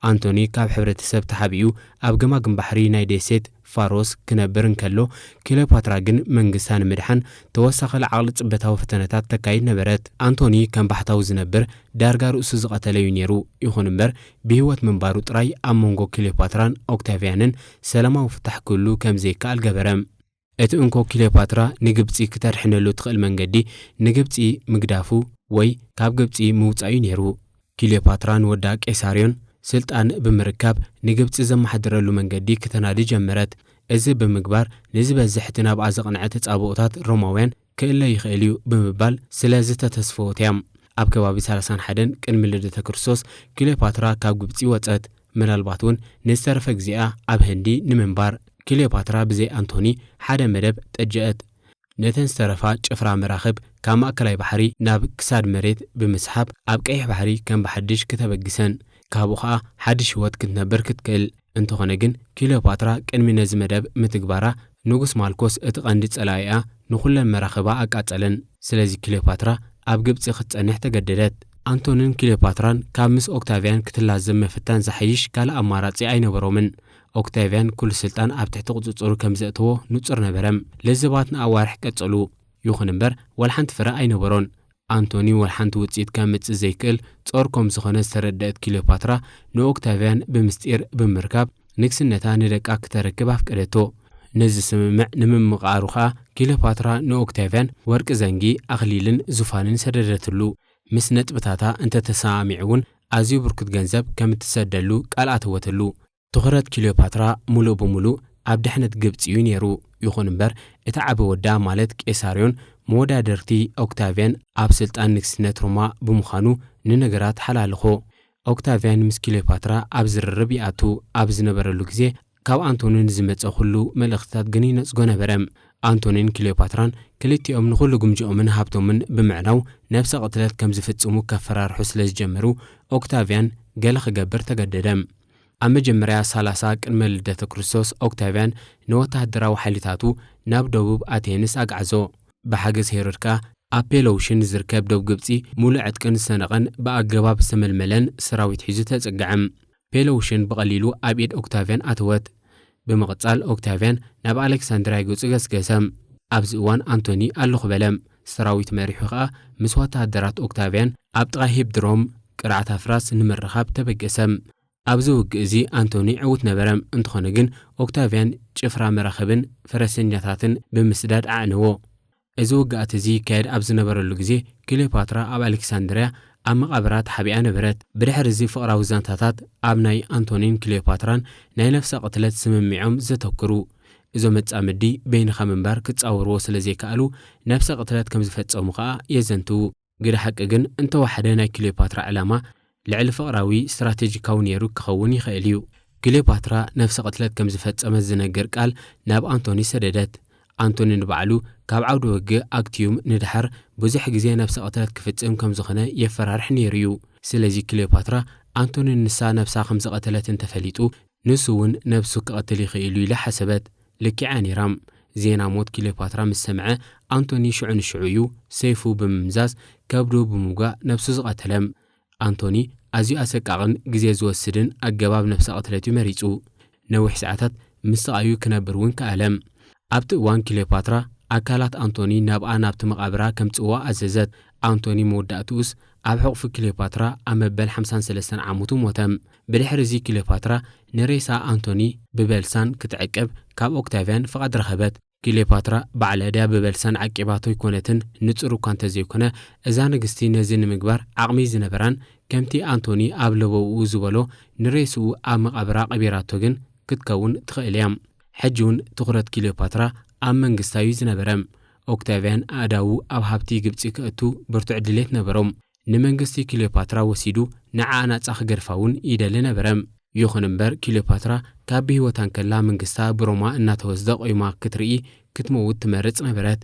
አንቶኒ ካብ ሕብረተሰብ ተሓቢኡ ኣብ ገማግም ባሕሪ ናይ ደሴት ፋሮስ ክነብር እንከሎ ክሊዮፓትራ ግን መንግስታ ንምድሓን ተወሳኺ ዓቕሊ ጽበታዊ ፈተነታት ተካይድ ነበረት አንቶኒ ከም ባሕታዊ ዝነብር ዳርጋ ርእሱ ዝቐተለ እዩ ነይሩ ይኹን እምበር ብህይወት ምንባሩ ጥራይ ኣብ መንጎ ክሊዮፓትራን ኦክታቪያንን ሰላማዊ ፍታሕ ክህሉ ከም ዘይከኣል ገበረም እቲ እንኮ ክሊዮፓትራ ንግብፂ ክተርሕነሉ ትኽእል መንገዲ ንግብፂ ምግዳፉ ወይ ካብ ግብፂ ምውፃዩ ነይሩ ክሊዮፓትራን ወዳ ቄሳርዮን ስልጣን ብምርካብ ንግብፂ ዘመሓድረሉ መንገዲ ክተናዲ ጀመረት እዚ ብምግባር ንዝበዝሕቲ ናብ ኣዘቕንዐ ተጻብኦታት ሮማውያን ክእለ ይኽእል እዩ ብምባል ስለዚ ተተስፈወትያም ኣብ ከባቢ 31 ቅድሚ ልደተ ክርስቶስ ክሊዮፓትራ ካብ ግብፂ ወፀት ምናልባት እውን ንዝተረፈ ግዚኣ ኣብ ህንዲ ንምንባር ክሊዮፓትራ ብዘይ አንቶኒ ሓደ መደብ ጠጀአት ነተን ዝተረፋ ጭፍራ መራኽብ ካብ ማእከላይ ባሕሪ ናብ ክሳድ መሬት ብምስሓብ ኣብ ቀይሕ ባሕሪ ከም ብሓድሽ ከተበግሰን ካብኡ ከዓ ሓድሽ ህይወት ክትነብር ክትክእል እንተኾነ ግን ክሊዮፓትራ ቅድሚ ነዚ መደብ ምትግባራ ንጉስ ማልኮስ እቲ ቀንዲ ጸላኢኣ ንኹለን መራኽባ ኣቃጸለን ስለዚ ክሊዮፓትራ ኣብ ግብፂ ክትጸንሕ ተገደደት አንቶኒን ክሊዮፓትራን ካብ ምስ ኦክታቪያን ክትላዘም መፍታን ዝሓይሽ ካልእ ኣማራጺ ኣይነበሮምን ኦክታቪያን ኩሉ ስልጣን ኣብ ትሕቲ ቁፅፅሩ ከም ዘእተዎ ንጹር ነበረም ለዘባት ንኣዋርሕ ቀጸሉ ይኹን እምበር ወልሓንቲ ፍረ ኣይነበሮን አንቶኒ ወልሓንቲ ውፅኢት ከምጽእ ዘይክእል ጾር ከም ዝኾነ ዝተረድአት ክሊዮፓትራ ንኦክታቪያን ብምስጢር ብምርካብ ንግስነታ ንደቃ ክተረክብ ኣፍቀደቶ ነዚ ስምምዕ ንምምቃሩ ከዓ ክሊዮፓትራ ንኦክታቪያን ወርቂ ዘንጊ ኣኽሊልን ዙፋንን ሰደደትሉ ምስ ነጥብታታ እንተተሰማሚዑ እውን ኣዝዩ ብርክት ገንዘብ ከም እትሰደሉ ቃል ኣተወተሉ ትኹረት ክሊዮፓትራ ሙሉእ ብሙሉእ ኣብ ድሕነት ግብፂ እዩ ነይሩ ይኹን እምበር እቲ ዓቢ ወዳ ማለት ቄሳርዮን መወዳደርቲ ኦክታቪያን ኣብ ስልጣን ንግስነት ሮማ ብምዃኑ ንነገራት ሓላልኾ ኦክታቪያን ምስ ክሊዮፓትራ ኣብ ዝርርብ ይኣቱ ኣብ ዝነበረሉ ግዜ ካብ አንቶኒን ዝመጸ ሁሉ መልእኽትታት ግን ይነጽጎ ነበረ። አንቶኒን ክሊዮፓትራን ክልቲኦም ንኹሉ ግምጅኦምን ሃብቶምን ብምዕናው ነፍሰ ቅትለት ከም ዝፍጽሙ ከፈራርሑ ስለ ዝጀመሩ ኦክታቪያን ገለ ክገብር ተገደደ። ኣብ መጀመርያ 30 ቅድመ ልደተ ክርስቶስ ኦክታቪያን ንወታደራዊ ሓይልታቱ ናብ ደቡብ ኣቴንስ ኣግዓዞ። ብሓገዝ ሄሮድካ ኣብ ፔሎውሽን ዝርከብ ደቡብ ግብጺ ሙሉእ ዕጥቅን ዝሰነቐን ብኣገባብ ዝተመልመለን ሰራዊት ሒዙ ተጸግዐም። ፔሎውሽን ብቐሊሉ ኣብ ኢድ ኦክታቪያን ኣተወት። ብምቕጻል ኦክታቪያን ናብ ኣሌክሳንድርያ ግብጺ ገስገሰ። ኣብዚ እዋን አንቶኒ ኣለኹ በለ። ሰራዊት መሪሑ ኸኣ ምስ ወታደራት ኦክታቪያን ኣብ ጥቓ ሂፕድሮም ቅርዓት ኣፍራስ ንምርኻብ ተበገሰ። ኣብዚ ውግእ እዚ አንቶኒ ዕውት ነበረ። እንተኾነ ግን ኦክታቪያን ጭፍራ መራኸብን ፈረሰኛታትን ብምስዳድ ኣዕነዎ። እዚ ውግኣት እዚ ካየድ ኣብ ዝነበረሉ ግዜ ክሊዮፓትራ ኣብ ኣሌክሳንድርያ ኣብ መቓብራት ሓቢኣ ነበረት። ብድሕሪ እዚ ፍቕራዊ ዛንታታት ኣብ ናይ አንቶኒን ክሊዮፓትራን ናይ ነፍሰ ቅትለት ስምምዖም ዘተክሩ። እዞም መጻምዲ በይንኻ ምንባር ክጻወርዎ ስለ ዘይከኣሉ ነፍሰ ቅትለት ከም ዝፈጸሙ ኸኣ የዘንትዉ። ግደ ሓቂ ግን እንተዋሓደ ናይ ክሊዮፓትራ ዕላማ ልዕሊ ፍቕራዊ ስትራቴጂካዊ ነይሩ ክኸውን ይኽእል እዩ። ክሊዮፓትራ ነፍሰ ቅትለት ከም ዝፈጸመት ዝነገር ቃል ናብ አንቶኒ ሰደደት። አንቶኒ ንባዕሉ ካብ ዓውደ ውግእ ኣክቲዩም ንድሓር ብዙሕ ግዜ ነፍሰ ቅትለት ክፍጽም ከም ዝኾነ የፈራርሕ ነይሩ እዩ። ስለዚ ክሊዮፓትራ አንቶኒ ንሳ ነፍሳ ከም ዝቐተለት እንተፈሊጡ ንሱ እውን ነብሱ ክቐትል ይኽእሉ ኢላ ሓሰበት። ልኪዓ ነይራም። ዜና ሞት ክሊዮፓትራ ምስ ሰምዐ አንቶኒ ሽዑ ንሽዑ እዩ ሰይፉ ብምምዛዝ ከብዱ ብምውጋእ ነብሱ ዝቐተለም። አንቶኒ ኣዝዩ ኣሰቃቕን ግዜ ዝወስድን ኣገባብ ነፍሰ ቅትለት እዩ መሪጹ። ነዊሕ ሰዓታት ምስ ሰቓዩ ክነብር እውን ከኣለም። ኣብቲ እዋን ክሊዮፓትራ ኣካላት አንቶኒ ናብኣ ናብቲ መቓብራ ከምጽዋ ኣዘዘት። አንቶኒ መወዳእትኡስ ኣብ ሕቑፊ ክሊዮፓትራ ኣብ መበል 53 ዓመቱ ሞተ። ብድሕሪ እዚ ክሊዮፓትራ ንሬሳ አንቶኒ ብበልሳን ክትዕቀብ ካብ ኦክታቪያን ፍቓድ ረኸበት። ክሊዮፓትራ ባዕለ ድያ ብበልሳን ዓቂባቶ ይኮነትን ንጹር እኳ እንተዘይኮነ እዛ ንግስቲ ነዚ ንምግባር ዓቕሚ ዝነበራን ከምቲ አንቶኒ ኣብ ለበውኡ ዝበሎ ንሬስኡ ኣብ መቓብራ ቀቢራቶ ግን ክትከውን ትኽእል እያ። ሕጂ እውን ትኹረት ክሊዮፓትራ ኣብ መንግስታ እዩ ዝነበረ። ኦክታቪያን ኣእዳዉ ኣብ ሃብቲ ግብጺ ክእቱ ብርቱዕ ድሌት ነበሮም። ንመንግስቲ ክሊዮፓትራ ወሲዱ ንዓኣ ናጻ ክገድፋ እውን ይደሊ ነበረ። ይኹን እምበር ክሊዮፓትራ ካብ ብሂወታን ከላ መንግስታ ብሮማ እናተወስደ ቆይማ ክትርኢ ክትመውት ትመርጽ ነበረት።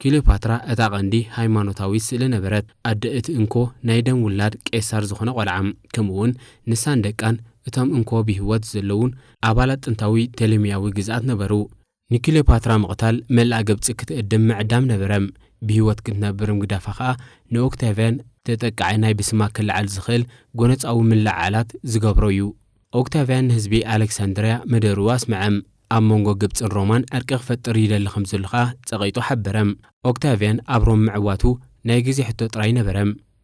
ክሊዮፓትራ እታ ቀንዲ ሃይማኖታዊ ስእሊ ነበረት። ኣደ እቲ እንኮ ናይ ደም ውላድ ቄሳር ዝኾነ ቆልዓም ከምኡውን ንሳን ደቃን እቶም እንኮ ብሂወት ዘለውን ኣባላት ጥንታዊ ቴሌምያዊ ግዝኣት ነበሩ። ንክሊዮፓትራ ምቕታል መላእ ግብጺ ክትእድም ምዕዳም ነበረ። ብሂወት ክትነብር ምግዳፋ ኸኣ ንኦክታቪያን ተጠቃዓይ ናይ ብስማ ክልዓል ዝኽእል ጎነፃዊ ምልዓላት ዝገብሮ እዩ። ኦክታቪያን ንህዝቢ ኣሌክሳንድርያ መደሩ ኣስምዐም። ኣብ መንጎ ግብጽን ሮማን ዕርቂ ክፈጥር ይደሊ ከም ዘሎ ኸኣ ጸቒጡ ሓበረም። ኦክታቪያን ኣብ ሮም ምዕዋቱ ናይ ግዜ ሕቶ ጥራይ ነበረ።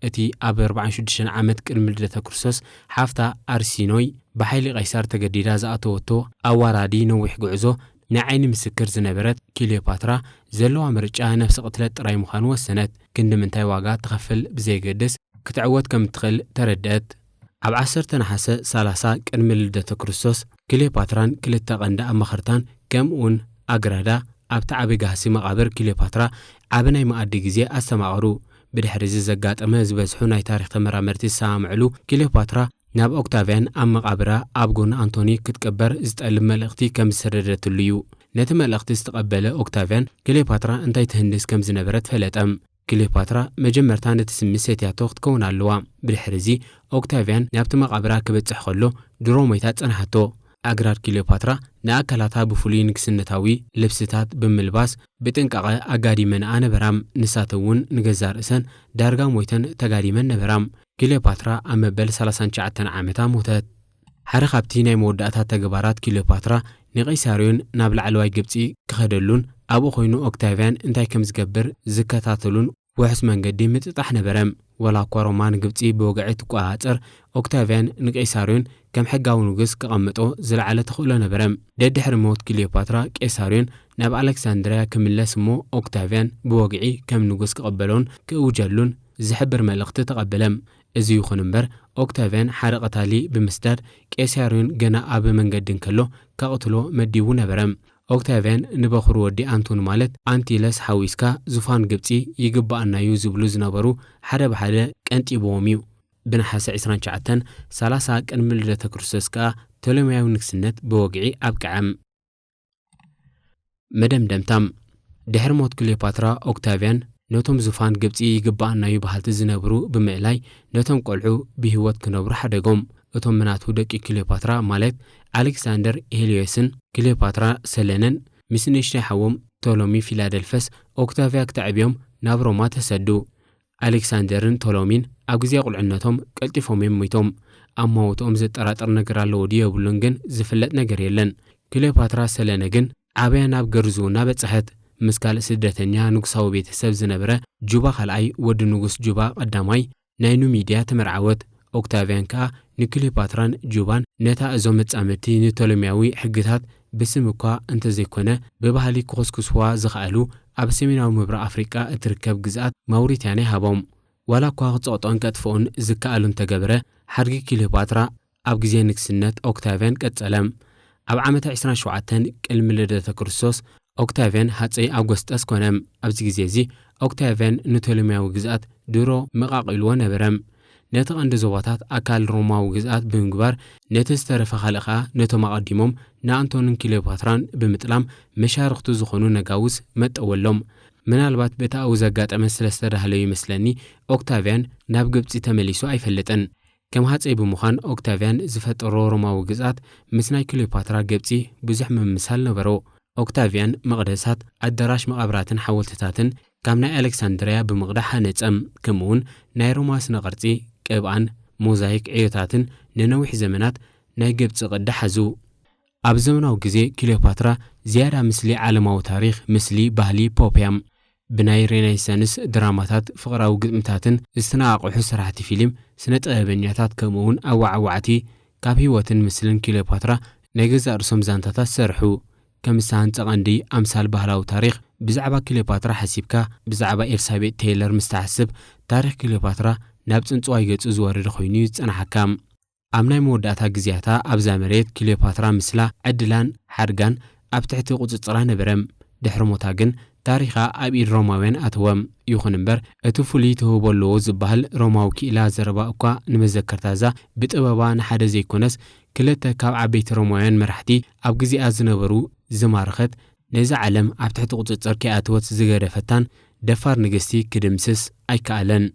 እቲ ኣብ 46 ዓመት ቅድሚ ልደተ ክርስቶስ ሓፍታ ኣርሲኖይ ብሓይሊ ቀይሳር ተገዲዳ ዝኣተወቶ ኣዋራዲ ነዊሕ ጉዕዞ ንዓይኒ ምስክር ዝነበረት ክሊዮፓትራ ዘለዋ ምርጫ ነፍሲ ቅትለት ጥራይ ምዃኑ ወሰነት። ክንዲ ምንታይ ዋጋ ትኸፍል ብዘይገድስ ክትዕወት ከም ትኽእል ተረድአት። ኣብ 10 ነሓሰ 30 ቅድሚ ልደተ ክርስቶስ ክሊዮፓትራን ክልተ ቀንዲ ኣማኽርታን ከምኡውን ኣግራዳ ኣብቲ ዓብዪ ጋህሲ መቓብር ክሊዮፓትራ ዓብ ናይ መኣዲ ግዜ ኣስተማቕሩ። ብድሕሪ እዚ ዘጋጠመ ዝበዝሑ ናይ ታሪክ ተመራመርቲ ዝሰማምዕሉ ክሊዮፓትራ ናብ ኦክታቪያን ኣብ መቓብራ ኣብ ጎኒ አንቶኒ ክትቀበር ዝጠልብ መልእኽቲ ከም ዝሰደደትሉ እዩ። ነቲ መልእኽቲ ዝተቐበለ ኦክታቪያን ክሊዮፓትራ እንታይ ትህንድስ ከም ዝነበረት ፈለጠም። ክሊዮፓትራ መጀመርታ ነቲ ስምዒት ሰትያቶ ክትከውን ኣለዋ። ብድሕሪ እዚ ኦክታቪያን ናብቲ መቓብራ ክበጽሕ ከሎ ድሮ ሞይታ ጸንሓቶ። ኣግራድ ክሊዮፓትራ ንኣካላታ ብፍሉይ ንግስነታዊ ልብስታት ብምልባስ ብጥንቃቐ ኣጋዲመንኣ ነበራም። ንሳት እውን ንገዛ ርእሰን ዳርጋ ሞይተን ተጋዲመን ነበራም። ክሊዮፓትራ ኣብ መበል 39 ዓመታ ሞተት። ሓደ ካብቲ ናይ መወዳእታ ተግባራት ክሊዮፓትራ ንቀይሳርዮን ናብ ላዕለዋይ ግብጺ ክኸደሉን ኣብኡ ኮይኑ ኦክታቪያን እንታይ ከም ዝገብር ዝከታተሉን ውሕስ መንገዲ ምጥጣሕ ነበረ። ወላ እኳ ሮማ ንግብጺ ብወግዒ ትቆጻጸር ኦክታቪያን ንቀይሳርዮን ከም ሕጋዊ ንጉስ ክቐምጦ ዝለዓለ ተኽእሎ ነበረ። ደድሕሪ ሞት ክሊዮፓትራ ቀይሳርዮን ናብ ኣሌክሳንድርያ ክምለስ እሞ ኦክታቪያን ብወግዒ ከም ንጉስ ክቕበሎን ክእውጀሉን ዝሕብር መልእኽቲ ተቐበለ። እዚ ይኹን እምበር ኦክታቪያን ሓደ ቀታሊ ብምስዳድ ቀይሳርዮን ገና ኣብ መንገዲ እንከሎ ከቕትሎ መዲቡ ነበረ። ኦክታቪያን ንበኽሩ ወዲ አንቶኒ ማለት አንቲለስ ሓዊስካ ዙፋን ግብጺ ይግባአናዩ ዝብሉ ዝነበሩ ሓደ ብሓደ ቀንጢብዎም እዩ። بنحاس 29 30 قدم لدته ክርስቶስ كا تولومياዊ ንግስነት بوقعي أبقعم مدمدمتم دحر موت كليوباترا أوكتافيان نوتم زفان قبطي يقبعنا يبهالت زنبرو بمعلاي نوتم قلعو بهوت كنبرو حدقوم اتم مناتو دقي كليوباترا مالت ألكسندر هيليوسن كليوباترا سلنن مسنشنا حوم تولومي فيلادلفس أوكتافيا كتعبيوم نابرو ما تسدو ألكسندرن تولومين أغزي قلعنتهم قلتفهم يميتهم أما وتوم زد أراتر نقرالو ديو بلنغن زفلت نقريلن كليوباترا سلنغن عبيا ناب قرزو نابت صحت مسكال سدتنيا نقصاو بيت سب زنبرة جوبا خلعي ود نقص جوبا قداماي ناينو ميديا تمرعوت أوكتافيان كا نكليوباتران جوبان نتا أزومت أمتي نتولمياوي حقتات بسمكا انت زيكونا ببهالي كوسكوسوا زخالو أبسميناو مبرا أفريقيا اتركب جزات موريتاني هابوم ولا كواغت صوتون كتفون زكالون تقبره حرقي كليوباترا أبجزي نكسنت أوكتافيان كتسلم أب عامة 27 كلمة لدته ክርስቶስ أوكتافيان هاتسي أغسطس كونم أبزي جزيزي أوكتافيان نتولمياو جزات درو مقاقلو نبرم نتق عند زواتات أكال روماو جزات بمجبر نتسترف خلقها نتو مقدمهم نانتون كليوباتران بمتلام مشارقتو زخونو نجاوز متأولهم من البات بتا أو زجات أمثل استرهلوي مثلني أوكتافيان نابجبتي تمليسو أي فلتن كم هاتسي بمخان أوكتافيان زفت روماو جزات مثل كليوباترا جبتي بزح من مثال نبرو أوكتافيان مقدسات الدراش مقابرات حولتتاتن كامنا ألكسندريا بمقدحة نتأم كمون ناي روماس نغرتي كيبان موزايك عيوتاتن ننوح زمنات ناي جبت قد حزو أبزمناو جزي كليوباترا زيادة مثلي عالماو تاريخ مثلي باهلي بوبيام بناي رينيسانس دراماتات فقراو قدمتاتن استناق وحسراتي فيلم سنة أبنياتات كمون أو عواتي كابيواتن مثلن كليوباترا نيجز أرسم زانتاتا سرحو كمسان تغندي أمثال بهلاو تاريخ بزعبا كليوباترا حسيبكا بزعبا إلسابيت تايلر مستحسب تاريخ كليوباترا نابت انتوايقات أزوار رخوينيوز أنا حكام أمناي موداتا قزياتا أبزا مريت كليوباترا مثلا عدلان حرقان أبتحتي قوتطران برم دحرموتاقن تاريخا أبي روماوين أتوام يخنبر أتوفولي تهوبولو زبهل روماوكي إلا زربا أكوا نمزكرتازا بتقبابا نحادا زيكونس كلتا كاب عبيت روماوين مرحتي أبقزي أزنبرو زمارخت نزا علم أبتحتي قوتطر كي أتوات زغير فتان دفار نغستي كدمسس أي كالن